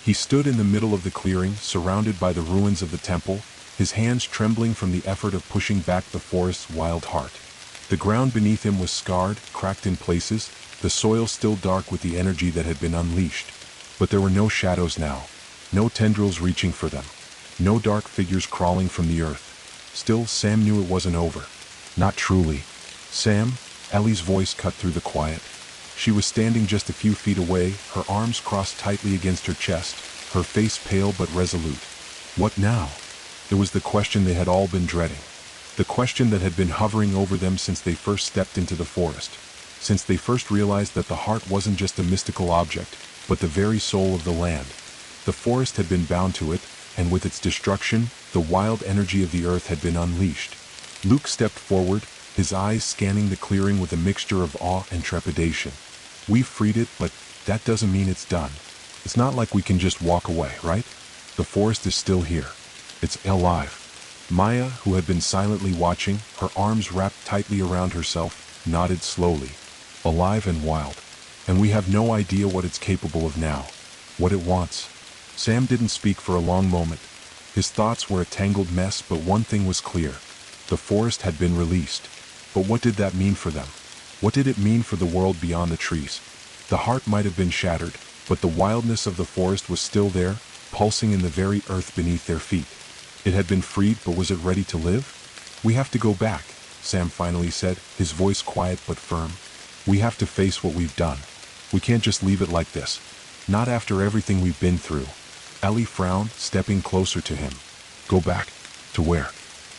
S1: He stood in the middle of the clearing, surrounded by the ruins of the temple, his hands trembling from the effort of pushing back the forest's wild heart. The ground beneath him was scarred, cracked in places, the soil still dark with the energy that had been unleashed. But there were no shadows now, no tendrils reaching for them, no dark figures crawling from the earth. Still, Sam knew it wasn't over. Not truly. "Sam," Ellie's voice cut through the quiet. She was standing just a few feet away, her arms crossed tightly against her chest, her face pale but resolute. "What now?" It was the question they had all been dreading. The question that had been hovering over them since they first stepped into the forest. Since they first realized that the heart wasn't just a mystical object, but the very soul of the land. The forest had been bound to it, and with its destruction, the wild energy of the earth had been unleashed. Luke stepped forward, his eyes scanning the clearing with a mixture of awe and trepidation. "We've freed it, but that doesn't mean it's done." It's not like we can just walk away, right? The forest is still here. It's alive. Maya, who had been silently watching, her arms wrapped tightly around herself, nodded slowly. Alive and wild. And we have no idea what it's capable of now. What it wants. Sam didn't speak for a long moment. His thoughts were a tangled mess, but one thing was clear. The forest had been released. But what did that mean for them? What did it mean for the world beyond the trees? The heart might have been shattered, but the wildness of the forest was still there, pulsing in the very earth beneath their feet. It had been freed, but was it ready to live? We have to go back, Sam finally said, his voice quiet but firm. We have to face what we've done. We can't just leave it like this. Not after everything we've been through. Ellie frowned, stepping closer to him. Go back? To where?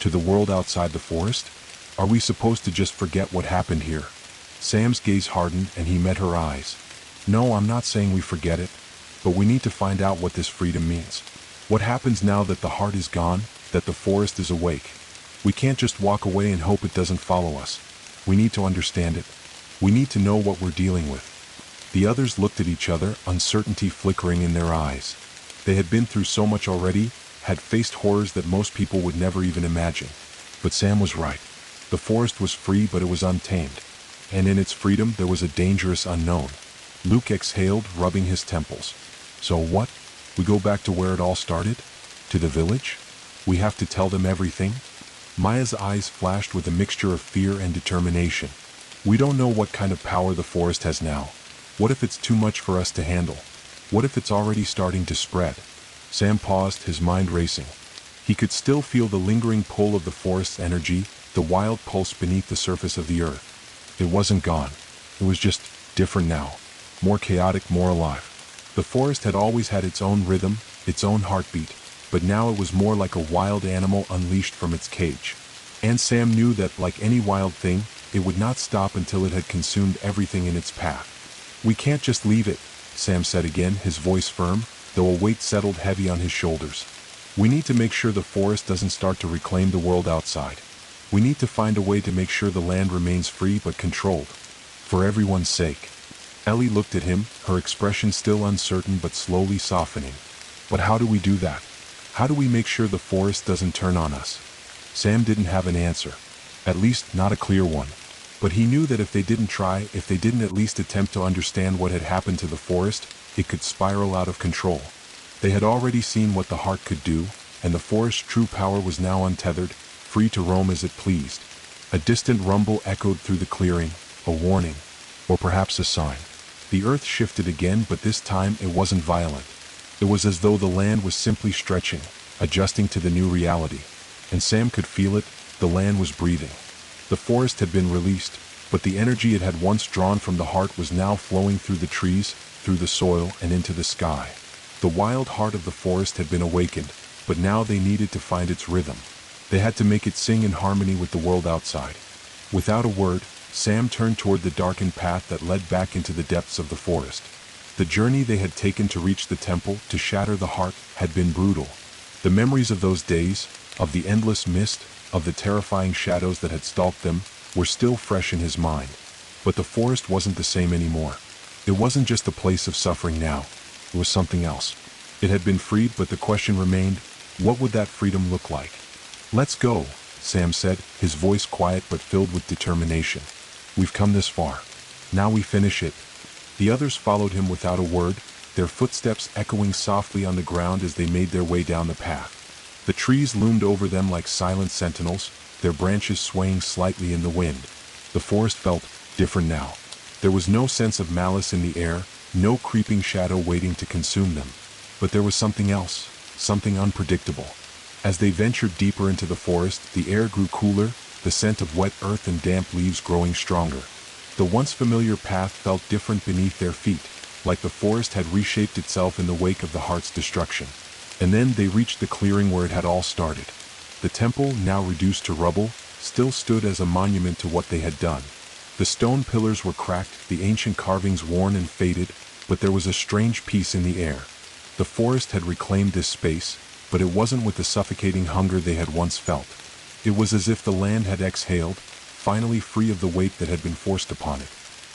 S1: To the world outside the forest? Are we supposed to just forget what happened here? Sam's gaze hardened and he met her eyes. No, I'm not saying we forget it, but we need to find out what this freedom means. What happens now that the heart is gone, that the forest is awake? We can't just walk away and hope it doesn't follow us. We need to understand it. We need to know what we're dealing with. The others looked at each other, uncertainty flickering in their eyes. They had been through so much already, had faced horrors that most people would never even imagine. But Sam was right. The forest was free, but it was untamed. And in its freedom there was a dangerous unknown. Luke exhaled, rubbing his temples. So what? We go back to where it all started? To the village? We have to tell them everything? Maya's eyes flashed with a mixture of fear and determination. We don't know what kind of power the forest has now. What if it's too much for us to handle? What if it's already starting to spread? Sam paused, his mind racing. He could still feel the lingering pull of the forest's energy, the wild pulse beneath the surface of the earth. It wasn't gone. It was just different now. More chaotic, more alive. The forest had always had its own rhythm, its own heartbeat, but now it was more like a wild animal unleashed from its cage. And Sam knew that, like any wild thing, it would not stop until it had consumed everything in its path. We can't just leave it, Sam said again, his voice firm, though a weight settled heavy on his shoulders. We need to make sure the forest doesn't start to reclaim the world outside. We need to find a way to make sure the land remains free but controlled. For everyone's sake. Ellie looked at him, her expression still uncertain but slowly softening. But how do we do that? How do we make sure the forest doesn't turn on us? Sam didn't have an answer. At least, not a clear one. But he knew that if they didn't try, if they didn't at least attempt to understand what had happened to the forest, it could spiral out of control. They had already seen what the heart could do, and the forest's true power was now untethered, free to roam as it pleased. A distant rumble echoed through the clearing, a warning, or perhaps a sign. The earth shifted again, but this time it wasn't violent. It was as though the land was simply stretching, adjusting to the new reality. And Sam could feel it, the land was breathing. The forest had been released, but the energy it had once drawn from the heart was now flowing through the trees, through the soil, and into the sky. The wild heart of the forest had been awakened, but now they needed to find its rhythm. They had to make it sing in harmony with the world outside. Without a word, Sam turned toward the darkened path that led back into the depths of the forest. The journey they had taken to reach the temple, to shatter the heart, had been brutal. The memories of those days, of the endless mist, of the terrifying shadows that had stalked them, were still fresh in his mind. But the forest wasn't the same anymore. It wasn't just a place of suffering now. It was something else. It had been freed, but the question remained, what would that freedom look like? Let's go, Sam said, his voice quiet but filled with determination. We've come this far. Now we finish it. The others followed him without a word, their footsteps echoing softly on the ground as they made their way down the path. The trees loomed over them like silent sentinels, their branches swaying slightly in the wind. The forest felt different now. There was no sense of malice in the air, no creeping shadow waiting to consume them. But there was something else, something unpredictable. As they ventured deeper into the forest, the air grew cooler, the scent of wet earth and damp leaves growing stronger. The once familiar path felt different beneath their feet, like the forest had reshaped itself in the wake of the heart's destruction. And then they reached the clearing where it had all started. The temple, now reduced to rubble, still stood as a monument to what they had done. The stone pillars were cracked, the ancient carvings worn and faded, but there was a strange peace in the air. The forest had reclaimed this space, but it wasn't with the suffocating hunger they had once felt. It was as if the land had exhaled, finally free of the weight that had been forced upon it.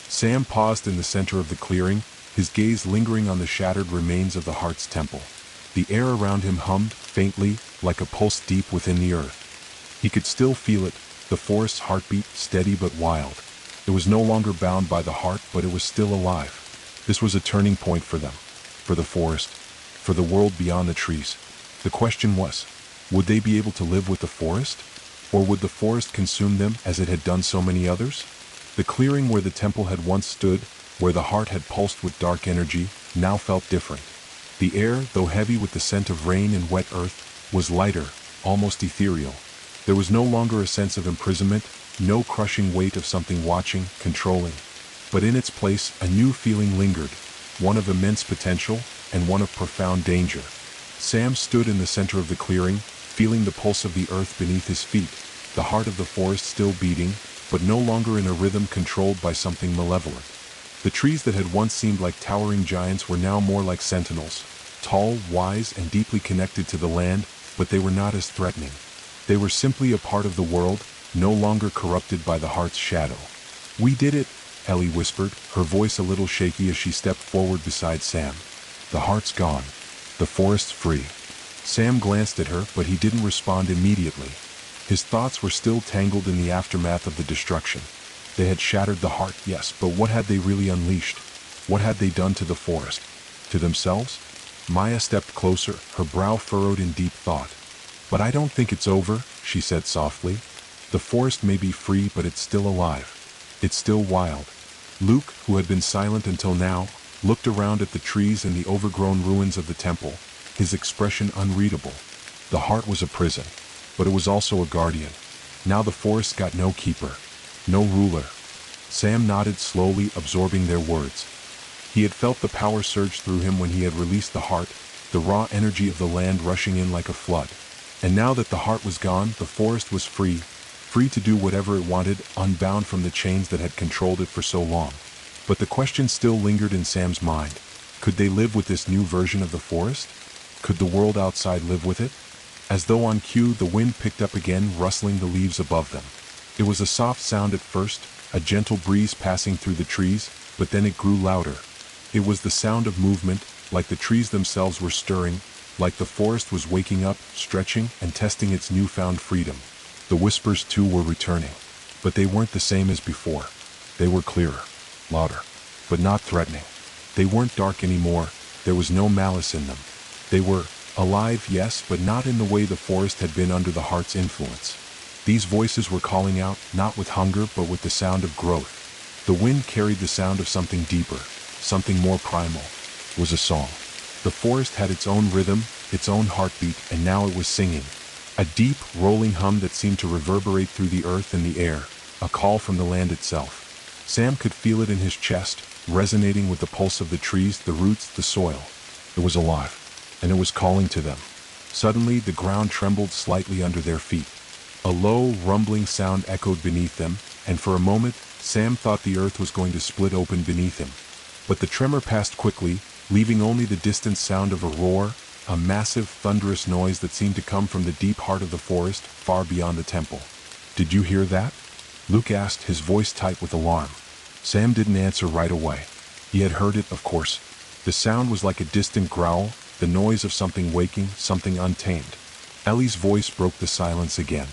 S1: Sam paused in the center of the clearing, his gaze lingering on the shattered remains of the heart's temple. The air around him hummed, faintly, like a pulse deep within the earth. He could still feel it, the forest's heartbeat, steady but wild. It was no longer bound by the heart, but it was still alive. This was a turning point for them, for the forest, for the world beyond the trees. The question was, would they be able to live with the forest? Or would the forest consume them as it had done so many others? The clearing where the temple had once stood, where the heart had pulsed with dark energy, now felt different. The air, though heavy with the scent of rain and wet earth, was lighter, almost ethereal. There was no longer a sense of imprisonment, no crushing weight of something watching, controlling. But in its place, a new feeling lingered, one of immense potential and one of profound danger. Sam stood in the center of the clearing, feeling the pulse of the earth beneath his feet, the heart of the forest still beating, but no longer in a rhythm controlled by something malevolent. The trees that had once seemed like towering giants were now more like sentinels, tall, wise, and deeply connected to the land, but they were not as threatening. They were simply a part of the world, no longer corrupted by the heart's shadow. "We did it," Ellie whispered, her voice a little shaky as she stepped forward beside Sam. "The heart's gone. The forest's free." Sam glanced at her, but he didn't respond immediately. His thoughts were still tangled in the aftermath of the destruction. They had shattered the heart, yes, but what had they really unleashed? What had they done to the forest? To themselves? Maya stepped closer, her brow furrowed in deep thought. "But I don't think it's over," she said softly. "The forest may be free, but it's still alive. It's still wild." Luke, who had been silent until now, looked around at the trees and the overgrown ruins of the temple, his expression unreadable. The heart was a prison, but it was also a guardian. Now the forest got no keeper, no ruler. Sam nodded slowly, absorbing their words. He had felt the power surge through him when he had released the heart, the raw energy of the land rushing in like a flood. And now that the heart was gone, the forest was free, free to do whatever it wanted, unbound from the chains that had controlled it for so long. But the question still lingered in Sam's mind. Could they live with this new version of the forest? Could the world outside live with it? As though on cue, the wind picked up again, rustling the leaves above them. It was a soft sound at first, a gentle breeze passing through the trees, but then it grew louder. It was the sound of movement, like the trees themselves were stirring, like the forest was waking up, stretching, and testing its newfound freedom. The whispers too were returning. But they weren't the same as before. They were clearer, louder, but not threatening. They weren't dark anymore, there was no malice in them. They were alive, yes, but not in the way the forest had been under the heart's influence. These voices were calling out, not with hunger, but with the sound of growth. The wind carried the sound of something deeper, something more primal. It was a song. The forest had its own rhythm, its own heartbeat, and now it was singing. A deep, rolling hum that seemed to reverberate through the earth and the air, a call from the land itself. Sam could feel it in his chest, resonating with the pulse of the trees, the roots, the soil. It was alive, and it was calling to them. Suddenly, the ground trembled slightly under their feet. A low, rumbling sound echoed beneath them, and for a moment, Sam thought the earth was going to split open beneath him. But the tremor passed quickly, leaving only the distant sound of a roar, a massive, thunderous noise that seemed to come from the deep heart of the forest, far beyond the temple. "Did you hear that?" Luke asked, his voice tight with alarm. Sam didn't answer right away. He had heard it, of course. The sound was like a distant growl, the noise of something waking, something untamed. Ellie's voice broke the silence again.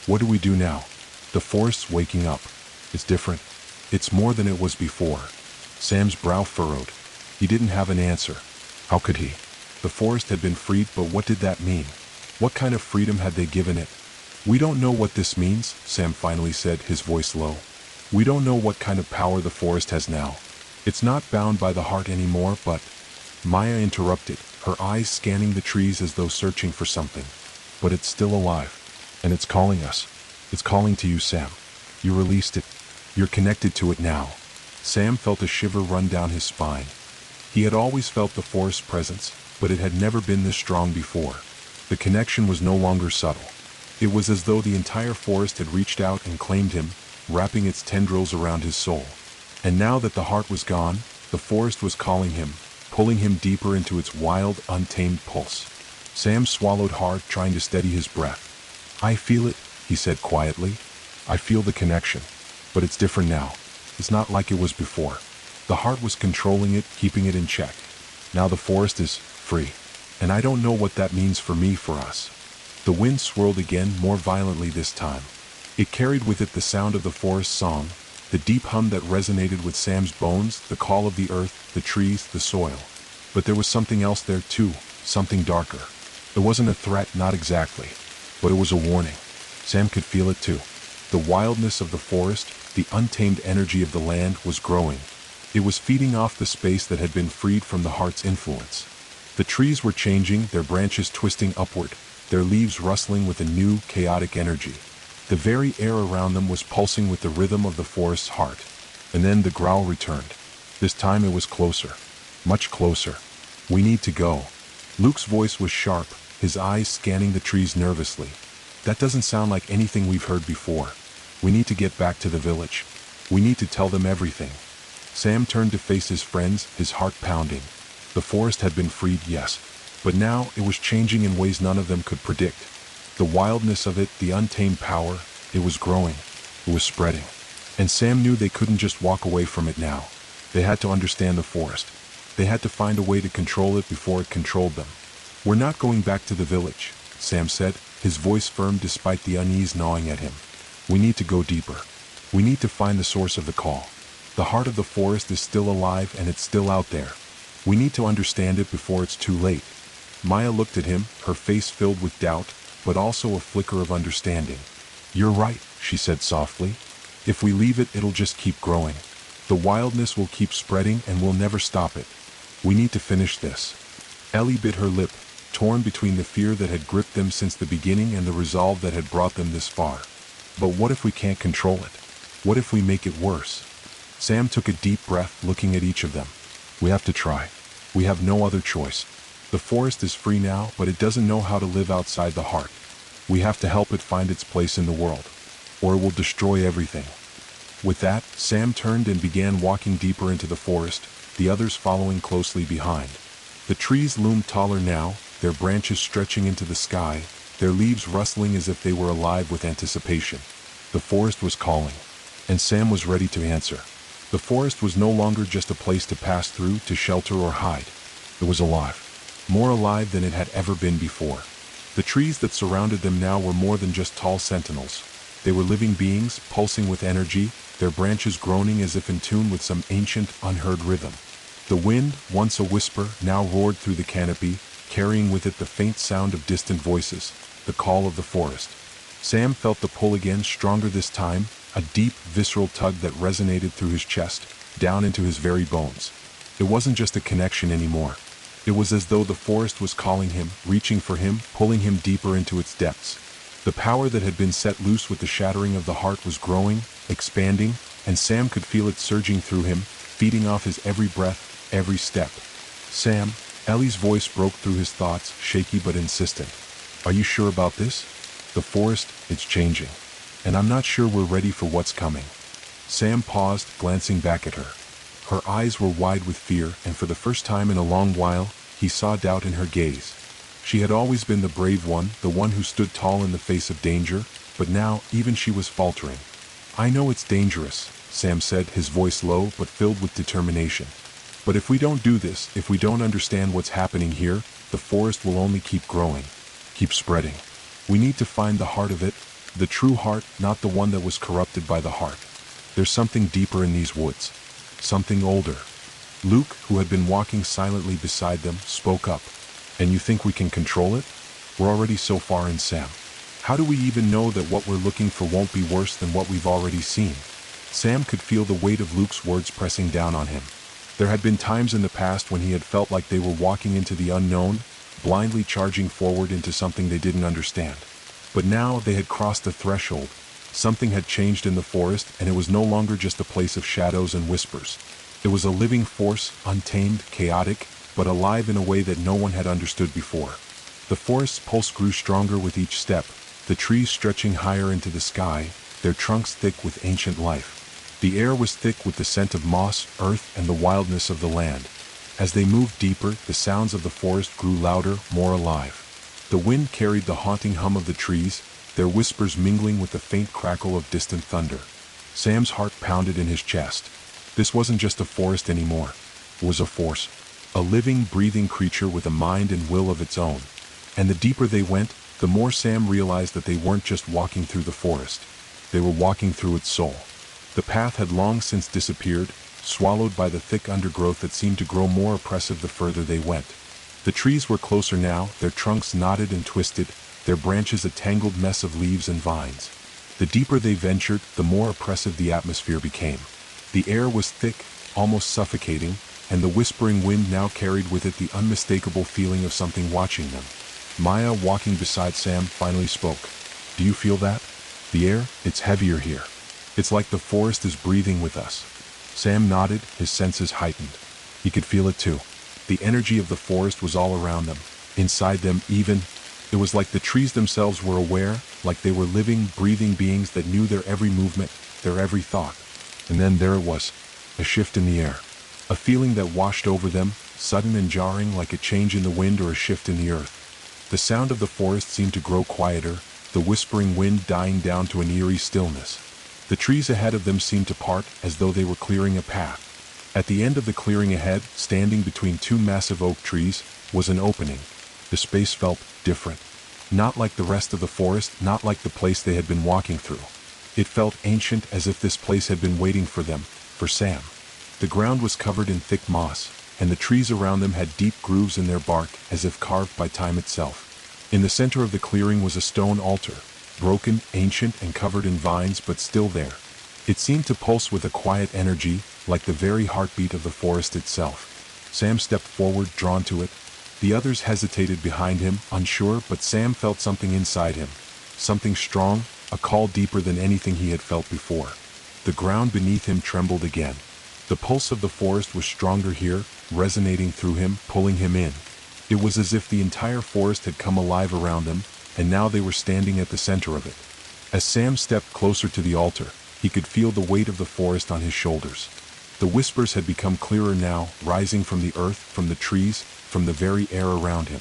S1: "What do we do now? The forest's waking up. It's different. It's more than it was before." Sam's brow furrowed. He didn't have an answer. How could he? The forest had been freed, but what did that mean? What kind of freedom had they given it? "We don't know what this means," Sam finally said, his voice low. "We don't know what kind of power the forest has now. It's not bound by the heart anymore, but—" Maya interrupted, her eyes scanning the trees as though searching for something. "But it's still alive. And it's calling us. It's calling to you, Sam. You released it. You're connected to it now." Sam felt a shiver run down his spine. He had always felt the forest's presence, but it had never been this strong before. The connection was no longer subtle. It was as though the entire forest had reached out and claimed him, wrapping its tendrils around his soul. And now that the heart was gone, the forest was calling him, pulling him deeper into its wild, untamed pulse. Sam swallowed hard, trying to steady his breath. "I feel it," he said quietly. "I feel the connection. But it's different now. It's not like it was before. The heart was controlling it, keeping it in check. Now the forest is free. And I don't know what that means for me, for us. The wind swirled again, more violently this time. It carried with it the sound of the forest song, the deep hum that resonated with Sam's bones, the call of the earth, the trees, the soil. But there was something else there too, something darker. It wasn't a threat, not exactly, but it was a warning. Sam could feel it too. The wildness of the forest, the untamed energy of the land was growing. It was feeding off the space that had been freed from the heart's influence. The trees were changing, their branches twisting upward, their leaves rustling with a new, chaotic energy. The very air around them was pulsing with the rhythm of the forest's heart. And then the growl returned. This time it was closer. Much closer. We need to go. Luke's voice was sharp, his eyes scanning the trees nervously. That doesn't sound like anything we've heard before. We need to get back to the village. We need to tell them everything. Sam turned to face his friends, his heart pounding. The forest had been freed, yes, but now it was changing in ways none of them could predict. The wildness of it, the untamed power, it was growing. It was spreading. And Sam knew they couldn't just walk away from it now. They had to understand the forest. They had to find a way to control it before it controlled them. We're not going back to the village, Sam said, his voice firm despite the unease gnawing at him. We need to go deeper. We need to find the source of the call. The heart of the forest is still alive and it's still out there. We need to understand it before it's too late. Maya looked at him, her face filled with doubt, but also a flicker of understanding. You're right, she said softly. If we leave it, it'll just keep growing. The wildness will keep spreading and we'll never stop it. We need to finish this. Ellie bit her lip, torn between the fear that had gripped them since the beginning and the resolve that had brought them this far. But what if we can't control it? What if we make it worse? Sam took a deep breath, looking at each of them. We have to try. We have no other choice. The forest is free now, but it doesn't know how to live outside the heart. We have to help it find its place in the world, or it will destroy everything. With that, Sam turned and began walking deeper into the forest, the others following closely behind. The trees loomed taller now, their branches stretching into the sky, their leaves rustling as if they were alive with anticipation. The forest was calling, and Sam was ready to answer. The forest was no longer just a place to pass through, to shelter or hide. It was alive. More alive than it had ever been before. The trees that surrounded them now were more than just tall sentinels. They were living beings, pulsing with energy, their branches groaning as if in tune with some ancient, unheard rhythm. The wind, once a whisper, now roared through the canopy, carrying with it the faint sound of distant voices, the call of the forest. Sam felt the pull again, stronger this time, a deep, visceral tug that resonated through his chest, down into his very bones. It wasn't just a connection anymore. It was as though the forest was calling him, reaching for him, pulling him deeper into its depths. The power that had been set loose with the shattering of the heart was growing, expanding, and Sam could feel it surging through him, feeding off his every breath, every step. Sam, Ellie's voice broke through his thoughts, shaky but insistent. Are you sure about this? The forest, it's changing. And I'm not sure we're ready for what's coming. Sam paused, glancing back at her. Her eyes were wide with fear, and for the first time in a long while, he saw doubt in her gaze. She had always been the brave one, the one who stood tall in the face of danger, but now even she was faltering. I know it's dangerous, Sam said, his voice low but filled with determination. But if we don't do this, if we don't understand what's happening here, the forest will only keep growing, keep spreading. We need to find the heart of it, the true heart, not the one that was corrupted by the heart. There's something deeper in these woods, something older. Luke, who had been walking silently beside them, spoke up. And you think we can control it? We're already so far in, Sam. How do we even know that what we're looking for won't be worse than what we've already seen? Sam could feel the weight of Luke's words pressing down on him. There had been times in the past when he had felt like they were walking into the unknown, blindly charging forward into something they didn't understand. But now they had crossed the threshold. Something had changed in the forest, and it was no longer just a place of shadows and whispers. It was a living force, untamed, chaotic, but alive in a way that no one had understood before. The forest's pulse grew stronger with each step, the trees stretching higher into the sky, their trunks thick with ancient life. The air was thick with the scent of moss, earth, and the wildness of the land. As they moved deeper, the sounds of the forest grew louder, more alive. The wind carried the haunting hum of the trees, their whispers mingling with the faint crackle of distant thunder. Sam's heart pounded in his chest. This wasn't just a forest anymore. It was a force. A living, breathing creature with a mind and will of its own. And the deeper they went, the more Sam realized that they weren't just walking through the forest. They were walking through its soul. The path had long since disappeared, swallowed by the thick undergrowth that seemed to grow more oppressive the further they went. The trees were closer now, their trunks knotted and twisted, their branches a tangled mess of leaves and vines. The deeper they ventured, the more oppressive the atmosphere became. The air was thick, almost suffocating, and the whispering wind now carried with it the unmistakable feeling of something watching them. Maya, walking beside Sam, finally spoke. "Do you feel that? The air, it's heavier here. It's like the forest is breathing with us." Sam nodded, his senses heightened. He could feel it too. The energy of the forest was all around them, inside them even. It was like the trees themselves were aware, like they were living, breathing beings that knew their every movement, their every thought. And then there it was, a shift in the air. A feeling that washed over them, sudden and jarring like a change in the wind or a shift in the earth. The sound of the forest seemed to grow quieter, the whispering wind dying down to an eerie stillness. The trees ahead of them seemed to part as though they were clearing a path. At the end of the clearing ahead, standing between two massive oak trees, was an opening. The space felt different. Not like the rest of the forest, not like the place they had been walking through. It felt ancient, as if this place had been waiting for them, for Sam. The ground was covered in thick moss, and the trees around them had deep grooves in their bark, as if carved by time itself. In the center of the clearing was a stone altar, broken, ancient, and covered in vines, but still there. It seemed to pulse with a quiet energy, like the very heartbeat of the forest itself. Sam stepped forward, drawn to it. The others hesitated behind him, unsure, but Sam felt something inside him. Something strong, a call deeper than anything he had felt before. The ground beneath him trembled again. The pulse of the forest was stronger here, resonating through him, pulling him in. It was as if the entire forest had come alive around them, and now they were standing at the center of it. As Sam stepped closer to the altar, he could feel the weight of the forest on his shoulders. The whispers had become clearer now, rising from the earth, from the trees, from the very air around him.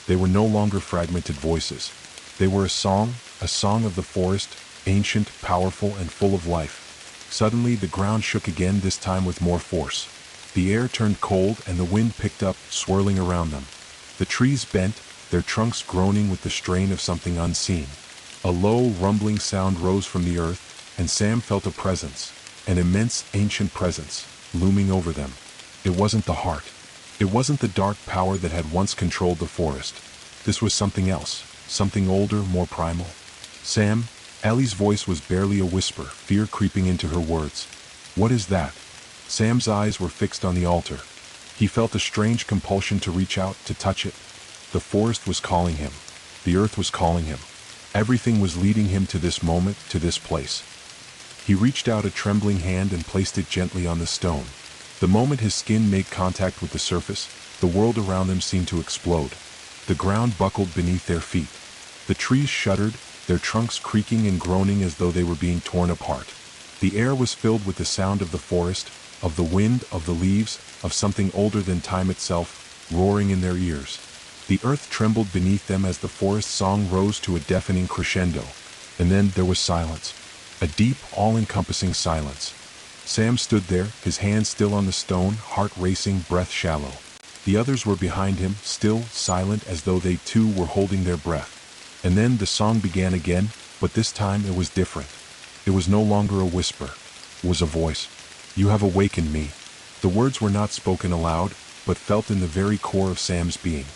S1: They were no longer fragmented voices. They were a song of the forest, ancient, powerful, and full of life. Suddenly the ground shook again, this time with more force. The air turned cold and the wind picked up, swirling around them. The trees bent, their trunks groaning with the strain of something unseen. A low, rumbling sound rose from the earth, and Sam felt a presence, an immense, ancient presence, looming over them. It wasn't the heart. It wasn't the dark power that had once controlled the forest. This was something else, something older, more primal. "Sam," Ellie's voice was barely a whisper, fear creeping into her words. "What is that?" Sam's eyes were fixed on the altar. He felt a strange compulsion to reach out, to touch it. The forest was calling him. The earth was calling him. Everything was leading him to this moment, to this place. He reached out a trembling hand and placed it gently on the stone. The moment his skin made contact with the surface, the world around them seemed to explode. The ground buckled beneath their feet. The trees shuddered, their trunks creaking and groaning as though they were being torn apart. The air was filled with the sound of the forest, of the wind, of the leaves, of something older than time itself, roaring in their ears. The earth trembled beneath them as the forest song rose to a deafening crescendo. And then there was silence. A deep, all-encompassing silence. Sam stood there, his hands still on the stone, heart racing, breath shallow. The others were behind him, still, silent, as though they too were holding their breath. And then the song began again, but this time it was different. It was no longer a whisper. It was a voice. "You have awakened me." The words were not spoken aloud, but felt in the very core of Sam's being.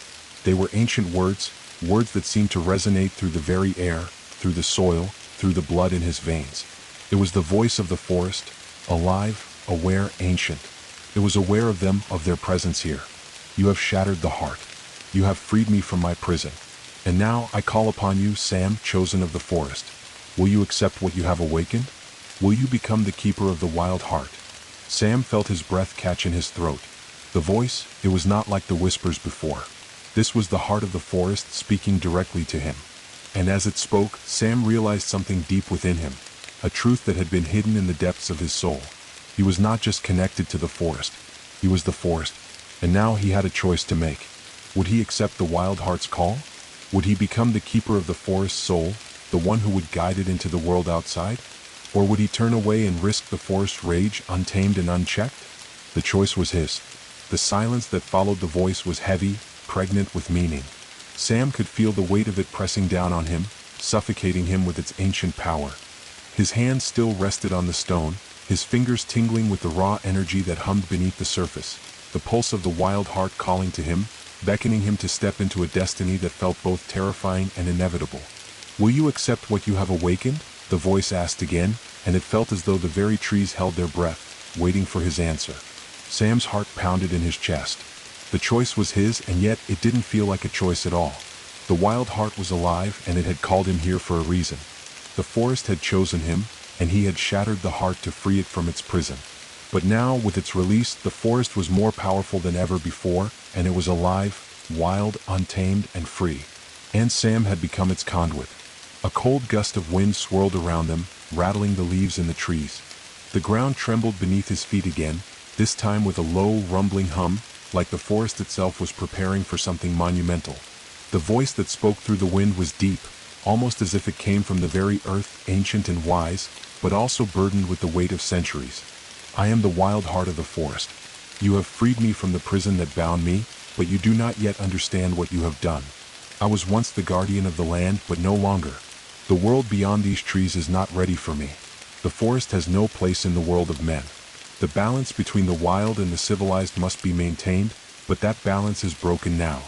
S1: They were ancient words, words that seemed to resonate through the very air, through the soil, through the blood in his veins. It was the voice of the forest, alive, aware, ancient. It was aware of them, of their presence here. "You have shattered the heart. You have freed me from my prison. And now I call upon you, Sam, chosen of the forest. Will you accept what you have awakened? Will you become the keeper of the wild heart?" Sam felt his breath catch in his throat. The voice, it was not like the whispers before. This was the heart of the forest speaking directly to him. And as it spoke, Sam realized something deep within him, a truth that had been hidden in the depths of his soul. He was not just connected to the forest. He was the forest. And now he had a choice to make. Would he accept the wild heart's call? Would he become the keeper of the forest's soul, the one who would guide it into the world outside? Or would he turn away and risk the forest rage untamed and unchecked? The choice was his. The silence that followed the voice was heavy, pregnant with meaning. Sam could feel the weight of it pressing down on him, suffocating him with its ancient power. His hand still rested on the stone, his fingers tingling with the raw energy that hummed beneath the surface, the pulse of the wild heart calling to him, beckoning him to step into a destiny that felt both terrifying and inevitable. "Will you accept what you have awakened?" the voice asked again, and it felt as though the very trees held their breath, waiting for his answer. Sam's heart pounded in his chest. The choice was his, and yet it didn't feel like a choice at all. The wild heart was alive, and it had called him here for a reason. The forest had chosen him, and he had shattered the heart to free it from its prison. But now, with its release, the forest was more powerful than ever before, and it was alive, wild, untamed, and free. And Sam had become its conduit. A cold gust of wind swirled around them, rattling the leaves in the trees. The ground trembled beneath his feet again, this time with a low, rumbling hum, like the forest itself was preparing for something monumental. The voice that spoke through the wind was deep, almost as if it came from the very earth, ancient and wise, but also burdened with the weight of centuries. "I am the wild heart of the forest. You have freed me from the prison that bound me, but you do not yet understand what you have done. I was once the guardian of the land, but no longer. The world beyond these trees is not ready for me. The forest has no place in the world of men. The balance between the wild and the civilized must be maintained, but that balance is broken now."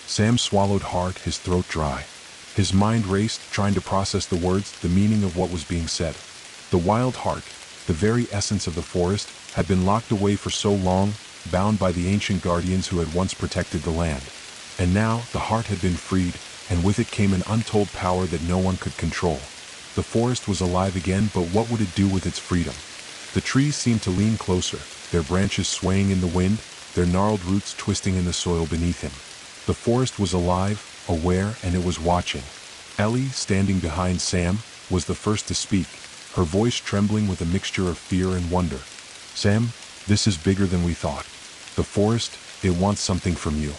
S1: Sam swallowed hard, his throat dry. His mind raced, trying to process the words, the meaning of what was being said. The wild heart, the very essence of the forest, had been locked away for so long, bound by the ancient guardians who had once protected the land. And now, the heart had been freed, and with it came an untold power that no one could control. The forest was alive again, but what would it do with its freedom? The trees seemed to lean closer, their branches swaying in the wind, their gnarled roots twisting in the soil beneath him. The forest was alive, aware, and it was watching. Ellie, standing behind Sam, was the first to speak, her voice trembling with a mixture of fear and wonder. "Sam, this is bigger than we thought. The forest, it wants something from you."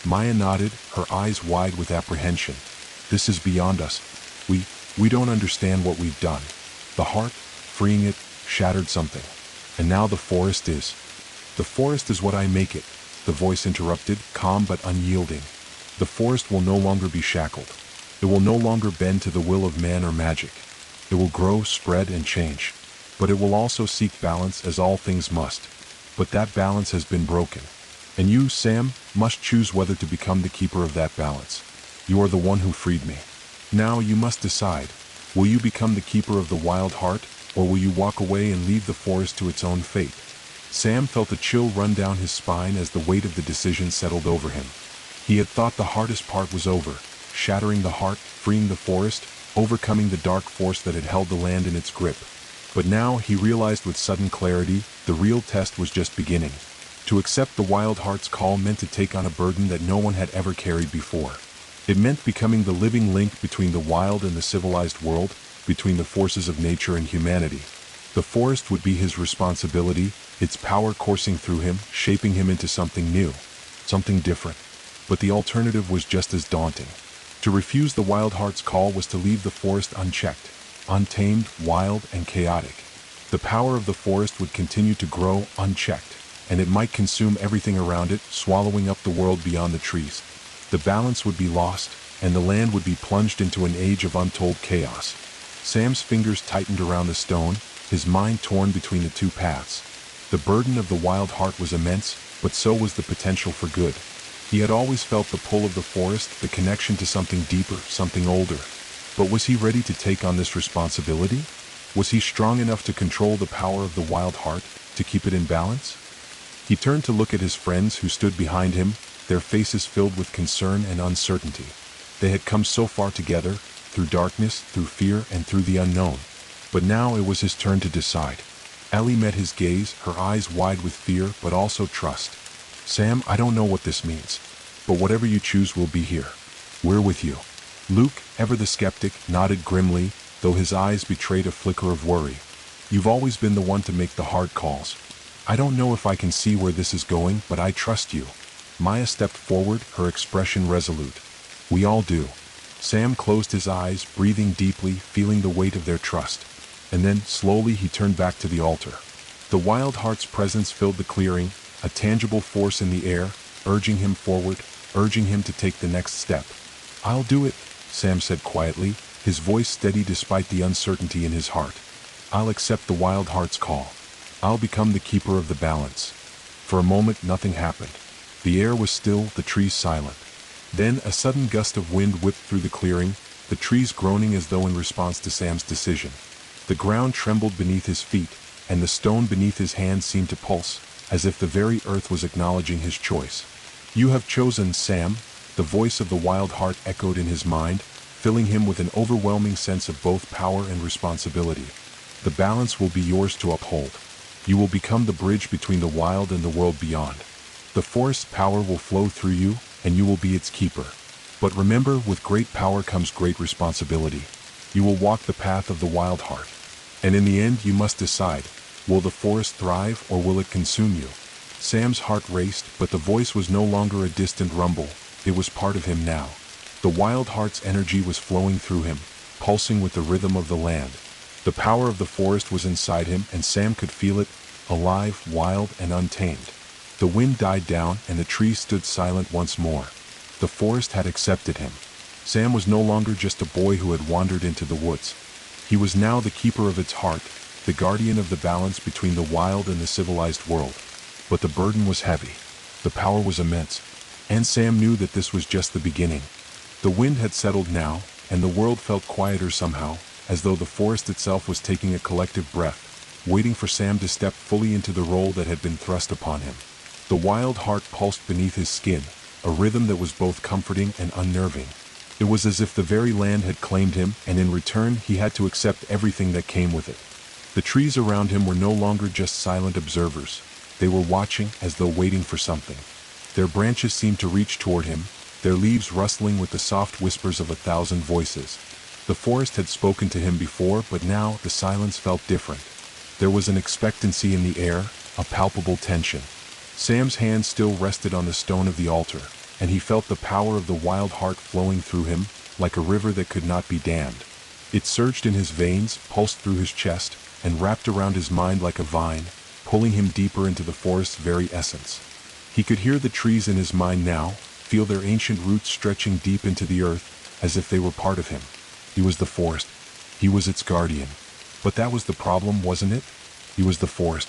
S1: Maya nodded, her eyes wide with apprehension. "This is beyond us. We don't understand what we've done. The heart, freeing it, shattered something. And now the forest is." "The forest is what I make it," the voice interrupted, calm but unyielding. "The forest will no longer be shackled. It will no longer bend to the will of man or magic. It will grow, spread, and change. But it will also seek balance, as all things must. But that balance has been broken. And you, Sam, must choose whether to become the keeper of that balance. You are the one who freed me. Now you must decide. Will you become the keeper of the wild heart, or will you walk away and leave the forest to its own fate?" Sam felt a chill run down his spine as the weight of the decision settled over him. He had thought the hardest part was over, shattering the heart, freeing the forest, overcoming the dark force that had held the land in its grip. But now, he realized with sudden clarity, the real test was just beginning. To accept the wild heart's call meant to take on a burden that no one had ever carried before. It meant becoming the living link between the wild and the civilized world, between the forces of nature and humanity. The forest would be his responsibility, its power coursing through him, shaping him into something new, something different. But the alternative was just as daunting. To refuse the wild heart's call was to leave the forest unchecked, untamed, wild, and chaotic. The power of the forest would continue to grow unchecked, and it might consume everything around it, swallowing up the world beyond the trees. The balance would be lost, and the land would be plunged into an age of untold chaos. Sam's fingers tightened around the stone, his mind torn between the two paths. The burden of the wild heart was immense, but so was the potential for good. He had always felt the pull of the forest, the connection to something deeper, something older. But was he ready to take on this responsibility? Was he strong enough to control the power of the wild heart, to keep it in balance? He turned to look at his friends who stood behind him, their faces filled with concern and uncertainty. They had come so far together, through darkness, through fear, and through the unknown. But now it was his turn to decide. Ellie met his gaze, her eyes wide with fear, but also trust. "Sam, I don't know what this means, but whatever you choose will be here. We're with you." Luke, ever the skeptic, nodded grimly, though his eyes betrayed a flicker of worry. "You've always been the one to make the hard calls. I don't know if I can see where this is going, but I trust you." Maya stepped forward, her expression resolute. "We all do." Sam closed his eyes, breathing deeply, feeling the weight of their trust. And then, slowly, he turned back to the altar. The wild heart's presence filled the clearing, a tangible force in the air, urging him forward, urging him to take the next step. "I'll do it," Sam said quietly, his voice steady despite the uncertainty in his heart. "I'll accept the wild heart's call. I'll become the keeper of the balance." For a moment, nothing happened. The air was still, the trees silent. Then a sudden gust of wind whipped through the clearing, the trees groaning as though in response to Sam's decision. The ground trembled beneath his feet, and the stone beneath his hands seemed to pulse, as if the very earth was acknowledging his choice. "You have chosen, Sam," the voice of the wild heart echoed in his mind, filling him with an overwhelming sense of both power and responsibility. "The balance will be yours to uphold. You will become the bridge between the wild and the world beyond. The forest's power will flow through you, and you will be its keeper. But remember, with great power comes great responsibility. You will walk the path of the wild heart. And in the end, you must decide, will the forest thrive or will it consume you?" Sam's heart raced, but the voice was no longer a distant rumble. It was part of him now. The wild heart's energy was flowing through him, pulsing with the rhythm of the land. The power of the forest was inside him, and Sam could feel it, alive, wild, and untamed. The wind died down, and the trees stood silent once more. The forest had accepted him. Sam was no longer just a boy who had wandered into the woods. He was now the keeper of its heart, the guardian of the balance between the wild and the civilized world. But the burden was heavy. The power was immense. And Sam knew that this was just the beginning. The wind had settled now, and the world felt quieter somehow, as though the forest itself was taking a collective breath, waiting for Sam to step fully into the role that had been thrust upon him. The wild heart pulsed beneath his skin, a rhythm that was both comforting and unnerving. It was as if the very land had claimed him, and in return he had to accept everything that came with it. The trees around him were no longer just silent observers. They were watching, as though waiting for something. Their branches seemed to reach toward him, their leaves rustling with the soft whispers of 1,000 voices. The forest had spoken to him before, but now the silence felt different. There was an expectancy in the air, a palpable tension. Sam's hand still rested on the stone of the altar, and he felt the power of the wild heart flowing through him, like a river that could not be dammed. It surged in his veins, pulsed through his chest, and wrapped around his mind like a vine, pulling him deeper into the forest's very essence. He could hear the trees in his mind now, feel their ancient roots stretching deep into the earth, as if they were part of him. He was the forest. He was its guardian. But that was the problem, wasn't it? He was the forest.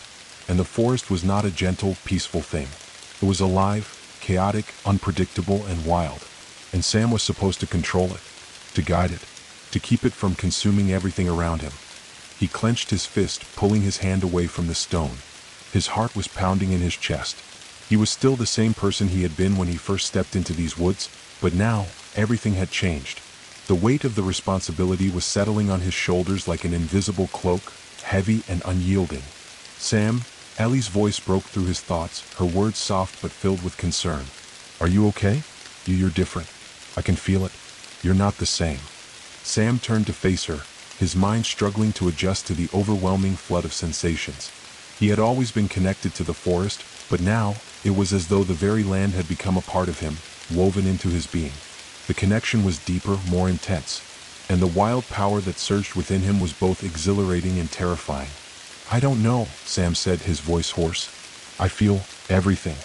S1: And the forest was not a gentle, peaceful thing. It was alive, chaotic, unpredictable, and wild. And Sam was supposed to control it, to guide it, to keep it from consuming everything around him. He clenched his fist, pulling his hand away from the stone. His heart was pounding in his chest. He was still the same person he had been when he first stepped into these woods, but now, everything had changed. The weight of the responsibility was settling on his shoulders like an invisible cloak, heavy and unyielding. "Sam," Ellie's voice broke through his thoughts, her words soft but filled with concern. "Are you okay? You're different. I can feel it. You're not the same." Sam turned to face her, his mind struggling to adjust to the overwhelming flood of sensations. He had always been connected to the forest, but now, it was as though the very land had become a part of him, woven into his being. The connection was deeper, more intense, and the wild power that surged within him was both exhilarating and terrifying. "I don't know," Sam said, his voice hoarse. "I feel everything.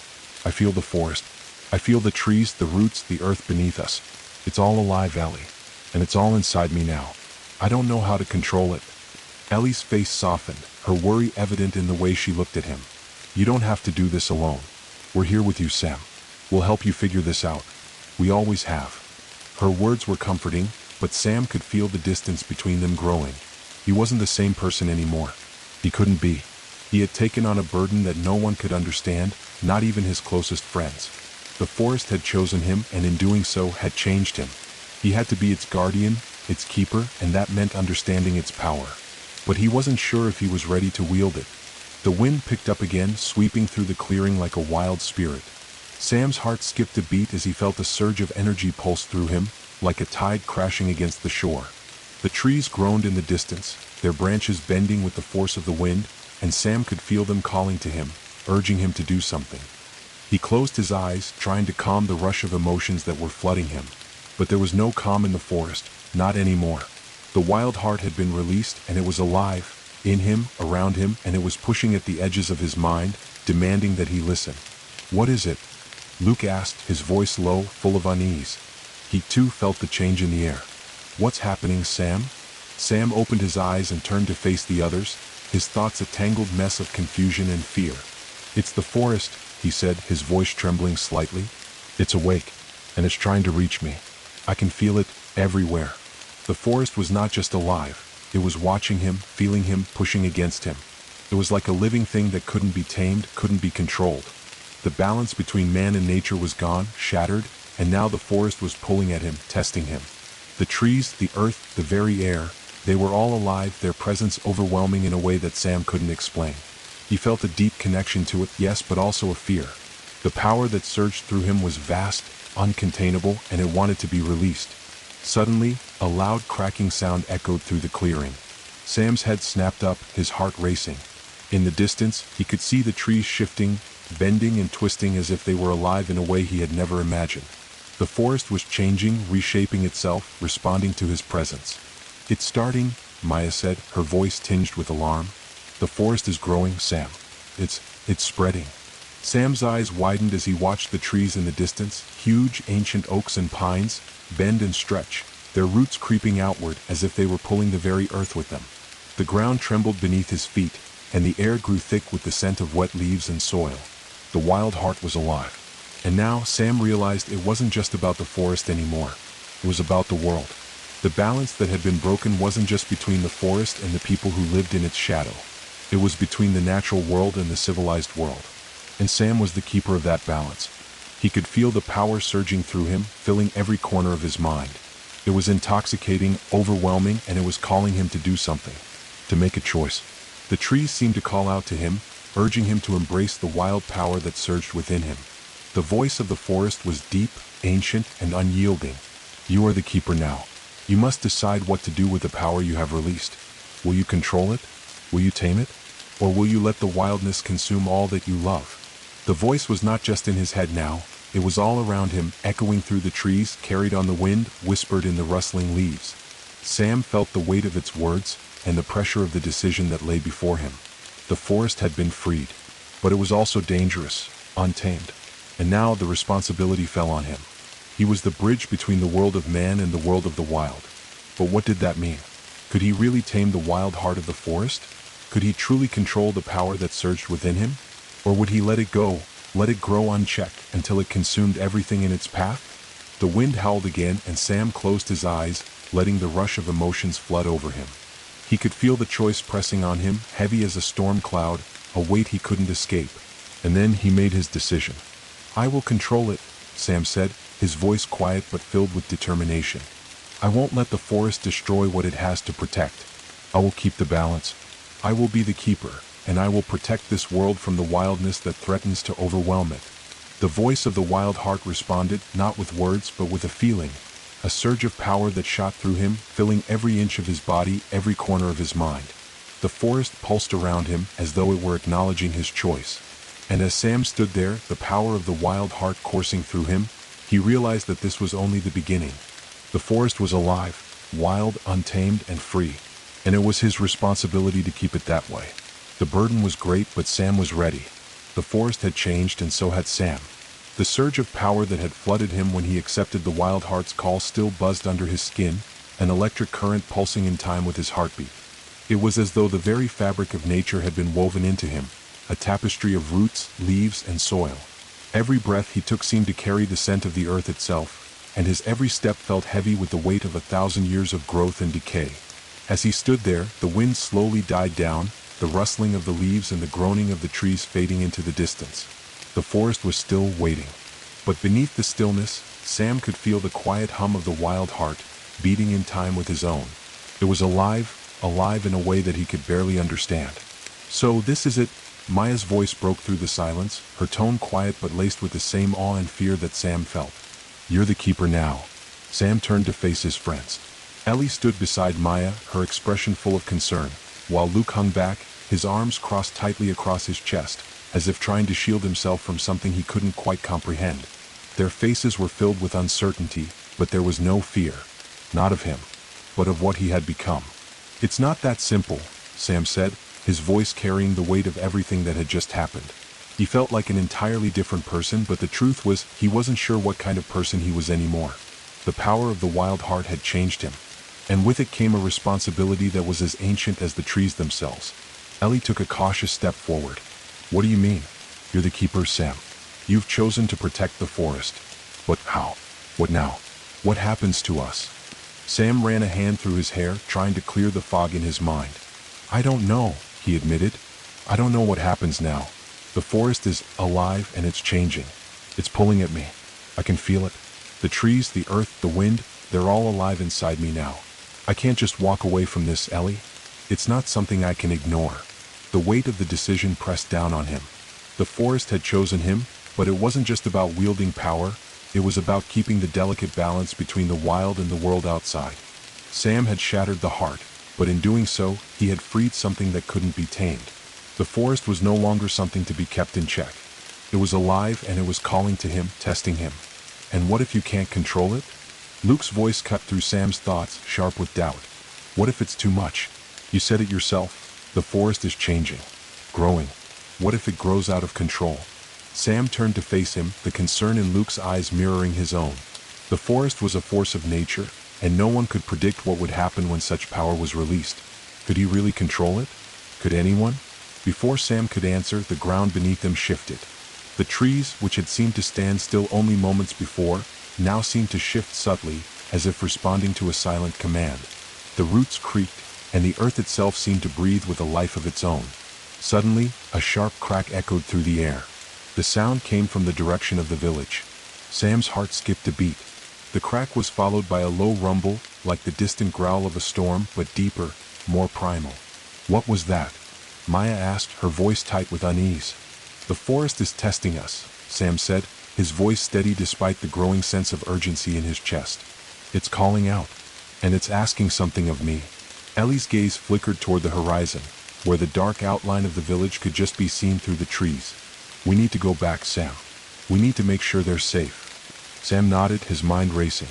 S1: I feel the forest. I feel the trees, the roots, the earth beneath us. It's all alive, Ellie, and it's all inside me now. I don't know how to control it." Ellie's face softened, her worry evident in the way she looked at him. "You don't have to do this alone. We're here with you, Sam. We'll help you figure this out. We always have." Her words were comforting, but Sam could feel the distance between them growing. He wasn't the same person anymore. He couldn't be. He had taken on a burden that no one could understand, not even his closest friends. The forest had chosen him, and in doing so, had changed him. He had to be its guardian, its keeper, and that meant understanding its power. But he wasn't sure if he was ready to wield it. The wind picked up again, sweeping through the clearing like a wild spirit. Sam's heart skipped a beat as he felt a surge of energy pulse through him, like a tide crashing against the shore. The trees groaned in the distance, their branches bending with the force of the wind, and Sam could feel them calling to him, urging him to do something. He closed his eyes, trying to calm the rush of emotions that were flooding him. But there was no calm in the forest, not anymore. The wild heart had been released, and it was alive, in him, around him, and it was pushing at the edges of his mind, demanding that he listen. "What is it?" Luke asked, his voice low, full of unease. He too felt the change in the air. "What's happening, Sam?" Sam opened his eyes and turned to face the others, his thoughts a tangled mess of confusion and fear. "It's the forest," he said, his voice trembling slightly. "It's awake, and it's trying to reach me. I can feel it everywhere." The forest was not just alive, it was watching him, feeling him, pushing against him. It was like a living thing that couldn't be tamed, couldn't be controlled. The balance between man and nature was gone, shattered, and now the forest was pulling at him, testing him. The trees, the earth, the very air, they were all alive, their presence overwhelming in a way that Sam couldn't explain. He felt a deep connection to it, yes, but also a fear. The power that surged through him was vast, uncontainable, and it wanted to be released. Suddenly, a loud cracking sound echoed through the clearing. Sam's head snapped up, his heart racing. In the distance, he could see the trees shifting, bending and twisting as if they were alive in a way he had never imagined. The forest was changing, reshaping itself, responding to his presence. "It's starting," Maya said, her voice tinged with alarm. "The forest is growing, Sam. It's spreading." Sam's eyes widened as he watched the trees in the distance, huge ancient oaks and pines, bend and stretch, their roots creeping outward as if they were pulling the very earth with them. The ground trembled beneath his feet, and the air grew thick with the scent of wet leaves and soil. The wild heart was alive. And now Sam realized it wasn't just about the forest anymore. It was about the world. The balance that had been broken wasn't just between the forest and the people who lived in its shadow. It was between the natural world and the civilized world. And Sam was the keeper of that balance. He could feel the power surging through him, filling every corner of his mind. It was intoxicating, overwhelming, and it was calling him to do something, to make a choice. The trees seemed to call out to him, urging him to embrace the wild power that surged within him. The voice of the forest was deep, ancient, and unyielding. "You are the keeper now. You must decide what to do with the power you have released. Will you control it? Will you tame it? Or will you let the wildness consume all that you love?" The voice was not just in his head now, it was all around him, echoing through the trees, carried on the wind, whispered in the rustling leaves. Sam felt the weight of its words, and the pressure of the decision that lay before him. The forest had been freed, but it was also dangerous, untamed. And now the responsibility fell on him. He was the bridge between the world of man and the world of the wild. But what did that mean? Could he really tame the wild heart of the forest? Could he truly control the power that surged within him? Or would he let it go, let it grow unchecked until it consumed everything in its path? The wind howled again, and Sam closed his eyes, letting the rush of emotions flood over him. He could feel the choice pressing on him, heavy as a storm cloud, a weight he couldn't escape. And then he made his decision. "I will control it," Sam said, his voice quiet but filled with determination. "I won't let the forest destroy what it has to protect. I will keep the balance. I will be the keeper, and I will protect this world from the wildness that threatens to overwhelm it." The voice of the wild heart responded, not with words but with a feeling, a surge of power that shot through him, filling every inch of his body, every corner of his mind. The forest pulsed around him as though it were acknowledging his choice. And as Sam stood there, the power of the wild heart coursing through him, he realized that this was only the beginning. The forest was alive, wild, untamed, and free, and it was his responsibility to keep it that way. The burden was great, but Sam was ready. The forest had changed, and so had Sam. The surge of power that had flooded him when he accepted the wild heart's call still buzzed under his skin, an electric current pulsing in time with his heartbeat. It was as though the very fabric of nature had been woven into him, a tapestry of roots, leaves, and soil. Every breath he took seemed to carry the scent of the earth itself, and his every step felt heavy with the weight of 1,000 years of growth and decay. As he stood there, the wind slowly died down, the rustling of the leaves and the groaning of the trees fading into the distance. The forest was still waiting. But beneath the stillness, Sam could feel the quiet hum of the wild heart, beating in time with his own. It was alive in a way that he could barely understand. "So this is it," Maya's voice broke through the silence, her tone quiet but laced with the same awe and fear that Sam felt. "You're the keeper now." Sam turned to face his friends. Ellie stood beside Maya, her expression full of concern, while Luke hung back, his arms crossed tightly across his chest, as if trying to shield himself from something he couldn't quite comprehend. Their faces were filled with uncertainty, but there was no fear. Not of him. but of what he had become. "It's not that simple," Sam said, his voice carrying the weight of everything that had just happened. He felt like an entirely different person, but the truth was, he wasn't sure what kind of person he was anymore. The power of the wild heart had changed him, and with it came a responsibility that was as ancient as the trees themselves. Ellie took a cautious step forward. "What do you mean? You're the keeper, Sam. You've chosen to protect the forest. But how? What now? What happens to us?" Sam ran a hand through his hair, trying to clear the fog in his mind. "I don't know," he admitted. "I don't know what happens now. The forest is alive and it's changing. It's pulling at me. I can feel it. The trees, the earth, the wind, they're all alive inside me now. I can't just walk away from this, Ellie. It's not something I can ignore." The weight of the decision pressed down on him. The forest had chosen him, but it wasn't just about wielding power. It was about keeping the delicate balance between the wild and the world outside. Sam had shattered the heart, but in doing so, he had freed something that couldn't be tamed. The forest was no longer something to be kept in check. It was alive and it was calling to him, testing him. And what if you can't control it? Luke's voice cut through Sam's thoughts, sharp with doubt. What if it's too much? You said it yourself. The forest is changing, growing. What if it grows out of control? Sam turned to face him, the concern in Luke's eyes mirroring his own. The forest was a force of nature, and no one could predict what would happen when such power was released. Could he really control it? Could anyone? Before Sam could answer, the ground beneath them shifted. The trees, which had seemed to stand still only moments before, now seemed to shift subtly, as if responding to a silent command. The roots creaked, and the earth itself seemed to breathe with a life of its own. Suddenly, a sharp crack echoed through the air. The sound came from the direction of the village. Sam's heart skipped a beat. The crack was followed by a low rumble, like the distant growl of a storm, but deeper, more primal. "What was that?" Maya asked, her voice tight with unease. "The forest is testing us," Sam said, his voice steady despite the growing sense of urgency in his chest. "It's calling out, and it's asking something of me." Ellie's gaze flickered toward the horizon, where the dark outline of the village could just be seen through the trees. "We need to go back, Sam. We need to make sure they're safe." Sam nodded, his mind racing.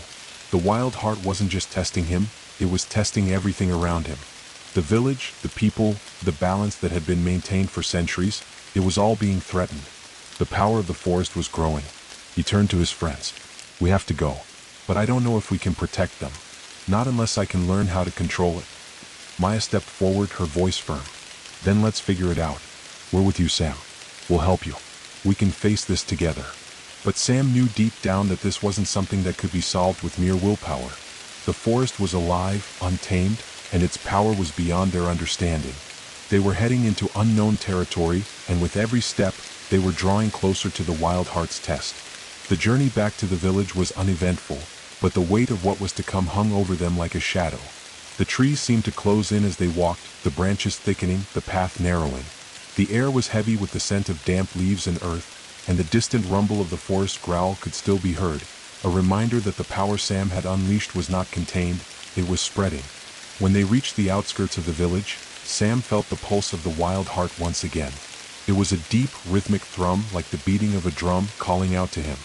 S1: The wild heart wasn't just testing him, it was testing everything around him. The village, the people, the balance that had been maintained for centuries, it was all being threatened. The power of the forest was growing. He turned to his friends. "We have to go, but I don't know if we can protect them. Not unless I can learn how to control it." Maya stepped forward, her voice firm. "Then let's figure it out. We're with you, Sam. We'll help you. We can face this together." But Sam knew deep down that this wasn't something that could be solved with mere willpower. The forest was alive, untamed, and its power was beyond their understanding. They were heading into unknown territory, and with every step, they were drawing closer to the wild heart's test. The journey back to the village was uneventful, but the weight of what was to come hung over them like a shadow. The trees seemed to close in as they walked, the branches thickening, the path narrowing. The air was heavy with the scent of damp leaves and earth, and the distant rumble of the forest growl could still be heard, a reminder that the power Sam had unleashed was not contained, it was spreading. When they reached the outskirts of the village, Sam felt the pulse of the wild heart once again. It was a deep, rhythmic thrum like the beating of a drum calling out to him.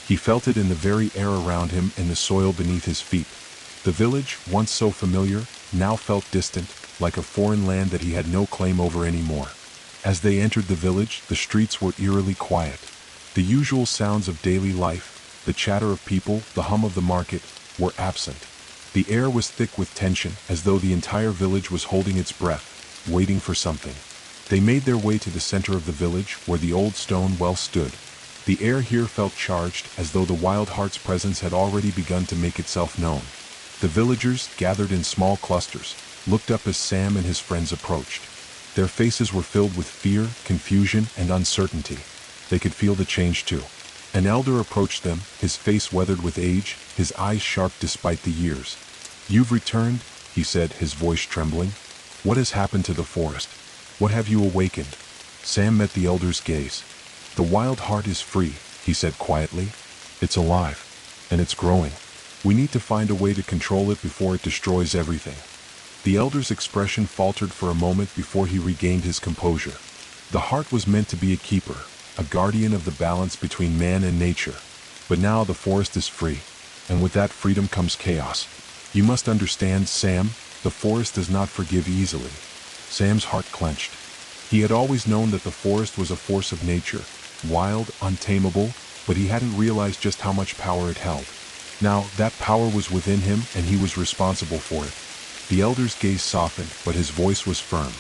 S1: He felt it in the very air around him, in the soil beneath his feet. The village, once so familiar, now felt distant, like a foreign land that he had no claim over anymore. As they entered the village, the streets were eerily quiet. The usual sounds of daily life, the chatter of people, the hum of the market, were absent. The air was thick with tension, as though the entire village was holding its breath, waiting for something. They made their way to the center of the village, where the old stone well stood. The air here felt charged, as though the wild heart's presence had already begun to make itself known. The villagers, gathered in small clusters, looked up as Sam and his friends approached. Their faces were filled with fear, confusion, and uncertainty. They could feel the change too. An elder approached them, his face weathered with age, his eyes sharp despite the years. "You've returned," he said, his voice trembling. "What has happened to the forest? What have you awakened?" Sam met the elder's gaze. "The wild heart is free," he said quietly. "It's alive, and it's growing. We need to find a way to control it before it destroys everything." The elder's expression faltered for a moment before he regained his composure. The heart was meant to be a keeper, a guardian of the balance between man and nature. But now the forest is free, and with that freedom comes chaos. You must understand, Sam, the forest does not forgive easily. Sam's heart clenched. He had always known that the forest was a force of nature, wild, untamable, but he hadn't realized just how much power it held. Now, that power was within him, and he was responsible for it. The elder's gaze softened, but his voice was firm.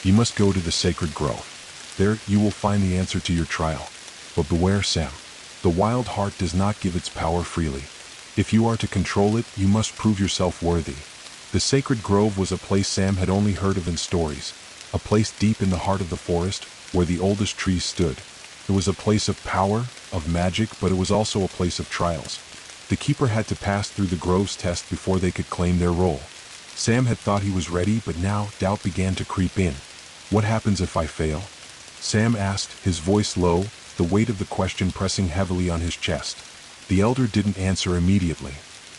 S1: You must go to the sacred grove. There, you will find the answer to your trial. But beware, Sam. The wild heart does not give its power freely. If you are to control it, you must prove yourself worthy. The sacred grove was a place Sam had only heard of in stories, a place deep in the heart of the forest, where the oldest trees stood. It was a place of power, of magic, but it was also a place of trials. The keeper had to pass through the grove's test before they could claim their role. Sam had thought he was ready, but now doubt began to creep in. What happens if I fail? Sam asked, his voice low, the weight of the question pressing heavily on his chest. The elder didn't answer immediately.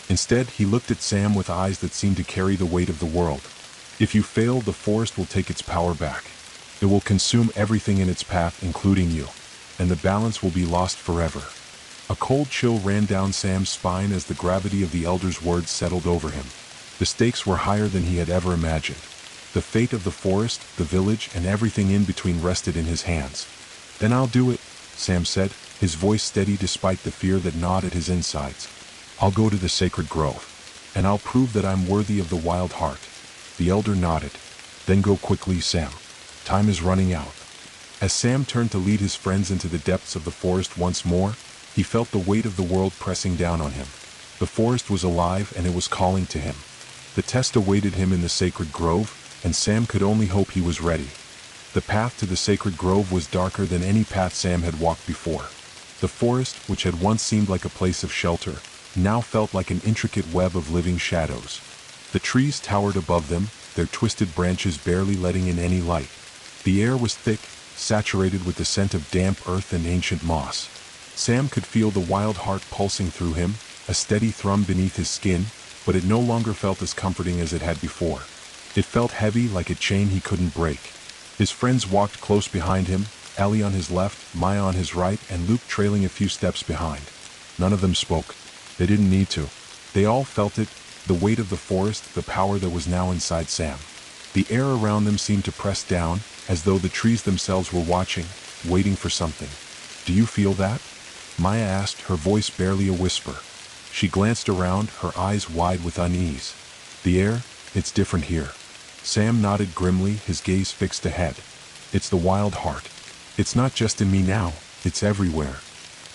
S1: Instead, he looked at Sam with eyes that seemed to carry the weight of the world. If you fail, the forest will take its power back. It will consume everything in its path, including you, and the balance will be lost forever. A cold chill ran down Sam's spine as the gravity of the elder's words settled over him. The stakes were higher than he had ever imagined. The fate of the forest, the village, and everything in between rested in his hands. Then I'll do it, Sam said, his voice steady despite the fear that gnawed at his insides. I'll go to the sacred grove, and I'll prove that I'm worthy of the wild heart. The elder nodded. Then go quickly, Sam. Time is running out. As Sam turned to lead his friends into the depths of the forest once more, he felt the weight of the world pressing down on him. The forest was alive, and it was calling to him. The test awaited him in the sacred grove, and Sam could only hope he was ready. The path to the sacred grove was darker than any path Sam had walked before. The forest, which had once seemed like a place of shelter, now felt like an intricate web of living shadows. The trees towered above them, their twisted branches barely letting in any light. The air was thick, saturated with the scent of damp earth and ancient moss. Sam could feel the wild heart pulsing through him, a steady thrum beneath his skin, but it no longer felt as comforting as it had before. It felt heavy, like a chain he couldn't break. His friends walked close behind him, Ellie on his left, Maya on his right, and Luke trailing a few steps behind. None of them spoke. They didn't need to. They all felt it, the weight of the forest, the power that was now inside Sam. The air around them seemed to press down, as though the trees themselves were watching, waiting for something. Do you feel that? Maya asked, her voice barely a whisper. She glanced around, her eyes wide with unease. The air, it's different here. Sam nodded grimly, his gaze fixed ahead. It's the wild heart. It's not just in me now, it's everywhere.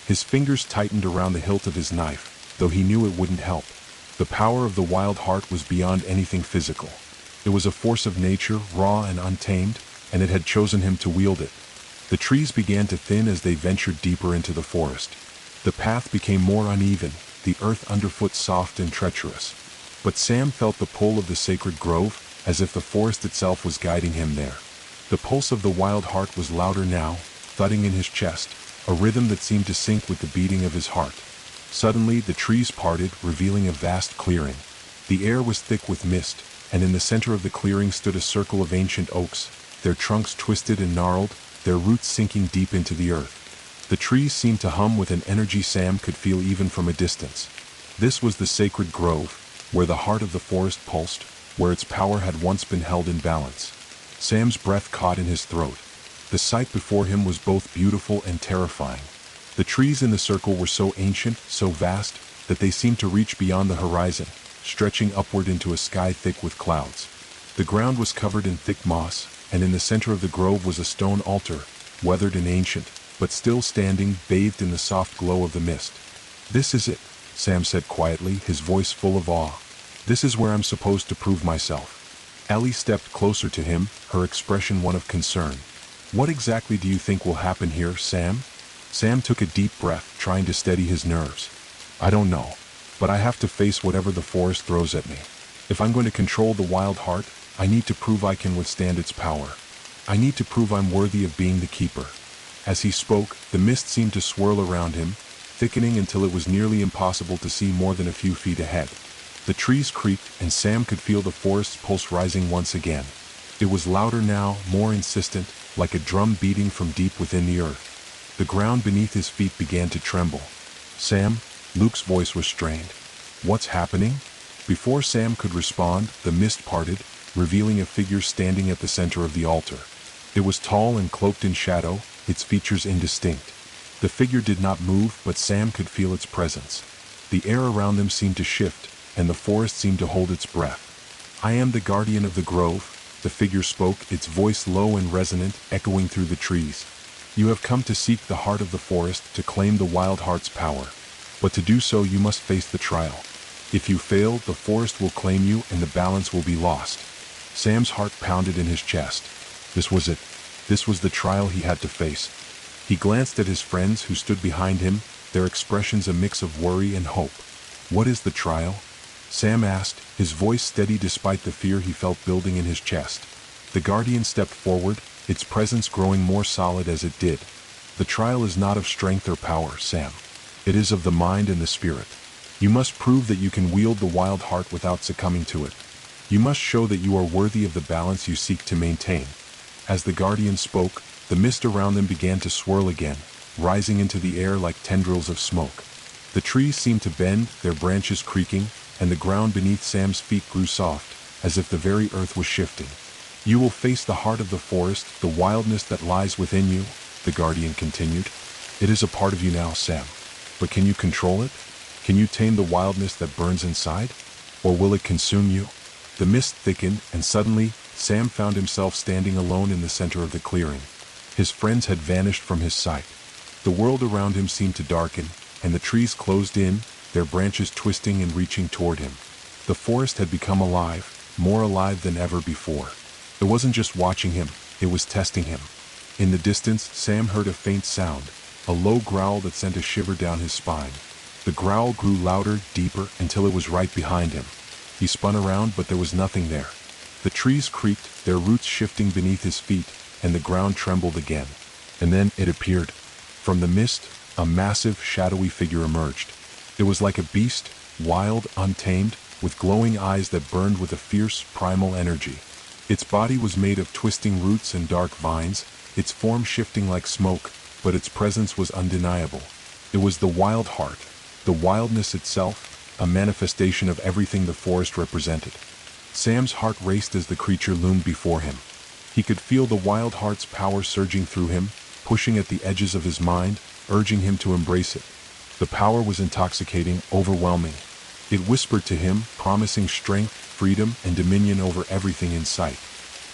S1: His fingers tightened around the hilt of his knife, though he knew it wouldn't help. The power of the wild heart was beyond anything physical. It was a force of nature, raw and untamed, and it had chosen him to wield it. The trees began to thin as they ventured deeper into the forest. The path became more uneven, the earth underfoot soft and treacherous. But Sam felt the pull of the sacred grove, as if the forest itself was guiding him there. The pulse of the wild heart was louder now, thudding in his chest, a rhythm that seemed to sync with the beating of his heart. Suddenly, the trees parted, revealing a vast clearing. The air was thick with mist, and in the center of the clearing stood a circle of ancient oaks, their trunks twisted and gnarled, their roots sinking deep into the earth. The trees seemed to hum with an energy Sam could feel even from a distance. This was the sacred grove, where the heart of the forest pulsed, where its power had once been held in balance. Sam's breath caught in his throat. The sight before him was both beautiful and terrifying. The trees in the circle were so ancient, so vast, that they seemed to reach beyond the horizon, stretching upward into a sky thick with clouds. The ground was covered in thick moss, and in the center of the grove was a stone altar, weathered and ancient, but still standing, bathed in the soft glow of the mist. This is it, Sam said quietly, his voice full of awe. This is where I'm supposed to prove myself. Ellie stepped closer to him, her expression one of concern. What exactly do you think will happen here, Sam? Sam took a deep breath, trying to steady his nerves. I don't know, but I have to face whatever the forest throws at me. If I'm going to control the wild heart, I need to prove I can withstand its power. I need to prove I'm worthy of being the keeper. As he spoke, the mist seemed to swirl around him, thickening until it was nearly impossible to see more than a few feet ahead. The trees creaked, and Sam could feel the forest's pulse rising once again. It was louder now, more insistent, like a drum beating from deep within the earth. The ground beneath his feet began to tremble. Sam, Luke's voice was strained. What's happening? Before Sam could respond, the mist parted, revealing a figure standing at the center of the altar. It was tall and cloaked in shadow, its features indistinct. The figure did not move, but Sam could feel its presence. The air around them seemed to shift, and the forest seemed to hold its breath. "I am the guardian of the grove," the figure spoke, its voice low and resonant, echoing through the trees. "You have come to seek the heart of the forest, to claim the wild heart's power. But to do so you must face the trial. If you fail, the forest will claim you and the balance will be lost." Sam's heart pounded in his chest. This was it. This was the trial he had to face. He glanced at his friends who stood behind him, their expressions a mix of worry and hope. "What is the trial?" Sam asked, his voice steady despite the fear he felt building in his chest. The guardian stepped forward, its presence growing more solid as it did. "The trial is not of strength or power, Sam. It is of the mind and the spirit. You must prove that you can wield the wild heart without succumbing to it. You must show that you are worthy of the balance you seek to maintain." As the guardian spoke, the mist around them began to swirl again, rising into the air like tendrils of smoke. The trees seemed to bend, their branches creaking, and the ground beneath Sam's feet grew soft, as if the very earth was shifting. "You will face the heart of the forest, the wildness that lies within you," the guardian continued. "It is a part of you now, Sam. But can you control it? Can you tame the wildness that burns inside? Or will it consume you?" The mist thickened, and suddenly, Sam found himself standing alone in the center of the clearing. His friends had vanished from his sight. The world around him seemed to darken, and the trees closed in, their branches twisting and reaching toward him. The forest had become alive, more alive than ever before. It wasn't just watching him, it was testing him. In the distance, Sam heard a faint sound, a low growl that sent a shiver down his spine. The growl grew louder, deeper, until it was right behind him. He spun around, but there was nothing there. The trees creaked, their roots shifting beneath his feet, and the ground trembled again. And then it appeared. From the mist, a massive, shadowy figure emerged. It was like a beast, wild, untamed, with glowing eyes that burned with a fierce, primal energy. Its body was made of twisting roots and dark vines, its form shifting like smoke, but its presence was undeniable. It was the wild heart, the wildness itself, a manifestation of everything the forest represented. Sam's heart raced as the creature loomed before him. He could feel the wild heart's power surging through him, pushing at the edges of his mind, urging him to embrace it. The power was intoxicating, overwhelming. It whispered to him, promising strength, freedom, and dominion over everything in sight.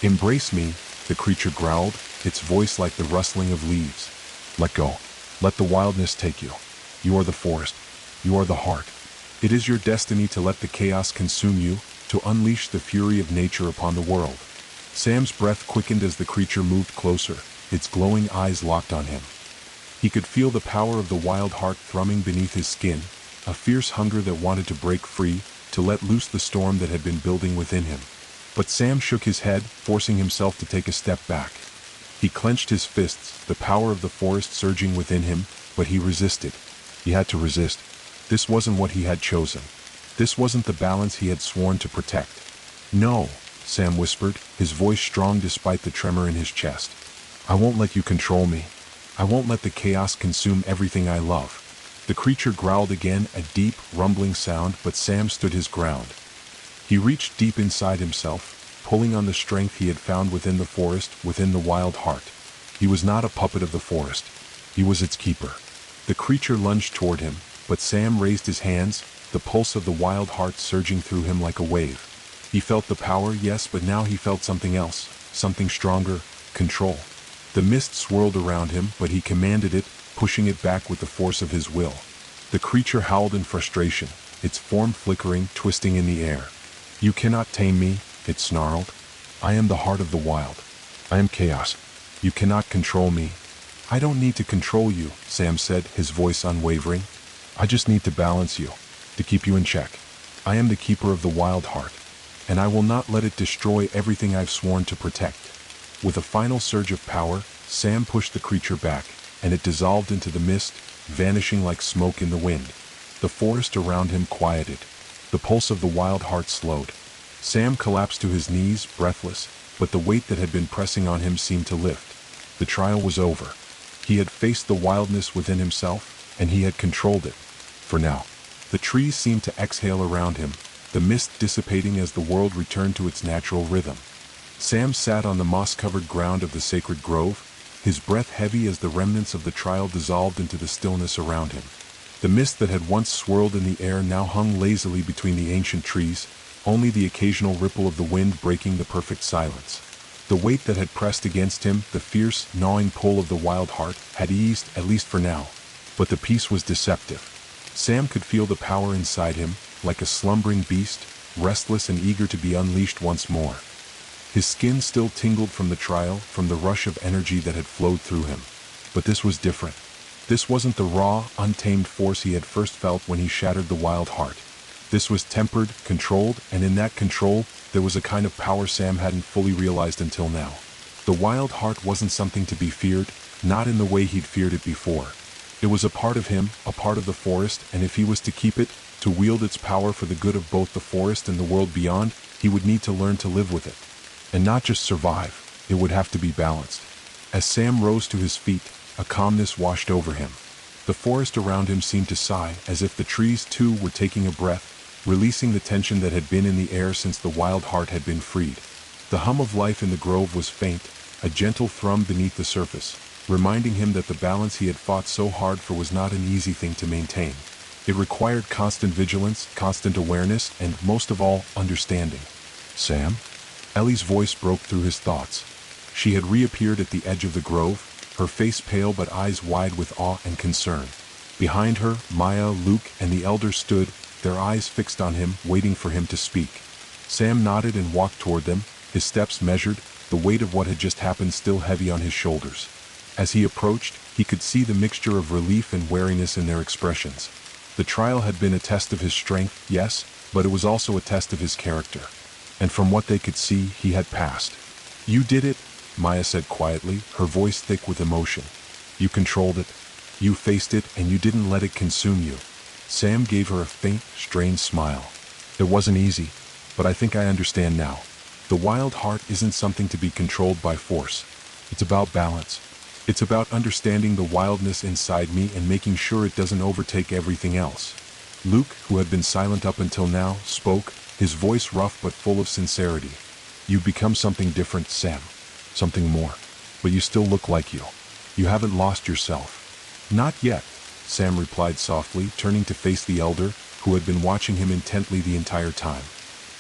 S1: "Embrace me," the creature growled, its voice like the rustling of leaves. "Let go. Let the wildness take you. You are the forest. You are the heart. It is your destiny to let the chaos consume you, to unleash the fury of nature upon the world." Sam's breath quickened as the creature moved closer, its glowing eyes locked on him. He could feel the power of the wild heart thrumming beneath his skin, a fierce hunger that wanted to break free, to let loose the storm that had been building within him. But Sam shook his head, forcing himself to take a step back. He clenched his fists, the power of the forest surging within him, but he resisted. He had to resist. This wasn't what he had chosen. This wasn't the balance he had sworn to protect. "No," Sam whispered, his voice strong despite the tremor in his chest. "I won't let you control me. I won't let the chaos consume everything I love." The creature growled again, a deep, rumbling sound, but Sam stood his ground. He reached deep inside himself, pulling on the strength he had found within the forest, within the wild heart. He was not a puppet of the forest. He was its keeper. The creature lunged toward him, but Sam raised his hands, the pulse of the wild heart surging through him like a wave. He felt the power, yes, but now he felt something else, something stronger, control. The mist swirled around him, but he commanded it, pushing it back with the force of his will. The creature howled in frustration, its form flickering, twisting in the air. "You cannot tame me," it snarled. "I am the heart of the wild. I am chaos. You cannot control me." "I don't need to control you," Sam said, his voice unwavering. "I just need to balance you, to keep you in check. I am the keeper of the wild heart, and I will not let it destroy everything I've sworn to protect." With a final surge of power, Sam pushed the creature back, and it dissolved into the mist, vanishing like smoke in the wind. The forest around him quieted. The pulse of the wild heart slowed. Sam collapsed to his knees, breathless, but the weight that had been pressing on him seemed to lift. The trial was over. He had faced the wildness within himself, and he had controlled it. For now. The trees seemed to exhale around him, the mist dissipating as the world returned to its natural rhythm. Sam sat on the moss-covered ground of the sacred grove, his breath heavy as the remnants of the trial dissolved into the stillness around him. The mist that had once swirled in the air now hung lazily between the ancient trees, only the occasional ripple of the wind breaking the perfect silence. The weight that had pressed against him, the fierce, gnawing pull of the wild heart, had eased, at least for now. But the peace was deceptive. Sam could feel the power inside him, like a slumbering beast, restless and eager to be unleashed once more. His skin still tingled from the trial, from the rush of energy that had flowed through him. But this was different. This wasn't the raw, untamed force he had first felt when he shattered the wild heart. This was tempered, controlled, and in that control, there was a kind of power Sam hadn't fully realized until now. The wild heart wasn't something to be feared, not in the way he'd feared it before. It was a part of him, a part of the forest, and if he was to keep it, to wield its power for the good of both the forest and the world beyond, he would need to learn to live with it. And not just survive, it would have to be balanced. As Sam rose to his feet, a calmness washed over him. The forest around him seemed to sigh, as if the trees too were taking a breath, releasing the tension that had been in the air since the wild heart had been freed. The hum of life in the grove was faint, a gentle thrum beneath the surface, reminding him that the balance he had fought so hard for was not an easy thing to maintain. It required constant vigilance, constant awareness, and, most of all, understanding. "Sam?" Ellie's voice broke through his thoughts. She had reappeared at the edge of the grove, her face pale but eyes wide with awe and concern. Behind her, Maya, Luke, and the elder stood, their eyes fixed on him, waiting for him to speak. Sam nodded and walked toward them, his steps measured, the weight of what had just happened still heavy on his shoulders. As he approached, he could see the mixture of relief and wariness in their expressions. The trial had been a test of his strength, yes, but it was also a test of his character. And from what they could see, he had passed. "You did it," Maya said quietly, her voice thick with emotion. "You controlled it. You faced it, and you didn't let it consume you." Sam gave her a faint, strained smile. "It wasn't easy, but I think I understand now. The wild heart isn't something to be controlled by force. It's about balance. It's about understanding the wildness inside me and making sure it doesn't overtake everything else." Luke, who had been silent up until now, spoke, his voice rough but full of sincerity. "You've become something different, Sam. Something more. But you still look like you. You haven't lost yourself." "Not yet," Sam replied softly, turning to face the elder, who had been watching him intently the entire time.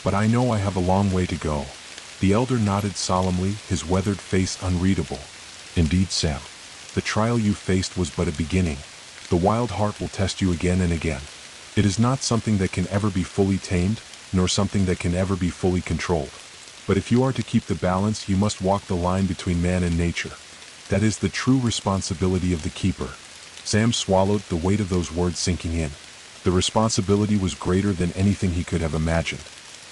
S1: "But I know I have a long way to go." The elder nodded solemnly, his weathered face unreadable. "Indeed, Sam. The trial you faced was but a beginning. The wild heart will test you again and again. It is not something that can ever be fully tamed, nor something that can ever be fully controlled. But if you are to keep the balance, you must walk the line between man and nature. That is the true responsibility of the keeper." Sam swallowed, the weight of those words sinking in. The responsibility was greater than anything he could have imagined.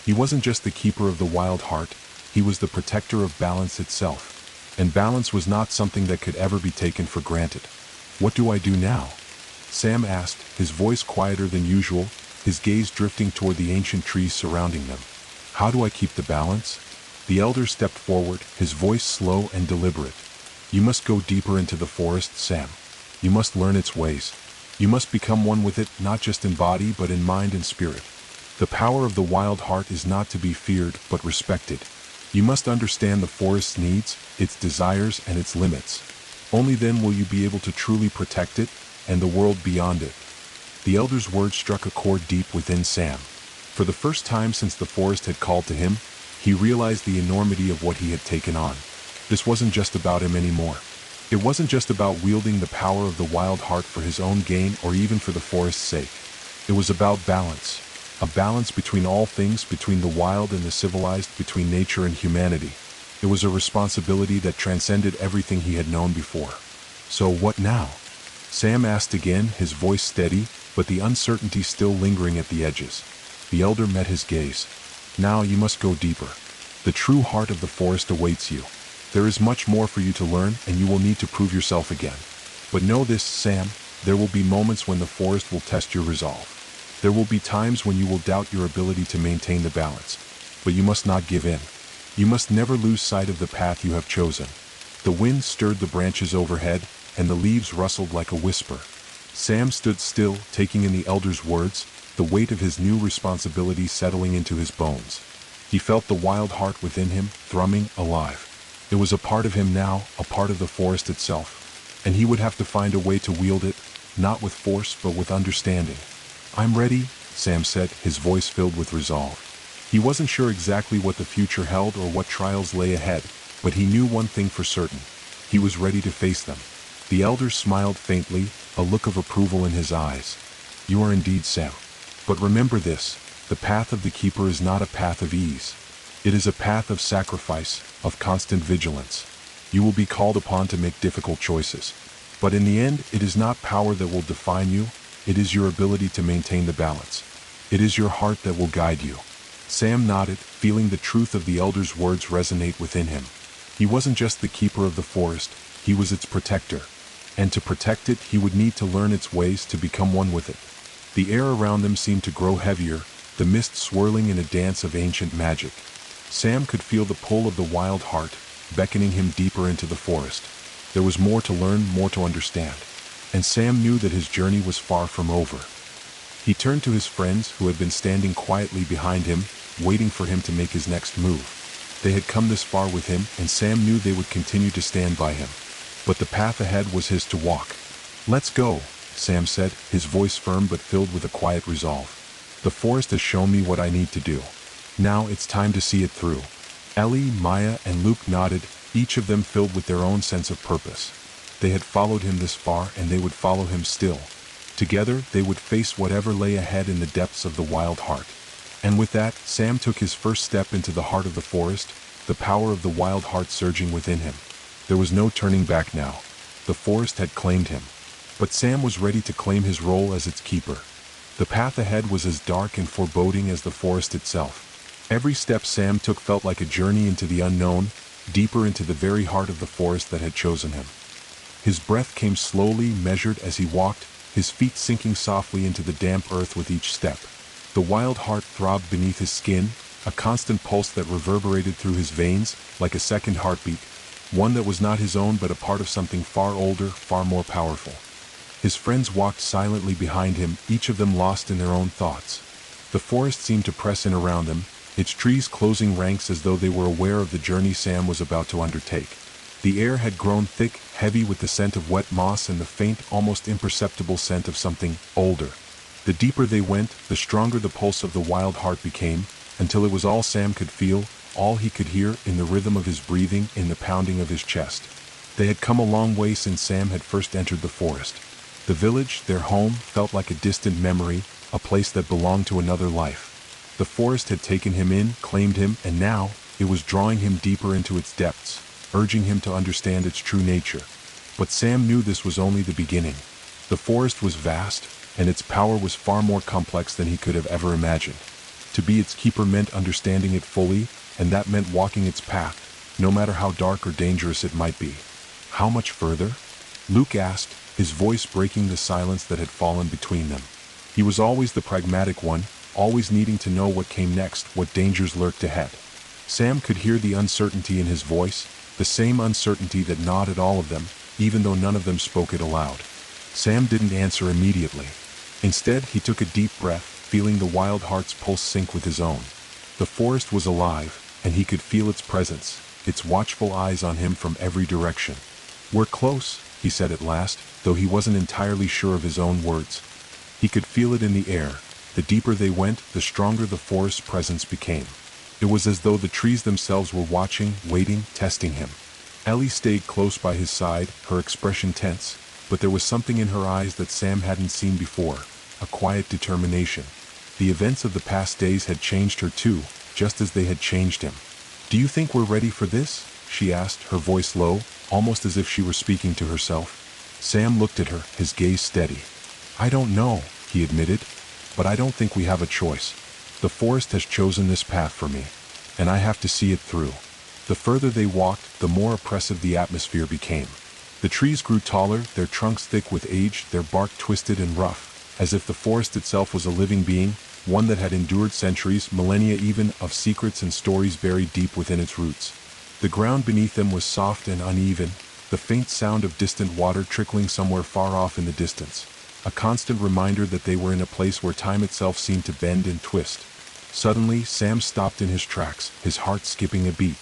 S1: He wasn't just the keeper of the wild heart, he was the protector of balance itself. And balance was not something that could ever be taken for granted. "What do I do now?" Sam asked, his voice quieter than usual, his gaze drifting toward the ancient trees surrounding them. "How do I keep the balance?" The elder stepped forward, his voice slow and deliberate. "You must go deeper into the forest, Sam. You must learn its ways. You must become one with it, not just in body but in mind and spirit. The power of the wild heart is not to be feared, but respected. You must understand the forest's needs, its desires, and its limits. Only then will you be able to truly protect it, and the world beyond it." The elder's words struck a chord deep within Sam. For the first time since the forest had called to him, he realized the enormity of what he had taken on. This wasn't just about him anymore. It wasn't just about wielding the power of the wild heart for his own gain or even for the forest's sake. It was about balance. A balance between all things, between the wild and the civilized, between nature and humanity. It was a responsibility that transcended everything he had known before. "So what now?" Sam asked again, his voice steady, but the uncertainty still lingering at the edges. The elder met his gaze. "Now you must go deeper. The true heart of the forest awaits you. There is much more for you to learn, and you will need to prove yourself again. But know this, Sam, there will be moments when the forest will test your resolve. There will be times when you will doubt your ability to maintain the balance. But you must not give in. You must never lose sight of the path you have chosen." The wind stirred the branches overhead, and the leaves rustled like a whisper. Sam stood still, taking in the elder's words, the weight of his new responsibility settling into his bones. He felt the wild heart within him, thrumming, alive. It was a part of him now, a part of the forest itself, and he would have to find a way to wield it, not with force but with understanding. "I'm ready," Sam said, his voice filled with resolve. He wasn't sure exactly what the future held or what trials lay ahead, but he knew one thing for certain. He was ready to face them. The elder smiled faintly, a look of approval in his eyes. "You are indeed Sam. But remember this, the path of the keeper is not a path of ease. It is a path of sacrifice, of constant vigilance. You will be called upon to make difficult choices. But in the end, it is not power that will define you, it is your ability to maintain the balance. It is your heart that will guide you." Sam nodded, feeling the truth of the elder's words resonate within him. He wasn't just the keeper of the forest, he was its protector. And to protect it, he would need to learn its ways, to become one with it. The air around them seemed to grow heavier, the mist swirling in a dance of ancient magic. Sam could feel the pull of the wild heart, beckoning him deeper into the forest. There was more to learn, more to understand. And Sam knew that his journey was far from over. He turned to his friends, who had been standing quietly behind him, waiting for him to make his next move. They had come this far with him, and Sam knew they would continue to stand by him. But the path ahead was his to walk. "Let's go," Sam said, his voice firm but filled with a quiet resolve. "The forest has shown me what I need to do. Now it's time to see it through." Ellie, Maya, and Luke nodded, each of them filled with their own sense of purpose. They had followed him this far, and they would follow him still. Together, they would face whatever lay ahead in the depths of the wild heart. And with that, Sam took his first step into the heart of the forest, the power of the wild heart surging within him. There was no turning back now. The forest had claimed him. But Sam was ready to claim his role as its keeper. The path ahead was as dark and foreboding as the forest itself. Every step Sam took felt like a journey into the unknown, deeper into the very heart of the forest that had chosen him. His breath came slowly, measured as he walked, his feet sinking softly into the damp earth with each step. The wild heart throbbed beneath his skin, a constant pulse that reverberated through his veins, like a second heartbeat, one that was not his own but a part of something far older, far more powerful. His friends walked silently behind him, each of them lost in their own thoughts. The forest seemed to press in around them, its trees closing ranks as though they were aware of the journey Sam was about to undertake. The air had grown thick, heavy with the scent of wet moss and the faint, almost imperceptible scent of something older. The deeper they went, the stronger the pulse of the wild heart became, until it was all Sam could feel, all he could hear, in the rhythm of his breathing, in the pounding of his chest. They had come a long way since Sam had first entered the forest. The village, their home, felt like a distant memory, a place that belonged to another life. The forest had taken him in, claimed him, and now, it was drawing him deeper into its depths, urging him to understand its true nature. But Sam knew this was only the beginning. The forest was vast, and its power was far more complex than he could have ever imagined. To be its keeper meant understanding it fully, and that meant walking its path, no matter how dark or dangerous it might be. "How much further?" Luke asked, his voice breaking the silence that had fallen between them. He was always the pragmatic one, always needing to know what came next, what dangers lurked ahead. Sam could hear the uncertainty in his voice, the same uncertainty that gnawed at all of them, even though none of them spoke it aloud. Sam didn't answer immediately. Instead, he took a deep breath, feeling the wild heart's pulse sync with his own. The forest was alive, and he could feel its presence, its watchful eyes on him from every direction. "We're close," he said at last, though he wasn't entirely sure of his own words. He could feel it in the air. The deeper they went, the stronger the forest's presence became. It was as though the trees themselves were watching, waiting, testing him. Ellie stayed close by his side, her expression tense, but there was something in her eyes that Sam hadn't seen before, a quiet determination. The events of the past days had changed her too, just as they had changed him. "Do you think we're ready for this?" she asked, her voice low, almost as if she were speaking to herself. Sam looked at her, his gaze steady. "I don't know," he admitted, "but I don't think we have a choice. The forest has chosen this path for me, and I have to see it through." The further they walked, the more oppressive the atmosphere became. The trees grew taller, their trunks thick with age, their bark twisted and rough, as if the forest itself was a living being, one that had endured centuries, millennia even, of secrets and stories buried deep within its roots. The ground beneath them was soft and uneven, the faint sound of distant water trickling somewhere far off in the distance. a constant reminder that they were in a place where time itself seemed to bend and twist. Suddenly, Sam stopped in his tracks, his heart skipping a beat.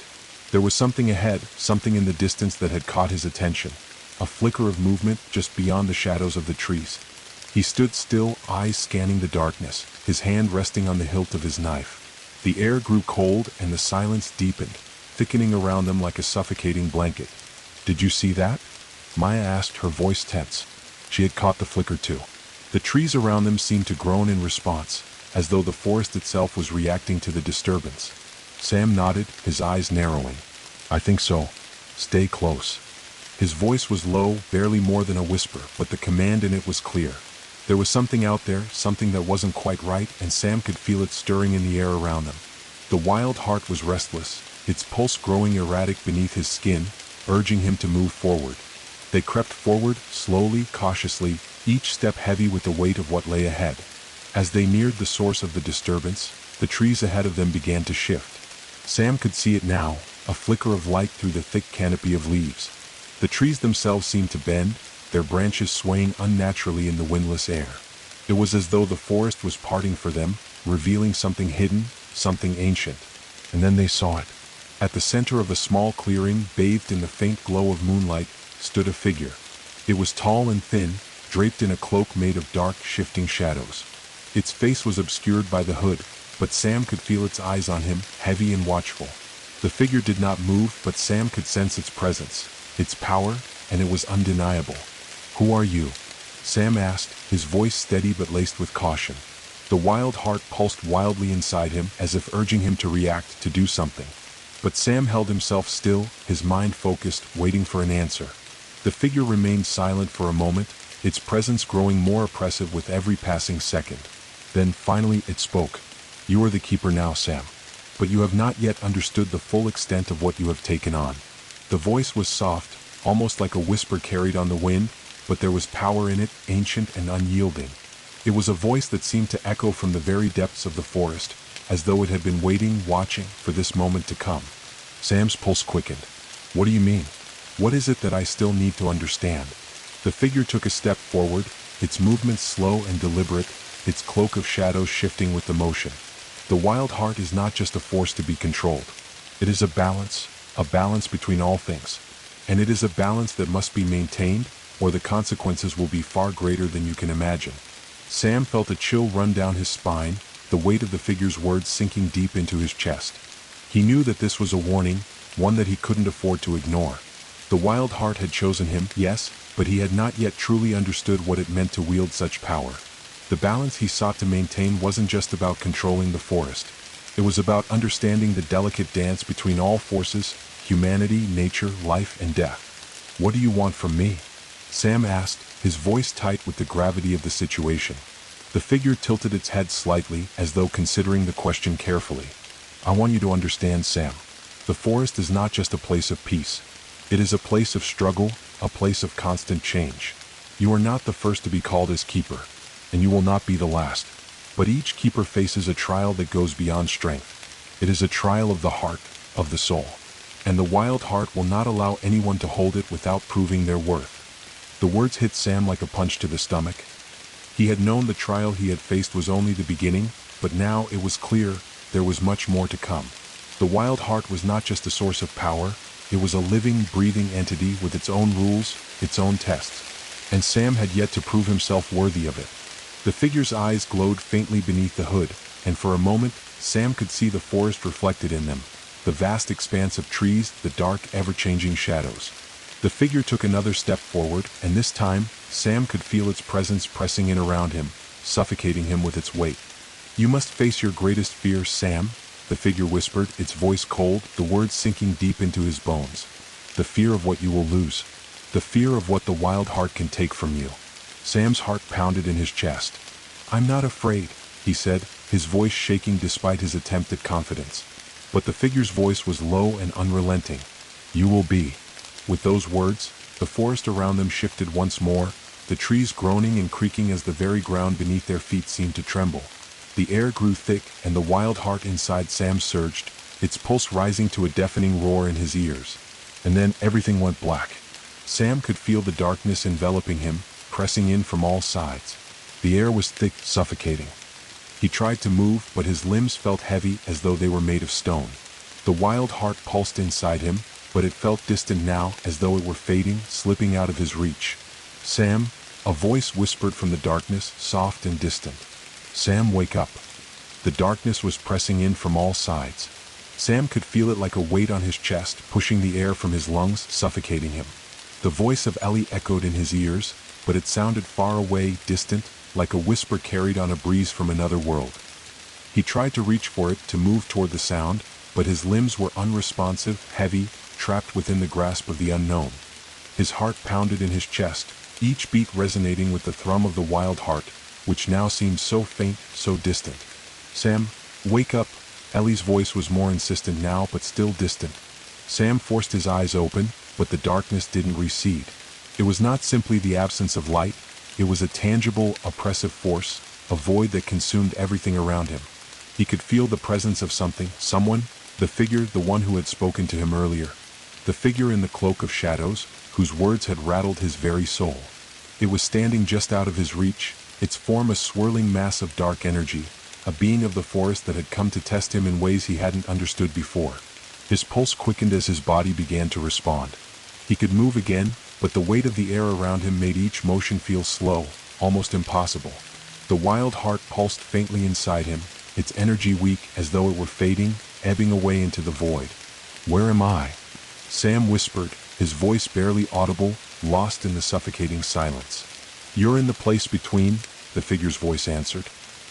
S1: There was something ahead, something in the distance that had caught his attention. A flicker of movement just beyond the shadows of the trees. He stood still, eyes scanning the darkness, his hand resting on the hilt of his knife. The air grew cold and the silence deepened, thickening around them like a suffocating blanket. "Did you see that?" Maya asked, her voice tense. She had caught the flicker too. The trees around them seemed to groan in response, as though the forest itself was reacting to the disturbance. Sam nodded, his eyes narrowing. "I think so. Stay close." His voice was low, barely more than a whisper, but the command in it was clear. There was something out there, something that wasn't quite right, and Sam could feel it stirring in the air around them. The wild heart was restless, its pulse growing erratic beneath his skin, urging him to move forward. They crept forward, slowly, cautiously, each step heavy with the weight of what lay ahead. As they neared the source of the disturbance, the trees ahead of them began to shift. Sam could see it now, a flicker of light through the thick canopy of leaves. The trees themselves seemed to bend, their branches swaying unnaturally in the windless air. It was as though the forest was parting for them, revealing something hidden, something ancient. And then they saw it. At the center of a small clearing, bathed in the faint glow of moonlight, stood a figure. It was tall and thin, draped in a cloak made of dark, shifting shadows. Its face was obscured by the hood, but Sam could feel its eyes on him, heavy and watchful. The figure did not move, but Sam could sense its presence, its power, and it was undeniable. "Who are you?" Sam asked, his voice steady but laced with caution. The wild heart pulsed wildly inside him, as if urging him to react, to do something. But Sam held himself still, his mind focused, waiting for an answer. The figure remained silent for a moment, its presence growing more oppressive with every passing second. Then, finally, it spoke. "You are the keeper now, Sam. But you have not yet understood the full extent of what you have taken on." The voice was soft, almost like a whisper carried on the wind, but there was power in it, ancient and unyielding. It was a voice that seemed to echo from the very depths of the forest, as though it had been waiting, watching, for this moment to come. Sam's pulse quickened. "What do you mean? What is it that I still need to understand?" The figure took a step forward, its movements slow and deliberate, its cloak of shadows shifting with the motion. "The wild heart is not just a force to be controlled. It is a balance between all things. And it is a balance that must be maintained, or the consequences will be far greater than you can imagine." Sam felt a chill run down his spine, the weight of the figure's words sinking deep into his chest. He knew that this was a warning, one that he couldn't afford to ignore. The wild heart had chosen him, yes, but he had not yet truly understood what it meant to wield such power. The balance he sought to maintain wasn't just about controlling the forest. It was about understanding the delicate dance between all forces, humanity, nature, life, and death. "What do you want from me?" Sam asked, his voice tight with the gravity of the situation. The figure tilted its head slightly, as though considering the question carefully. "I want you to understand, Sam. The forest is not just a place of peace. It is a place of struggle, a place of constant change. You are not the first to be called as keeper, and you will not be the last. But each keeper faces a trial that goes beyond strength. It is a trial of the heart, of the soul. And the wild heart will not allow anyone to hold it without proving their worth." The words hit Sam like a punch to the stomach. He had known the trial he had faced was only the beginning, but now it was clear there was much more to come. The wild heart was not just a source of power, it was a living, breathing entity with its own rules, its own tests. And Sam had yet to prove himself worthy of it. The figure's eyes glowed faintly beneath the hood, and for a moment, Sam could see the forest reflected in them, the vast expanse of trees, the dark, ever-changing shadows. The figure took another step forward, and this time, Sam could feel its presence pressing in around him, suffocating him with its weight. "You must face your greatest fear, Sam," the figure whispered, its voice cold, the words sinking deep into his bones. "The fear of what you will lose. The fear of what the wild heart can take from you." Sam's heart pounded in his chest. "I'm not afraid," he said, his voice shaking despite his attempt at confidence. But the figure's voice was low and unrelenting. "You will be." With those words, the forest around them shifted once more, the trees groaning and creaking as the very ground beneath their feet seemed to tremble. The air grew thick, and the wild heart inside Sam surged, its pulse rising to a deafening roar in his ears. And then everything went black. Sam could feel the darkness enveloping him, pressing in from all sides. The air was thick, suffocating. He tried to move, but his limbs felt heavy as though they were made of stone. The wild heart pulsed inside him, but it felt distant now, as though it were fading, slipping out of his reach. "Sam," a voice whispered from the darkness, soft and distant. "Sam, wake up." The darkness was pressing in from all sides. Sam could feel it like a weight on his chest, pushing the air from his lungs, suffocating him. The voice of Ellie echoed in his ears, but it sounded far away, distant, like a whisper carried on a breeze from another world. He tried to reach for it, to move toward the sound, but his limbs were unresponsive, heavy, trapped within the grasp of the unknown. His heart pounded in his chest, each beat resonating with the thrum of the wild heart, which now seemed so faint, so distant. "Sam, wake up." Ellie's voice was more insistent now, but still distant. Sam forced his eyes open, but the darkness didn't recede. It was not simply the absence of light, it was a tangible, oppressive force, a void that consumed everything around him. He could feel the presence of something, someone, the figure, the one who had spoken to him earlier. The figure in the cloak of shadows, whose words had rattled his very soul. It was standing just out of his reach, its form a swirling mass of dark energy, a being of the forest that had come to test him in ways he hadn't understood before. His pulse quickened as his body began to respond. He could move again, but the weight of the air around him made each motion feel slow, almost impossible. The wild heart pulsed faintly inside him, its energy weak as though it were fading, ebbing away into the void. "Where am I?" Sam whispered, his voice barely audible, lost in the suffocating silence. "You're in the place between," the figure's voice answered.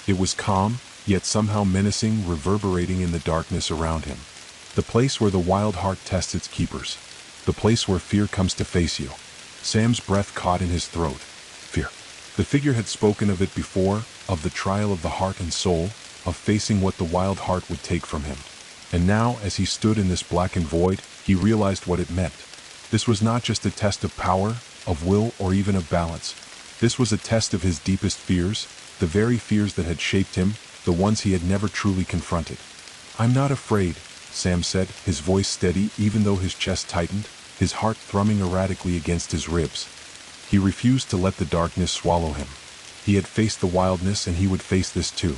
S1: It was calm, yet somehow menacing, reverberating in the darkness around him. "The place where the wild heart tests its keepers. The place where fear comes to face you." Sam's breath caught in his throat. Fear. The figure had spoken of it before, of the trial of the heart and soul, of facing what the wild heart would take from him. And now, as he stood in this blackened void, he realized what it meant. This was not just a test of power, of will, or even of balance. This was a test of his deepest fears, the very fears that had shaped him, the ones he had never truly confronted. "I'm not afraid," Sam said, his voice steady even though his chest tightened, his heart thrumming erratically against his ribs. He refused to let the darkness swallow him. He had faced the wildness and he would face this too.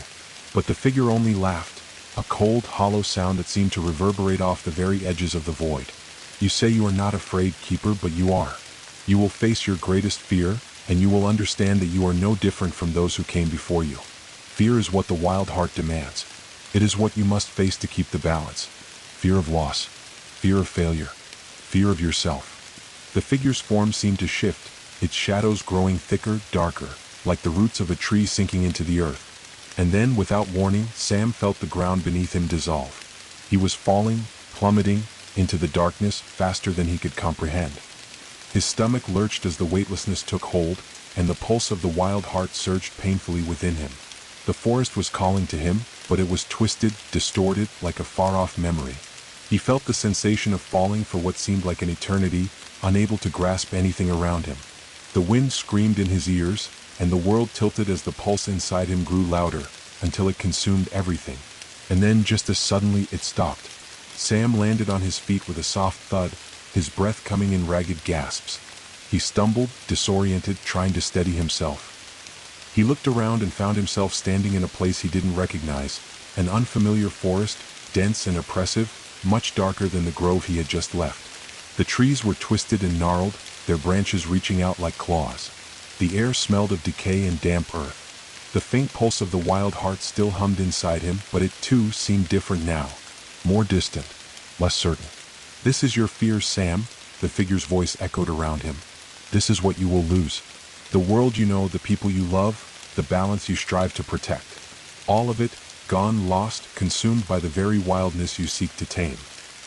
S1: But the figure only laughed, a cold, hollow sound that seemed to reverberate off the very edges of the void. "You say you are not afraid, Keeper, but you are. You will face your greatest fear, and you will understand that you are no different from those who came before you. Fear is what the wild heart demands. It is what you must face to keep the balance. Fear of loss, fear of failure, fear of yourself." The figure's form seemed to shift, its shadows growing thicker, darker, like the roots of a tree sinking into the earth. And then, without warning, Sam felt the ground beneath him dissolve. He was falling, plummeting, into the darkness faster than he could comprehend. His stomach lurched as the weightlessness took hold, and the pulse of the wild heart surged painfully within him. The forest was calling to him, but it was twisted, distorted, like a far-off memory. He felt the sensation of falling for what seemed like an eternity, unable to grasp anything around him. The wind screamed in his ears, and the world tilted as the pulse inside him grew louder, until it consumed everything. And then, just as suddenly, it stopped. Sam landed on his feet with a soft thud, his breath coming in ragged gasps. He stumbled, disoriented, trying to steady himself. He looked around and found himself standing in a place he didn't recognize, an unfamiliar forest, dense and oppressive, much darker than the grove he had just left. The trees were twisted and gnarled, their branches reaching out like claws. The air smelled of decay and damp earth. The faint pulse of the wild heart still hummed inside him, but it too seemed different now, more distant, less certain. "This is your fear, Sam," the figure's voice echoed around him. "This is what you will lose. The world you know, the people you love, the balance you strive to protect. All of it, gone, lost, consumed by the very wildness you seek to tame."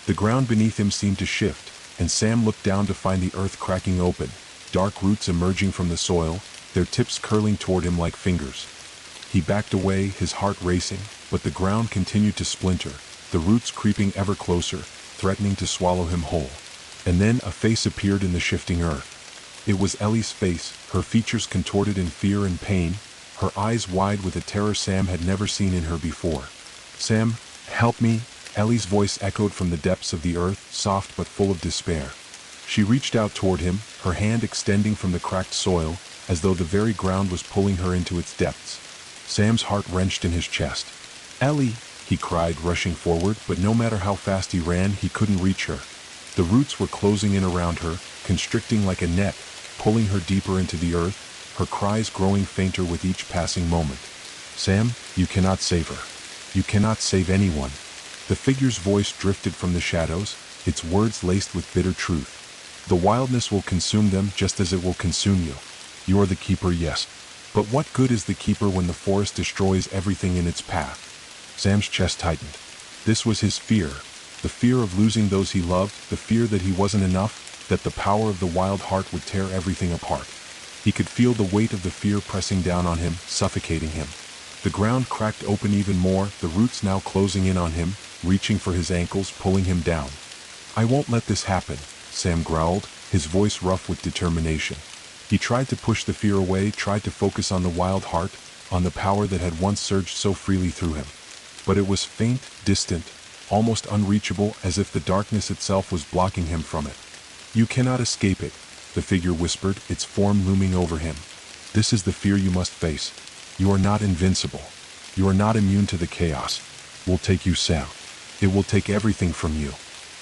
S1: The ground beneath him seemed to shift, and Sam looked down to find the earth cracking open, dark roots emerging from the soil, their tips curling toward him like fingers. He backed away, his heart racing, but the ground continued to splinter, the roots creeping ever closer, threatening to swallow him whole. And then a face appeared in the shifting earth. It was Ellie's face, her features contorted in fear and pain, her eyes wide with a terror Sam had never seen in her before. "Sam, help me," Ellie's voice echoed from the depths of the earth, soft but full of despair. She reached out toward him, her hand extending from the cracked soil, as though the very ground was pulling her into its depths. Sam's heart wrenched in his chest. "Ellie!" he cried, rushing forward, but no matter how fast he ran, he couldn't reach her. The roots were closing in around her, constricting like a net, pulling her deeper into the earth, her cries growing fainter with each passing moment. "Sam, you cannot save her. You cannot save anyone." The figure's voice drifted from the shadows, its words laced with bitter truth. "The wildness will consume them just as it will consume you. You are the keeper, yes. But what good is the keeper when the forest destroys everything in its path?" Sam's chest tightened. This was his fear. The fear of losing those he loved, the fear that he wasn't enough, that the power of the wild heart would tear everything apart. He could feel the weight of the fear pressing down on him, suffocating him. The ground cracked open even more, the roots now closing in on him, reaching for his ankles, pulling him down. "I won't let this happen," Sam growled, his voice rough with determination. He tried to push the fear away, tried to focus on the wild heart, on the power that had once surged so freely through him. But it was faint, distant, almost unreachable, as if the darkness itself was blocking him from it. "You cannot escape it," the figure whispered, its form looming over him. "This is the fear you must face. You are not invincible. You are not immune to the chaos. We'll take you, Sam. It will take everything from you."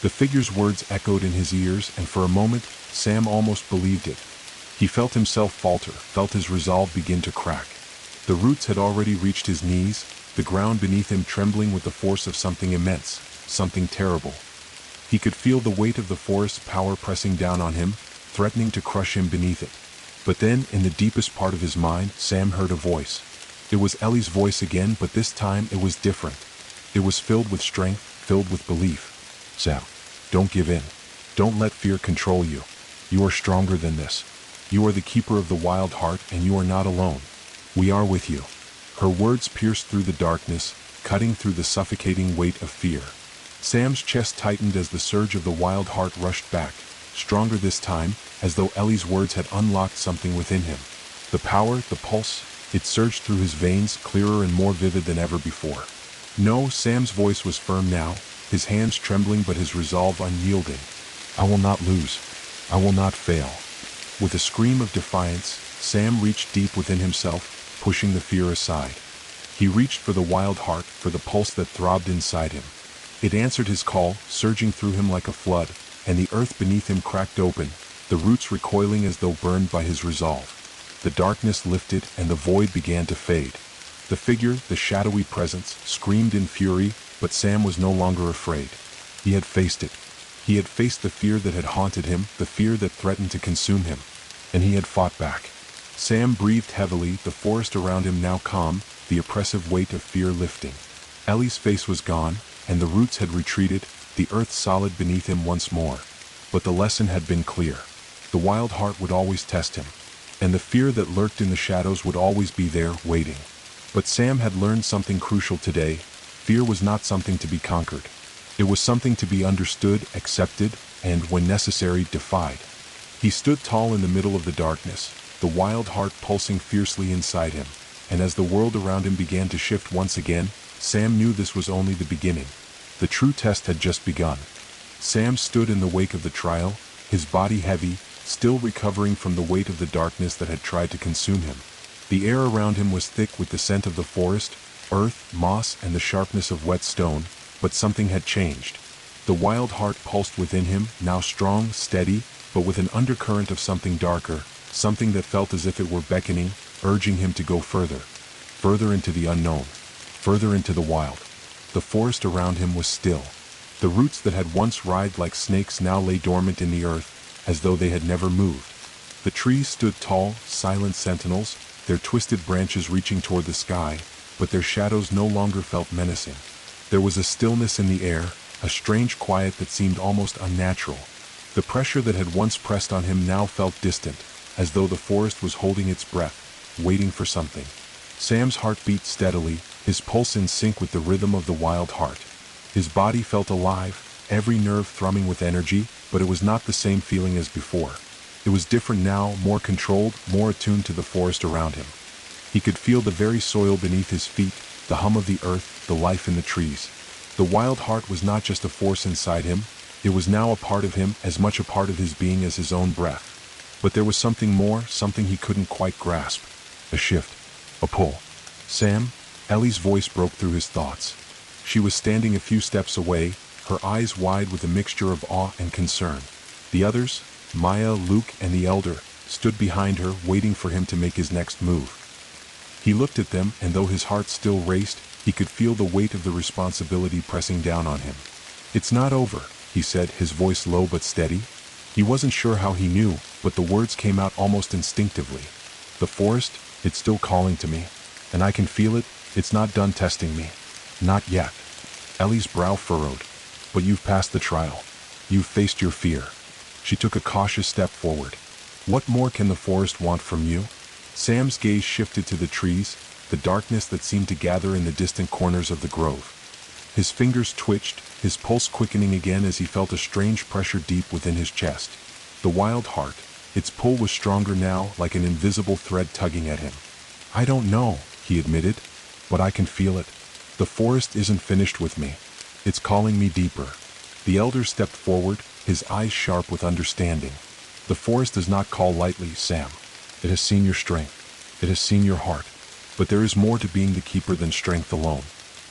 S1: The figure's words echoed in his ears, and for a moment, Sam almost believed it. He felt himself falter, felt his resolve begin to crack. The roots had already reached his knees, the ground beneath him trembling with the force of something immense, something terrible. He could feel the weight of the forest's power pressing down on him, threatening to crush him beneath it. But then, in the deepest part of his mind, Sam heard a voice. It was Ellie's voice again, but this time it was different. It was filled with strength, filled with belief. "Sam, don't give in. Don't let fear control you. You are stronger than this. You are the keeper of the wild heart, and you are not alone. We are with you." Her words pierced through the darkness, cutting through the suffocating weight of fear. Sam's chest tightened as the surge of the wild heart rushed back, stronger this time, as though Ellie's words had unlocked something within him. The power, the pulse, it surged through his veins, clearer and more vivid than ever before. "No," Sam's voice was firm now, his hands trembling but his resolve unyielding. "I will not lose. I will not fail." With a scream of defiance, Sam reached deep within himself, pushing the fear aside. He reached for the wild heart, for the pulse that throbbed inside him. It answered his call, surging through him like a flood, and the earth beneath him cracked open, the roots recoiling as though burned by his resolve. The darkness lifted, and the void began to fade. The figure, the shadowy presence, screamed in fury, but Sam was no longer afraid. He had faced it. He had faced the fear that had haunted him, the fear that threatened to consume him. And he had fought back. Sam breathed heavily, the forest around him now calm, the oppressive weight of fear lifting. Ellie's face was gone, and the roots had retreated, the earth solid beneath him once more. But the lesson had been clear. The wild heart would always test him, and the fear that lurked in the shadows would always be there, waiting. But Sam had learned something crucial today. Fear was not something to be conquered. It was something to be understood, accepted, and, when necessary, defied. He stood tall in the middle of the darkness, the wild heart pulsing fiercely inside him, and as the world around him began to shift once again, Sam knew this was only the beginning. The true test had just begun. Sam stood in the wake of the trial, his body heavy, still recovering from the weight of the darkness that had tried to consume him. The air around him was thick with the scent of the forest, earth, moss, and the sharpness of wet stone, but something had changed. The wild heart pulsed within him, now strong, steady, but with an undercurrent of something darker, something that felt as if it were beckoning, urging him to go further. Further into the unknown. Further into the wild. The forest around him was still. The roots that had once writhed like snakes now lay dormant in the earth, as though they had never moved. The trees stood tall, silent sentinels, their twisted branches reaching toward the sky, but their shadows no longer felt menacing. There was a stillness in the air, a strange quiet that seemed almost unnatural. The pressure that had once pressed on him now felt distant, as though the forest was holding its breath, waiting for something. Sam's heart beat steadily, his pulse in sync with the rhythm of the wild heart. His body felt alive, every nerve thrumming with energy, but it was not the same feeling as before. It was different now, more controlled, more attuned to the forest around him. He could feel the very soil beneath his feet, the hum of the earth, the life in the trees. The wild heart was not just a force inside him, it was now a part of him, as much a part of his being as his own breath. But there was something more, something he couldn't quite grasp. A shift. A pull. Sam? Ellie's voice broke through his thoughts. She was standing a few steps away, her eyes wide with a mixture of awe and concern. The others, Maya, Luke, and the elder, stood behind her, waiting for him to make his next move. He looked at them, and though his heart still raced, he could feel the weight of the responsibility pressing down on him. "It's not over," he said, his voice low but steady. He wasn't sure how he knew, but the words came out almost instinctively. "The forest, it's still calling to me. And I can feel it, it's not done testing me. Not yet." Ellie's brow furrowed. "But you've passed the trial. You've faced your fear." She took a cautious step forward. "What more can the forest want from you?" Sam's gaze shifted to the trees, the darkness that seemed to gather in the distant corners of the grove. His fingers twitched, his pulse quickening again as he felt a strange pressure deep within his chest. The wild heart, its pull was stronger now, like an invisible thread tugging at him. "I don't know," he admitted, "but I can feel it. The forest isn't finished with me. It's calling me deeper." The elder stepped forward, his eyes sharp with understanding. "The forest does not call lightly, Sam. It has seen your strength. It has seen your heart. But there is more to being the keeper than strength alone.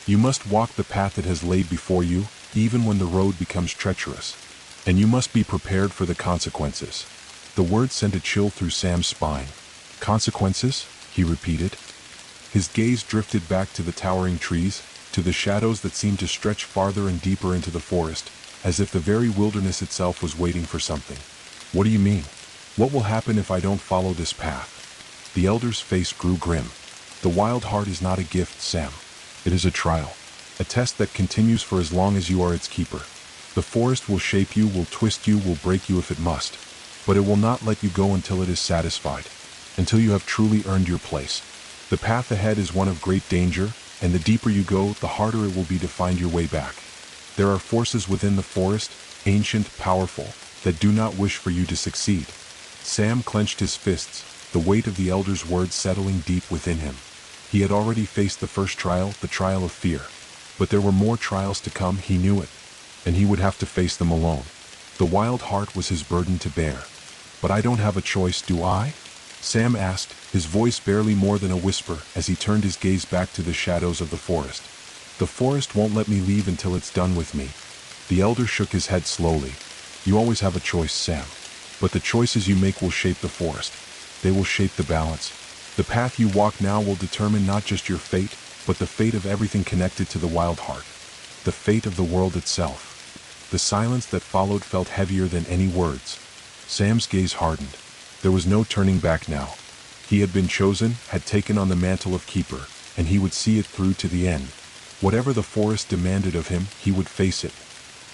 S1: You must walk the path it has laid before you, even when the road becomes treacherous. And you must be prepared for the consequences." The word sent a chill through Sam's spine. "Consequences?" he repeated. His gaze drifted back to the towering trees, to the shadows that seemed to stretch farther and deeper into the forest, as if the very wilderness itself was waiting for something. "What do you mean? What will happen if I don't follow this path?" The elder's face grew grim. "The wild heart is not a gift, Sam. It is a trial. A test that continues for as long as you are its keeper. The forest will shape you, will twist you, will break you if it must. But it will not let you go until it is satisfied. Until you have truly earned your place. The path ahead is one of great danger, and the deeper you go, the harder it will be to find your way back. There are forces within the forest, ancient, powerful, that do not wish for you to succeed." Sam clenched his fists, the weight of the elder's words settling deep within him. He had already faced the first trial, the trial of fear. But there were more trials to come, he knew it. And he would have to face them alone. The wild heart was his burden to bear. "But I don't have a choice, do I?" Sam asked, his voice barely more than a whisper as he turned his gaze back to the shadows of the forest. "The forest won't let me leave until it's done with me." The elder shook his head slowly. "You always have a choice, Sam. But the choices you make will shape the forest. They will shape the balance. The path you walk now will determine not just your fate, but the fate of everything connected to the wild heart. The fate of the world itself." The silence that followed felt heavier than any words. Sam's gaze hardened. There was no turning back now. He had been chosen, had taken on the mantle of keeper, and he would see it through to the end. Whatever the forest demanded of him, he would face it.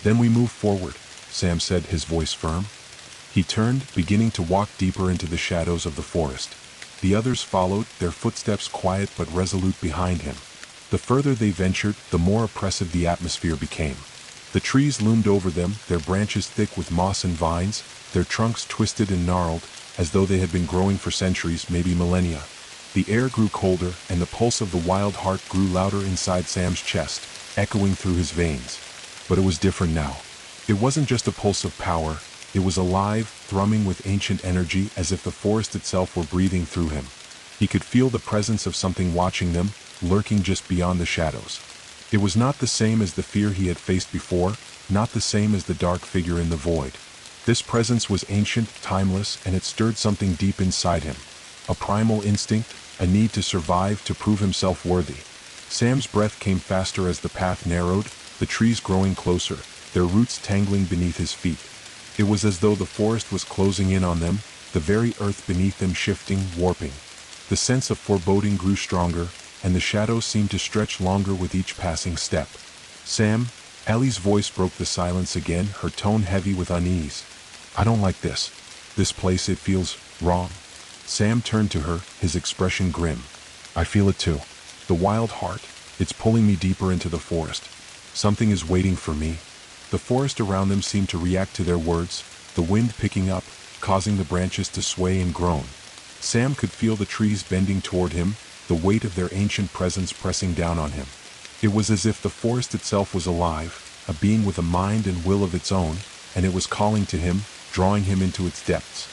S1: "Then we move forward," Sam said, his voice firm. He turned, beginning to walk deeper into the shadows of the forest. The others followed, their footsteps quiet but resolute behind him. The further they ventured, the more oppressive the atmosphere became. The trees loomed over them, their branches thick with moss and vines, their trunks twisted and gnarled, as though they had been growing for centuries, maybe millennia. The air grew colder, and the pulse of the wild heart grew louder inside Sam's chest, echoing through his veins. But it was different now. It wasn't just a pulse of power. It was alive, thrumming with ancient energy, as if the forest itself were breathing through him. He could feel the presence of something watching them, lurking just beyond the shadows. It was not the same as the fear he had faced before, not the same as the dark figure in the void. This presence was ancient, timeless, and it stirred something deep inside him. A primal instinct, a need to survive, to prove himself worthy. Sam's breath came faster as the path narrowed, the trees growing closer, their roots tangling beneath his feet. It was as though the forest was closing in on them, the very earth beneath them shifting, warping. The sense of foreboding grew stronger, and the shadows seemed to stretch longer with each passing step. "Sam," Ellie's voice broke the silence again, her tone heavy with unease. "I don't like this. This place, it feels wrong." Sam turned to her, his expression grim. "I feel it too. The wild heart, it's pulling me deeper into the forest. Something is waiting for me." The forest around them seemed to react to their words, the wind picking up, causing the branches to sway and groan. Sam could feel the trees bending toward him, the weight of their ancient presence pressing down on him. It was as if the forest itself was alive, a being with a mind and will of its own, and it was calling to him, drawing him into its depths.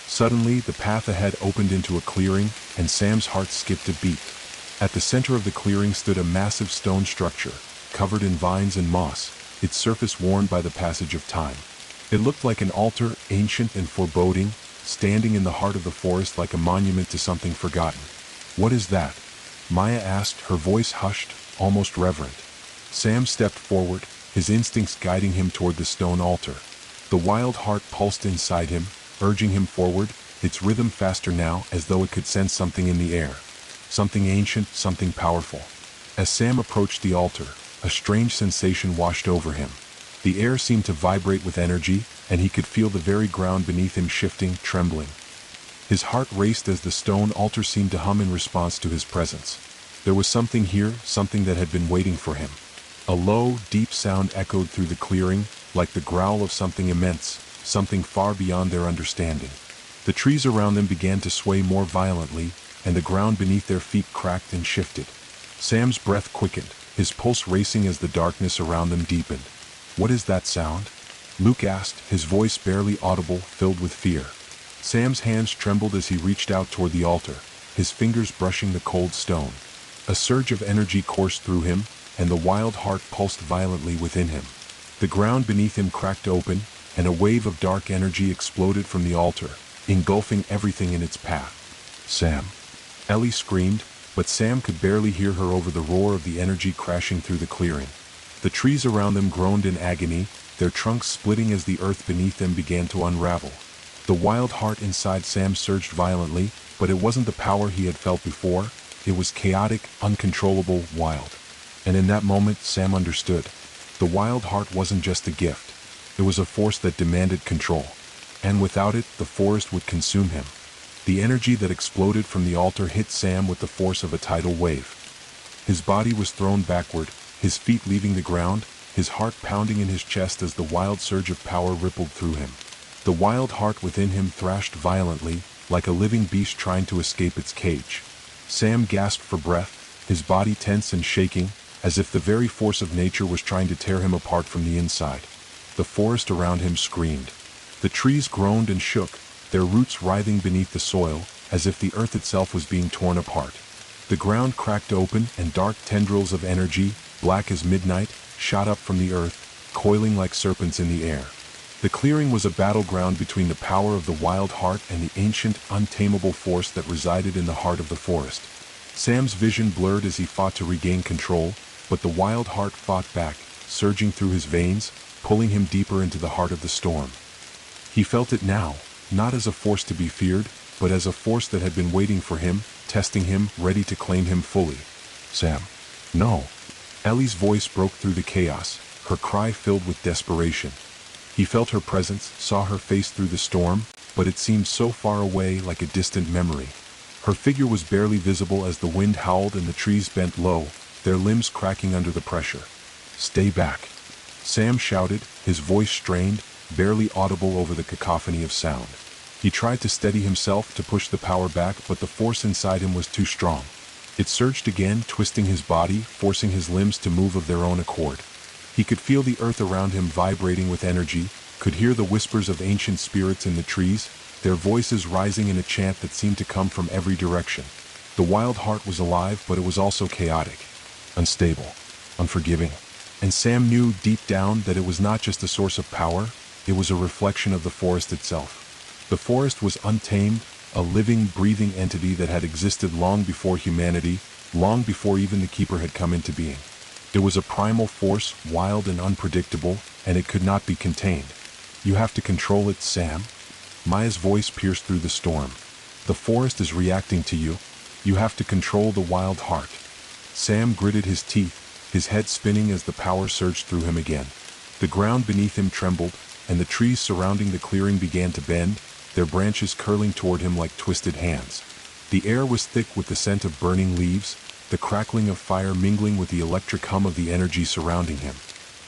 S1: Suddenly, the path ahead opened into a clearing, and Sam's heart skipped a beat. At the center of the clearing stood a massive stone structure, covered in vines and moss, its surface worn by the passage of time. It looked like an altar, ancient and foreboding, standing in the heart of the forest like a monument to something forgotten. "What is that?" Maya asked, her voice hushed, almost reverent. Sam stepped forward, his instincts guiding him toward the stone altar. The wild heart pulsed inside him, urging him forward, its rhythm faster now, as though it could sense something in the air. Something ancient, something powerful. As Sam approached the altar, a strange sensation washed over him. The air seemed to vibrate with energy, and he could feel the very ground beneath him shifting, trembling. His heart raced as the stone altar seemed to hum in response to his presence. There was something here, something that had been waiting for him. A low, deep sound echoed through the clearing, like the growl of something immense, something far beyond their understanding. The trees around them began to sway more violently, and the ground beneath their feet cracked and shifted. Sam's breath quickened, his pulse racing as the darkness around them deepened. "What is that sound?" Luke asked, his voice barely audible, filled with fear. Sam's hands trembled as he reached out toward the altar, his fingers brushing the cold stone. A surge of energy coursed through him, and the wild heart pulsed violently within him. The ground beneath him cracked open, and a wave of dark energy exploded from the altar, engulfing everything in its path. "Sam!" Ellie screamed, but Sam could barely hear her over the roar of the energy crashing through the clearing. The trees around them groaned in agony, their trunks splitting as the earth beneath them began to unravel. The wild heart inside Sam surged violently, but it wasn't the power he had felt before. It was chaotic, uncontrollable, wild. And in that moment, Sam understood. The wild heart wasn't just a gift. It was a force that demanded control. And without it, the forest would consume him. The energy that exploded from the altar hit Sam with the force of a tidal wave. His body was thrown backward, his feet leaving the ground, his heart pounding in his chest as the wild surge of power rippled through him. The wild heart within him thrashed violently, like a living beast trying to escape its cage. Sam gasped for breath, his body tense and shaking, as if the very force of nature was trying to tear him apart from the inside. The forest around him screamed. The trees groaned and shook, their roots writhing beneath the soil, as if the earth itself was being torn apart. The ground cracked open, and dark tendrils of energy, black as midnight, shot up from the earth, coiling like serpents in the air. The clearing was a battleground between the power of the wild heart and the ancient, untamable force that resided in the heart of the forest. Sam's vision blurred as he fought to regain control, but the wild heart fought back, surging through his veins, pulling him deeper into the heart of the storm. He felt it now, not as a force to be feared, but as a force that had been waiting for him, testing him, ready to claim him fully. "Sam. No." Ellie's voice broke through the chaos, her cry filled with desperation. He felt her presence, saw her face through the storm, but it seemed so far away, like a distant memory. Her figure was barely visible as the wind howled and the trees bent low, their limbs cracking under the pressure. "Stay back," Sam shouted, his voice strained, barely audible over the cacophony of sound. He tried to steady himself, to push the power back, but the force inside him was too strong. It surged again, twisting his body, forcing his limbs to move of their own accord. He could feel the earth around him vibrating with energy, could hear the whispers of ancient spirits in the trees, their voices rising in a chant that seemed to come from every direction. The wild heart was alive, but it was also chaotic, unstable, unforgiving. And Sam knew deep down that it was not just a source of power, it was a reflection of the forest itself. The forest was untamed, a living, breathing entity that had existed long before humanity, long before even the Keeper had come into being. It was a primal force, wild and unpredictable, and it could not be contained. "You have to control it, Sam." Maya's voice pierced through the storm. "The forest is reacting to you. You have to control the wild heart." Sam gritted his teeth, his head spinning as the power surged through him again. The ground beneath him trembled, and the trees surrounding the clearing began to bend, their branches curling toward him like twisted hands. The air was thick with the scent of burning leaves, the crackling of fire mingling with the electric hum of the energy surrounding him.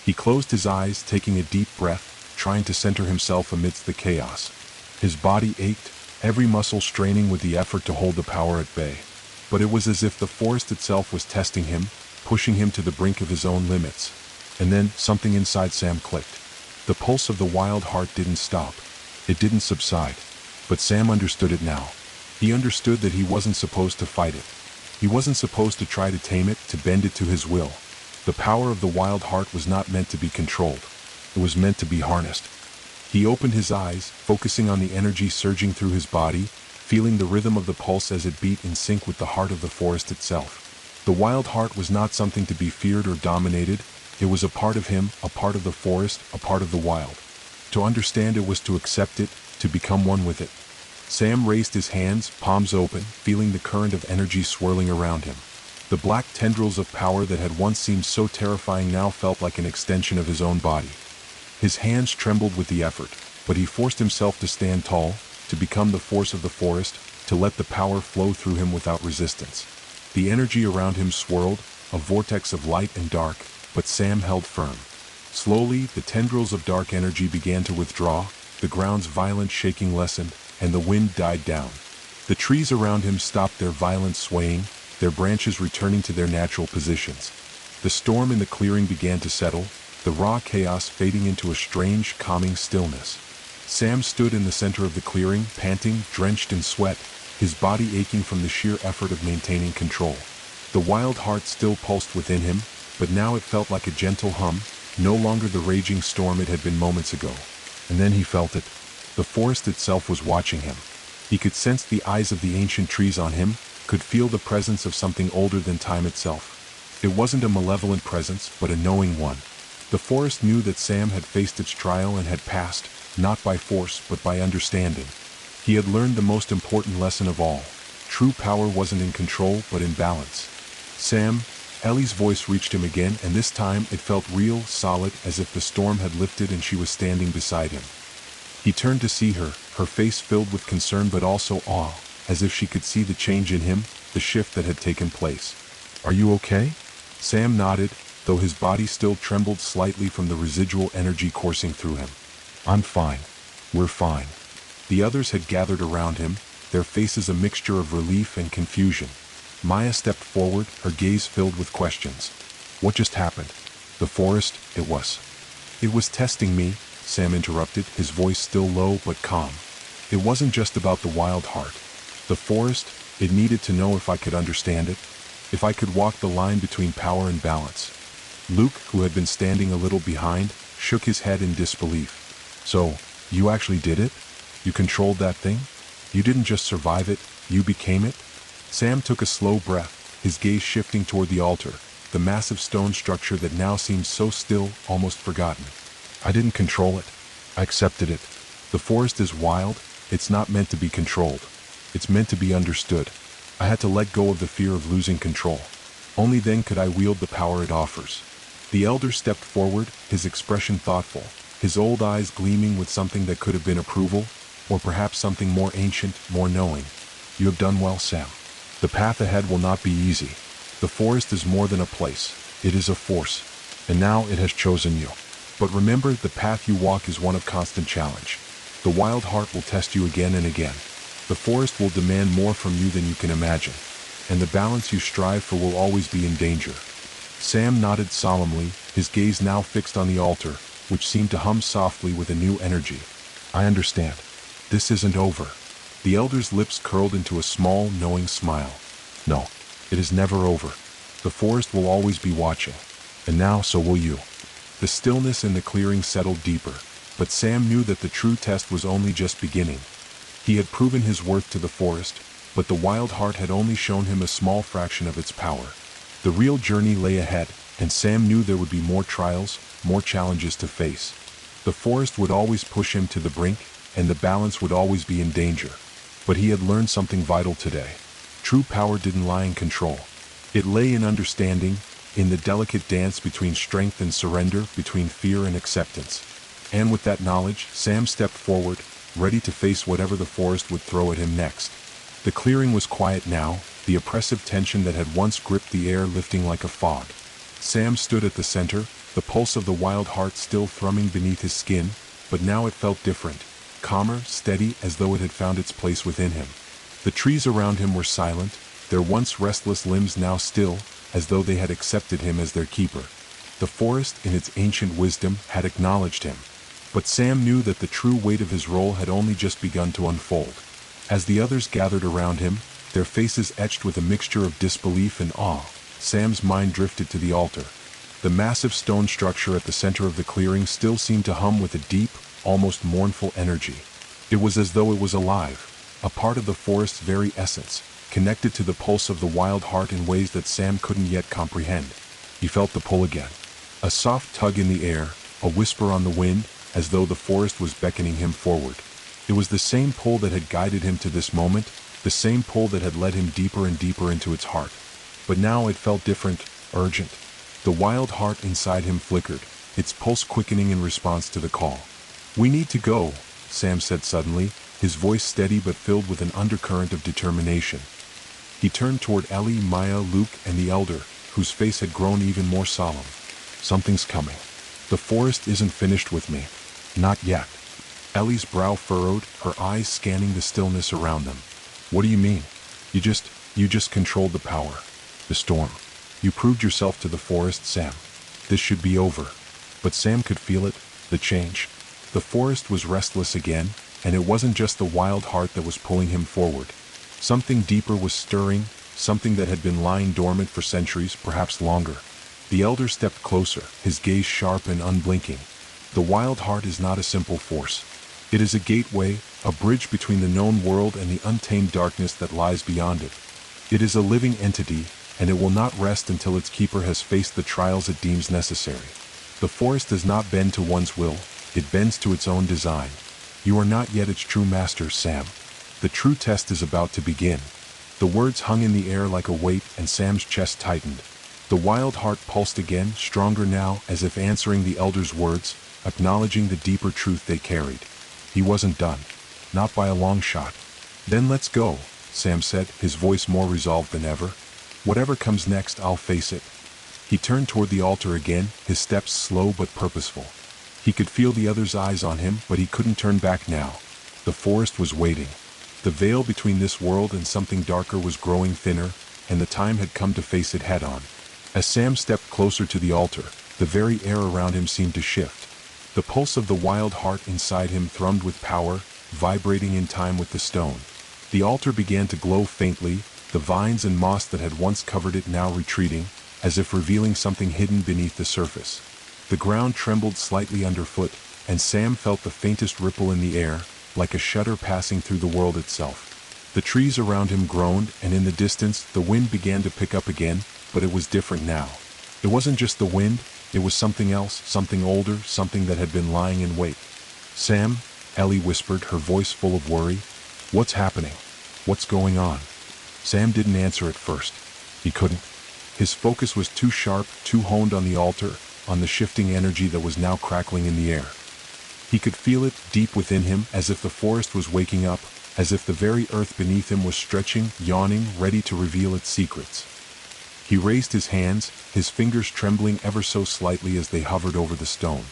S1: He closed his eyes, taking a deep breath, trying to center himself amidst the chaos. His body ached, every muscle straining with the effort to hold the power at bay. But it was as if the forest itself was testing him, pushing him to the brink of his own limits. And then, something inside Sam clicked. The pulse of the wild heart didn't stop. It didn't subside. But Sam understood it now. He understood that he wasn't supposed to fight it. He wasn't supposed to try to tame it, to bend it to his will. The power of the wild heart was not meant to be controlled. It was meant to be harnessed. He opened his eyes, focusing on the energy surging through his body, feeling the rhythm of the pulse as it beat in sync with the heart of the forest itself. The wild heart was not something to be feared or dominated. It was a part of him, a part of the forest, a part of the wild. To understand it was to accept it, to become one with it. Sam raised his hands, palms open, feeling the current of energy swirling around him. The black tendrils of power that had once seemed so terrifying now felt like an extension of his own body. His hands trembled with the effort, but he forced himself to stand tall, to become the force of the forest, to let the power flow through him without resistance. The energy around him swirled, a vortex of light and dark, but Sam held firm. Slowly, the tendrils of dark energy began to withdraw, the ground's violent shaking lessened, and the wind died down. The trees around him stopped their violent swaying, their branches returning to their natural positions. The storm in the clearing began to settle, the raw chaos fading into a strange, calming stillness. Sam stood in the center of the clearing, panting, drenched in sweat, his body aching from the sheer effort of maintaining control. The wild heart still pulsed within him, but now it felt like a gentle hum, no longer the raging storm it had been moments ago. And then he felt it. The forest itself was watching him. He could sense the eyes of the ancient trees on him, could feel the presence of something older than time itself. It wasn't a malevolent presence, but a knowing one. The forest knew that Sam had faced its trial and had passed, not by force, but by understanding. He had learned the most important lesson of all. True power wasn't in control, but in balance. Sam, Ellie's voice reached him again, and this time it felt real, solid, as if the storm had lifted and she was standing beside him. He turned to see her, her face filled with concern but also awe, as if she could see the change in him, the shift that had taken place. "Are you okay?" Sam nodded, though his body still trembled slightly from the residual energy coursing through him. "I'm fine. We're fine." The others had gathered around him, their faces a mixture of relief and confusion. Maya stepped forward, her gaze filled with questions. "What just happened?" "The forest, it was testing me," Sam interrupted, his voice still low but calm. "It wasn't just about the wild heart. The forest, it needed to know if I could understand it, if I could walk the line between power and balance." Luke, who had been standing a little behind, shook his head in disbelief. "So, you actually did it? You controlled that thing? You didn't just survive it, you became it?" Sam took a slow breath, his gaze shifting toward the altar, the massive stone structure that now seemed so still, almost forgotten. "I didn't control it. I accepted it. The forest is wild, it's not meant to be controlled. It's meant to be understood. I had to let go of the fear of losing control. Only then could I wield the power it offers." The elder stepped forward, his expression thoughtful, his old eyes gleaming with something that could have been approval, or perhaps something more ancient, more knowing. "You have done well, Sam. The path ahead will not be easy. The forest is more than a place, it is a force, and now it has chosen you. But remember, the path you walk is one of constant challenge. The wild heart will test you again and again. The forest will demand more from you than you can imagine, and the balance you strive for will always be in danger." Sam nodded solemnly, his gaze now fixed on the altar, which seemed to hum softly with a new energy. "I understand. This isn't over." The elder's lips curled into a small, knowing smile. "No, it is never over. The forest will always be watching. And now so will you." The stillness in the clearing settled deeper, but Sam knew that the true test was only just beginning. He had proven his worth to the forest, but the wild heart had only shown him a small fraction of its power. The real journey lay ahead, and Sam knew there would be more trials, more challenges to face. The forest would always push him to the brink, and the balance would always be in danger. But he had learned something vital today. True power didn't lie in control. It lay in understanding, in the delicate dance between strength and surrender, between fear and acceptance. And with that knowledge, Sam stepped forward, ready to face whatever the forest would throw at him next. The clearing was quiet now, the oppressive tension that had once gripped the air lifting like a fog. Sam stood at the center, the pulse of the wild heart still thrumming beneath his skin, but now it felt different, calmer, steady, as though it had found its place within him. The trees around him were silent, their once restless limbs now still, as though they had accepted him as their keeper. The forest, in its ancient wisdom, had acknowledged him. But Sam knew that the true weight of his role had only just begun to unfold. As the others gathered around him, their faces etched with a mixture of disbelief and awe, Sam's mind drifted to the altar. The massive stone structure at the center of the clearing still seemed to hum with a deep, almost mournful energy. It was as though it was alive, a part of the forest's very essence, connected to the pulse of the wild heart in ways that Sam couldn't yet comprehend. He felt the pull again. A soft tug in the air, a whisper on the wind, as though the forest was beckoning him forward. It was the same pull that had guided him to this moment, the same pull that had led him deeper and deeper into its heart. But now it felt different, urgent. The wild heart inside him flickered, its pulse quickening in response to the call. "We need to go," Sam said suddenly, his voice steady but filled with an undercurrent of determination. He turned toward Ellie, Maya, Luke, and the elder, whose face had grown even more solemn. "Something's coming. The forest isn't finished with me. Not yet." Ellie's brow furrowed, her eyes scanning the stillness around them. "What do you mean? You just controlled the power. The storm. You proved yourself to the forest, Sam. This should be over." But Sam could feel it, the change. The forest was restless again, and it wasn't just the wild heart that was pulling him forward. Something deeper was stirring, something that had been lying dormant for centuries, perhaps longer. The elder stepped closer, his gaze sharp and unblinking. The wild heart is not a simple force. It is a gateway, a bridge between the known world and the untamed darkness that lies beyond it. It is a living entity, and it will not rest until its keeper has faced the trials it deems necessary. The forest does not bend to one's will, it bends to its own design. You are not yet its true master, Sam. The true test is about to begin. The words hung in the air like a weight, and Sam's chest tightened. The wild heart pulsed again, stronger now, as if answering the elder's words, acknowledging the deeper truth they carried. He wasn't done. Not by a long shot. "Then let's go," Sam said, his voice more resolved than ever. "Whatever comes next, I'll face it." He turned toward the altar again, his steps slow but purposeful. He could feel the others' eyes on him, but he couldn't turn back now. The forest was waiting. The veil between this world and something darker was growing thinner, and the time had come to face it head-on. As Sam stepped closer to the altar, the very air around him seemed to shift. The pulse of the wild heart inside him thrummed with power, vibrating in time with the stone. The altar began to glow faintly, the vines and moss that had once covered it now retreating, as if revealing something hidden beneath the surface. The ground trembled slightly underfoot, and Sam felt the faintest ripple in the air, like a shudder passing through the world itself. The trees around him groaned, and in the distance, the wind began to pick up again, but it was different now. It wasn't just the wind, it was something else, something older, something that had been lying in wait. "Sam," Ellie whispered, her voice full of worry. "What's happening? What's going on?" Sam didn't answer at first. He couldn't. His focus was too sharp, too honed on the altar, on the shifting energy that was now crackling in the air. He could feel it deep within him, as if the forest was waking up, as if the very earth beneath him was stretching, yawning, ready to reveal its secrets. He raised his hands, his fingers trembling ever so slightly as they hovered over the stone.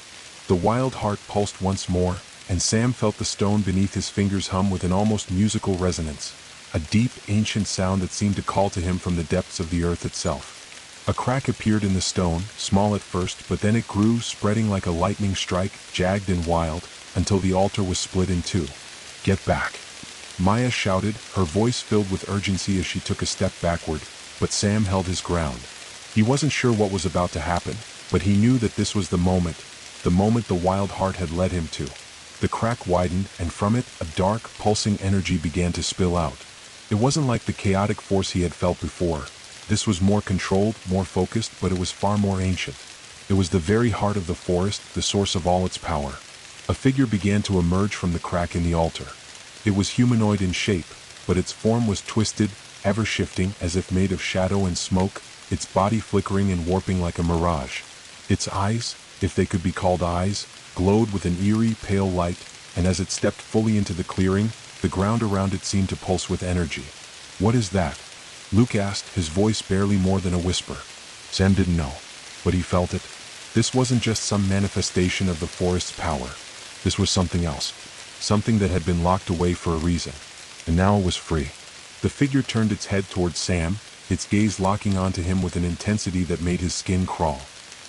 S1: The wild heart pulsed once more, and Sam felt the stone beneath his fingers hum with an almost musical resonance, a deep, ancient sound that seemed to call to him from the depths of the earth itself. A crack appeared in the stone, small at first, but then it grew, spreading like a lightning strike, jagged and wild, until the altar was split in two. "Get back!" Maya shouted, her voice filled with urgency as she took a step backward, but Sam held his ground. He wasn't sure what was about to happen, but he knew that this was the moment the wild heart had led him to. The crack widened, and from it, a dark, pulsing energy began to spill out. It wasn't like the chaotic force he had felt before. This was more controlled, more focused, but it was far more ancient. It was the very heart of the forest, the source of all its power. A figure began to emerge from the crack in the altar. It was humanoid in shape, but its form was twisted, ever shifting, as if made of shadow and smoke, its body flickering and warping like a mirage. Its eyes, if they could be called eyes, glowed with an eerie, pale light, and as it stepped fully into the clearing, the ground around it seemed to pulse with energy. "What is that?" Luke asked, his voice barely more than a whisper. Sam didn't know, but he felt it. This wasn't just some manifestation of the forest's power. This was something else. Something that had been locked away for a reason. And now it was free. The figure turned its head towards Sam, its gaze locking onto him with an intensity that made his skin crawl.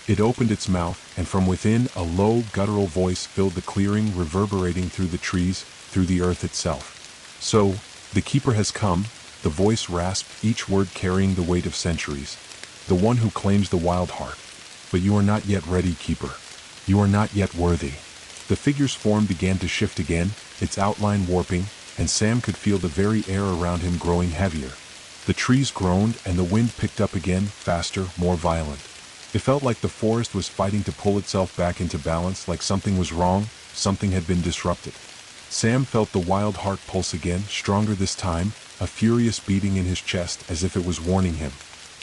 S1: It opened its mouth, and from within, a low, guttural voice filled the clearing, reverberating through the trees, through the earth itself. "So, the Keeper has come," the voice rasped, each word carrying the weight of centuries. "The one who claims the wild heart. But you are not yet ready, Keeper. You are not yet worthy." The figure's form began to shift again, its outline warping, and Sam could feel the very air around him growing heavier. The trees groaned, and the wind picked up again, faster, more violent. It felt like the forest was fighting to pull itself back into balance, like something was wrong, something had been disrupted. Sam felt the wild heart pulse again, stronger this time, a furious beating in his chest as if it was warning him.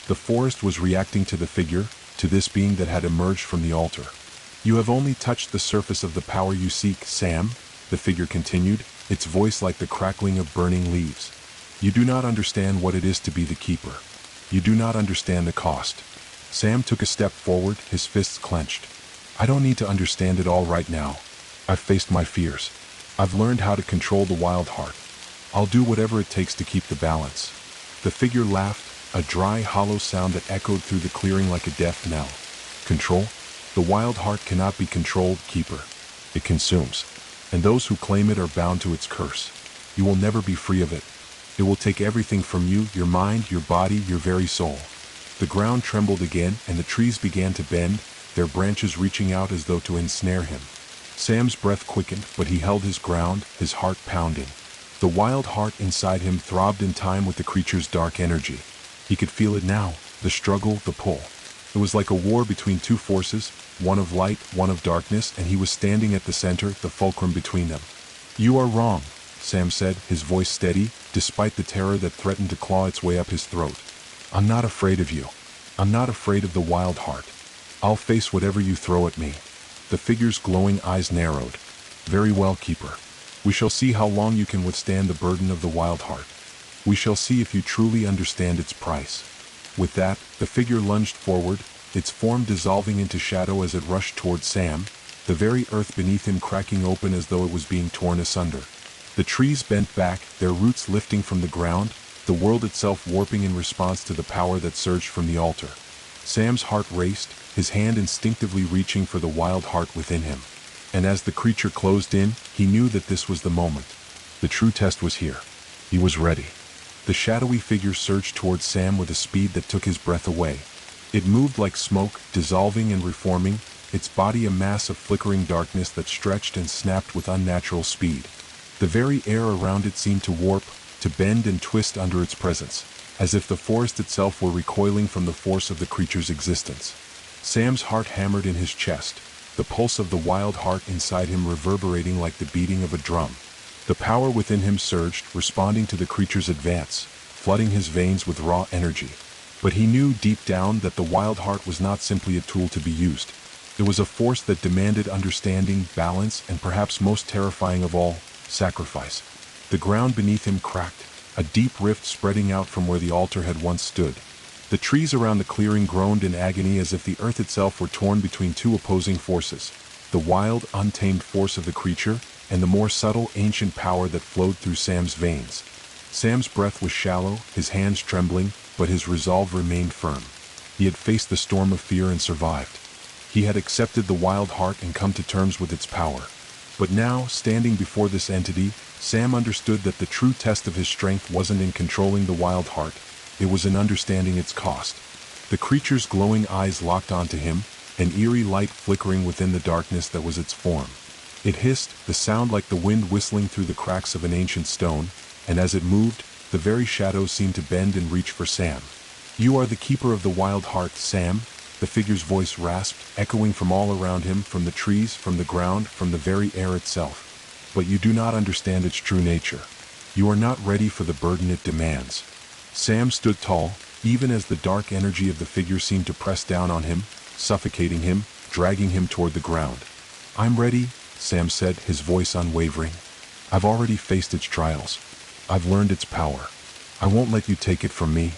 S1: The forest was reacting to the figure, to this being that had emerged from the altar. "You have only touched the surface of the power you seek, Sam," the figure continued, its voice like the crackling of burning leaves. "You do not understand what it is to be the Keeper. You do not understand the cost." Sam took a step forward, his fists clenched. "I don't need to understand it all right now. I've faced my fears. I've learned how to control the wild heart. I'll do whatever it takes to keep the balance." The figure laughed, a dry, hollow sound that echoed through the clearing like a death knell. "Control? The wild heart cannot be controlled, Keeper. It consumes. And those who claim it are bound to its curse. You will never be free of it. It will take everything from you, your mind, your body, your very soul." The ground trembled again, and the trees began to bend, their branches reaching out as though to ensnare him. Sam's breath quickened, but he held his ground, his heart pounding. The wild heart inside him throbbed in time with the creature's dark energy. He could feel it now, the struggle, the pull. It was like a war between two forces, one of light, one of darkness, and he was standing at the center, the fulcrum between them. "You are wrong," Sam said, his voice steady, despite the terror that threatened to claw its way up his throat. "I'm not afraid of you. I'm not afraid of the wild heart. I'll face whatever you throw at me." The figure's glowing eyes narrowed. "Very well, Keeper. We shall see how long you can withstand the burden of the wild heart. We shall see if you truly understand its price." With that, the figure lunged forward, its form dissolving into shadow as it rushed toward Sam, the very earth beneath him cracking open as though it was being torn asunder. The trees bent back, their roots lifting from the ground, the world itself warping in response to the power that surged from the altar. Sam's heart raced, his hand instinctively reaching for the wild heart within him. And as the creature closed in, he knew that this was the moment. The true test was here. He was ready. The shadowy figure surged towards Sam with a speed that took his breath away. It moved like smoke, dissolving and reforming, its body a mass of flickering darkness that stretched and snapped with unnatural speed. The very air around it seemed to warp, to bend and twist under its presence, as if the forest itself were recoiling from the force of the creature's existence. Sam's heart hammered in his chest, the pulse of the wild heart inside him reverberating like the beating of a drum. The power within him surged, responding to the creature's advance, flooding his veins with raw energy. But he knew deep down that the wild heart was not simply a tool to be used. It was a force that demanded understanding, balance, and perhaps most terrifying of all, sacrifice. The ground beneath him cracked, a deep rift spreading out from where the altar had once stood. The trees around the clearing groaned in agony as if the earth itself were torn between two opposing forces, the wild, untamed force of the creature, and the more subtle, ancient power that flowed through Sam's veins. Sam's breath was shallow, his hands trembling, but his resolve remained firm. He had faced the storm of fear and survived. He had accepted the wild heart and come to terms with its power. But now, standing before this entity, Sam understood that the true test of his strength wasn't in controlling the wild heart, it was in understanding its cost. The creature's glowing eyes locked onto him, an eerie light flickering within the darkness that was its form. It hissed, the sound like the wind whistling through the cracks of an ancient stone, and as it moved, the very shadows seemed to bend and reach for Sam. "You are the keeper of the wild heart, Sam," the figure's voice rasped, echoing from all around him, from the trees, from the ground, from the very air itself. "But you do not understand its true nature. You are not ready for the burden it demands." Sam stood tall, even as the dark energy of the figure seemed to press down on him, suffocating him, dragging him toward the ground. "I'm ready," Sam said, his voice unwavering. "I've already faced its trials. I've learned its power. I won't let you take it from me."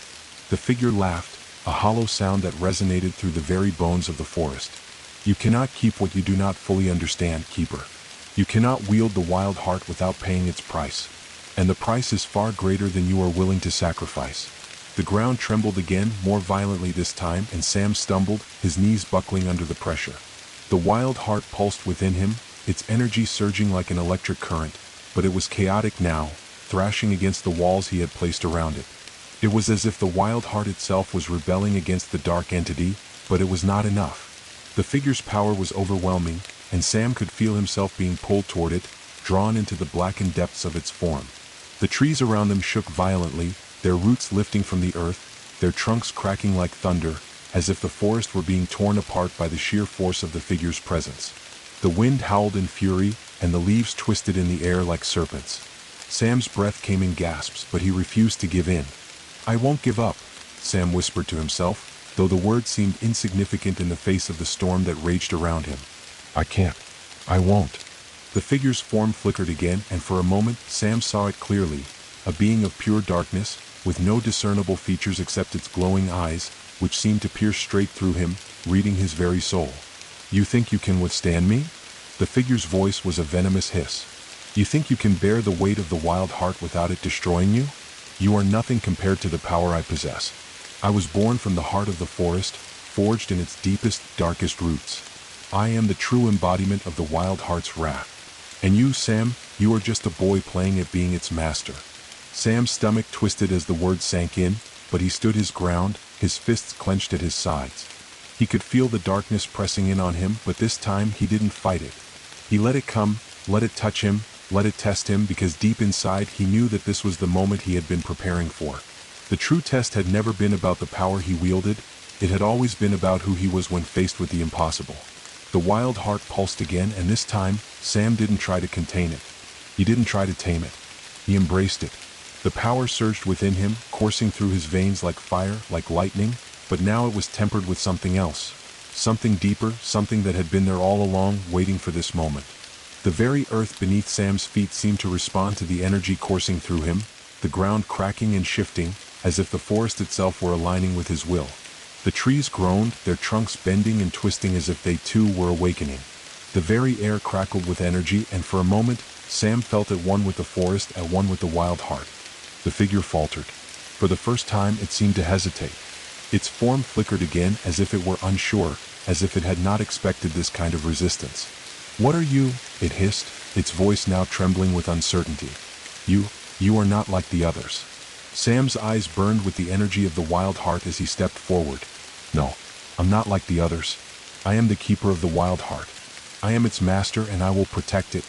S1: The figure laughed, a hollow sound that resonated through the very bones of the forest. "You cannot keep what you do not fully understand, Keeper. You cannot wield the wild heart without paying its price. And the price is far greater than you are willing to sacrifice." The ground trembled again, more violently this time, and Sam stumbled, his knees buckling under the pressure. The wild heart pulsed within him, its energy surging like an electric current, but it was chaotic now, thrashing against the walls he had placed around it. It was as if the wild heart itself was rebelling against the dark entity, but it was not enough. The figure's power was overwhelming, and Sam could feel himself being pulled toward it, drawn into the blackened depths of its form. The trees around them shook violently, their roots lifting from the earth, their trunks cracking like thunder, as if the forest were being torn apart by the sheer force of the figure's presence. The wind howled in fury, and the leaves twisted in the air like serpents. Sam's breath came in gasps, but he refused to give in. "I won't give up," Sam whispered to himself, though the words seemed insignificant in the face of the storm that raged around him. "I can't. I won't." The figure's form flickered again, and for a moment Sam saw it clearly, a being of pure darkness, with no discernible features except its glowing eyes, which seemed to pierce straight through him, reading his very soul. "You think you can withstand me?" The figure's voice was a venomous hiss. "You think you can bear the weight of the wild heart without it destroying you? You are nothing compared to the power I possess. I was born from the heart of the forest, forged in its deepest, darkest roots. I am the true embodiment of the wild heart's wrath. And you, Sam, you are just a boy playing at being its master." Sam's stomach twisted as the words sank in, but he stood his ground, his fists clenched at his sides. He could feel the darkness pressing in on him, but this time he didn't fight it. He let it come, let it touch him, let it test him, because deep inside he knew that this was the moment he had been preparing for. The true test had never been about the power he wielded, it had always been about who he was when faced with the impossible. The wild heart pulsed again, and this time, Sam didn't try to contain it. He didn't try to tame it. He embraced it. The power surged within him, coursing through his veins like fire, like lightning, but now it was tempered with something else. Something deeper, something that had been there all along, waiting for this moment. The very earth beneath Sam's feet seemed to respond to the energy coursing through him, the ground cracking and shifting, as if the forest itself were aligning with his will. The trees groaned, their trunks bending and twisting as if they too were awakening. The very air crackled with energy, and for a moment, Sam felt at one with the forest, at one with the wild heart. The figure faltered. For the first time, it seemed to hesitate. Its form flickered again, as if it were unsure, as if it had not expected this kind of resistance. "What are you?" it hissed, its voice now trembling with uncertainty. You are not like the others." Sam's eyes burned with the energy of the wild heart as he stepped forward. "No, I'm not like the others. I am the keeper of the wild heart. I am its master, and I will protect it.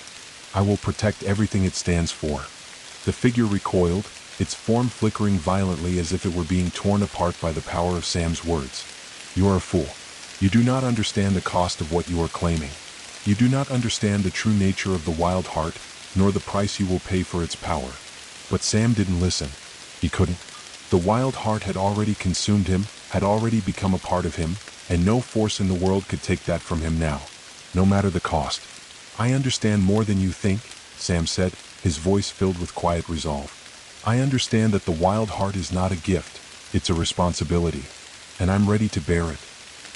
S1: I will protect everything it stands for." The figure recoiled, its form flickering violently as if it were being torn apart by the power of Sam's words. "You are a fool. You do not understand the cost of what you are claiming. You do not understand the true nature of the wild heart, nor the price you will pay for its power." But Sam didn't listen. He couldn't. The wild heart had already consumed him, had already become a part of him, and no force in the world could take that from him now, no matter the cost. "I understand more than you think," Sam said, his voice filled with quiet resolve. "I understand that the wild heart is not a gift, it's a responsibility, and I'm ready to bear it."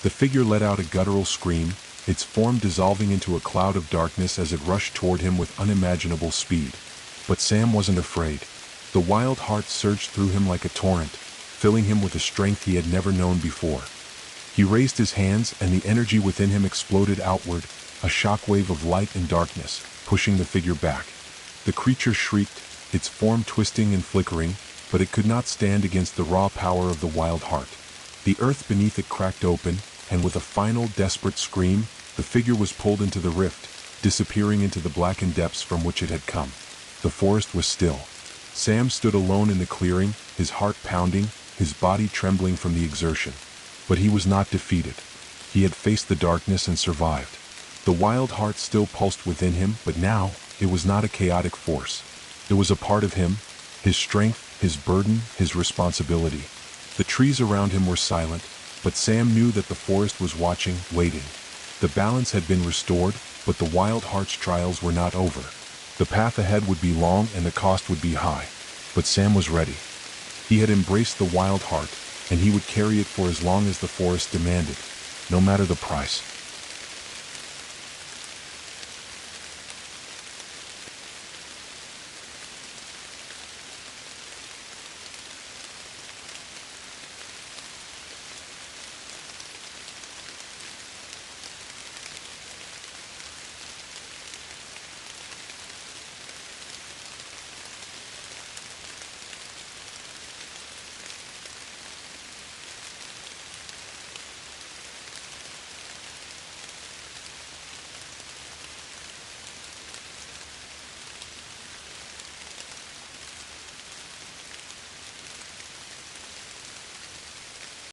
S1: The figure let out a guttural scream, its form dissolving into a cloud of darkness as it rushed toward him with unimaginable speed. But Sam wasn't afraid. The wild heart surged through him like a torrent, filling him with a strength he had never known before. He raised his hands, and the energy within him exploded outward, a shockwave of light and darkness, pushing the figure back. The creature shrieked, its form twisting and flickering, but it could not stand against the raw power of the wild heart. The earth beneath it cracked open, and with a final desperate scream, the figure was pulled into the rift, disappearing into the blackened depths from which it had come. The forest was still. Sam stood alone in the clearing, his heart pounding, his body trembling from the exertion. But he was not defeated. He had faced the darkness and survived. The wild heart still pulsed within him, but now, it was not a chaotic force. It was a part of him, his strength, his burden, his responsibility. The trees around him were silent, but Sam knew that the forest was watching, waiting. The balance had been restored, but the wild heart's trials were not over. The path ahead would be long and the cost would be high. But Sam was ready. He had embraced the wild heart, and he would carry it for as long as the forest demanded, no matter the price.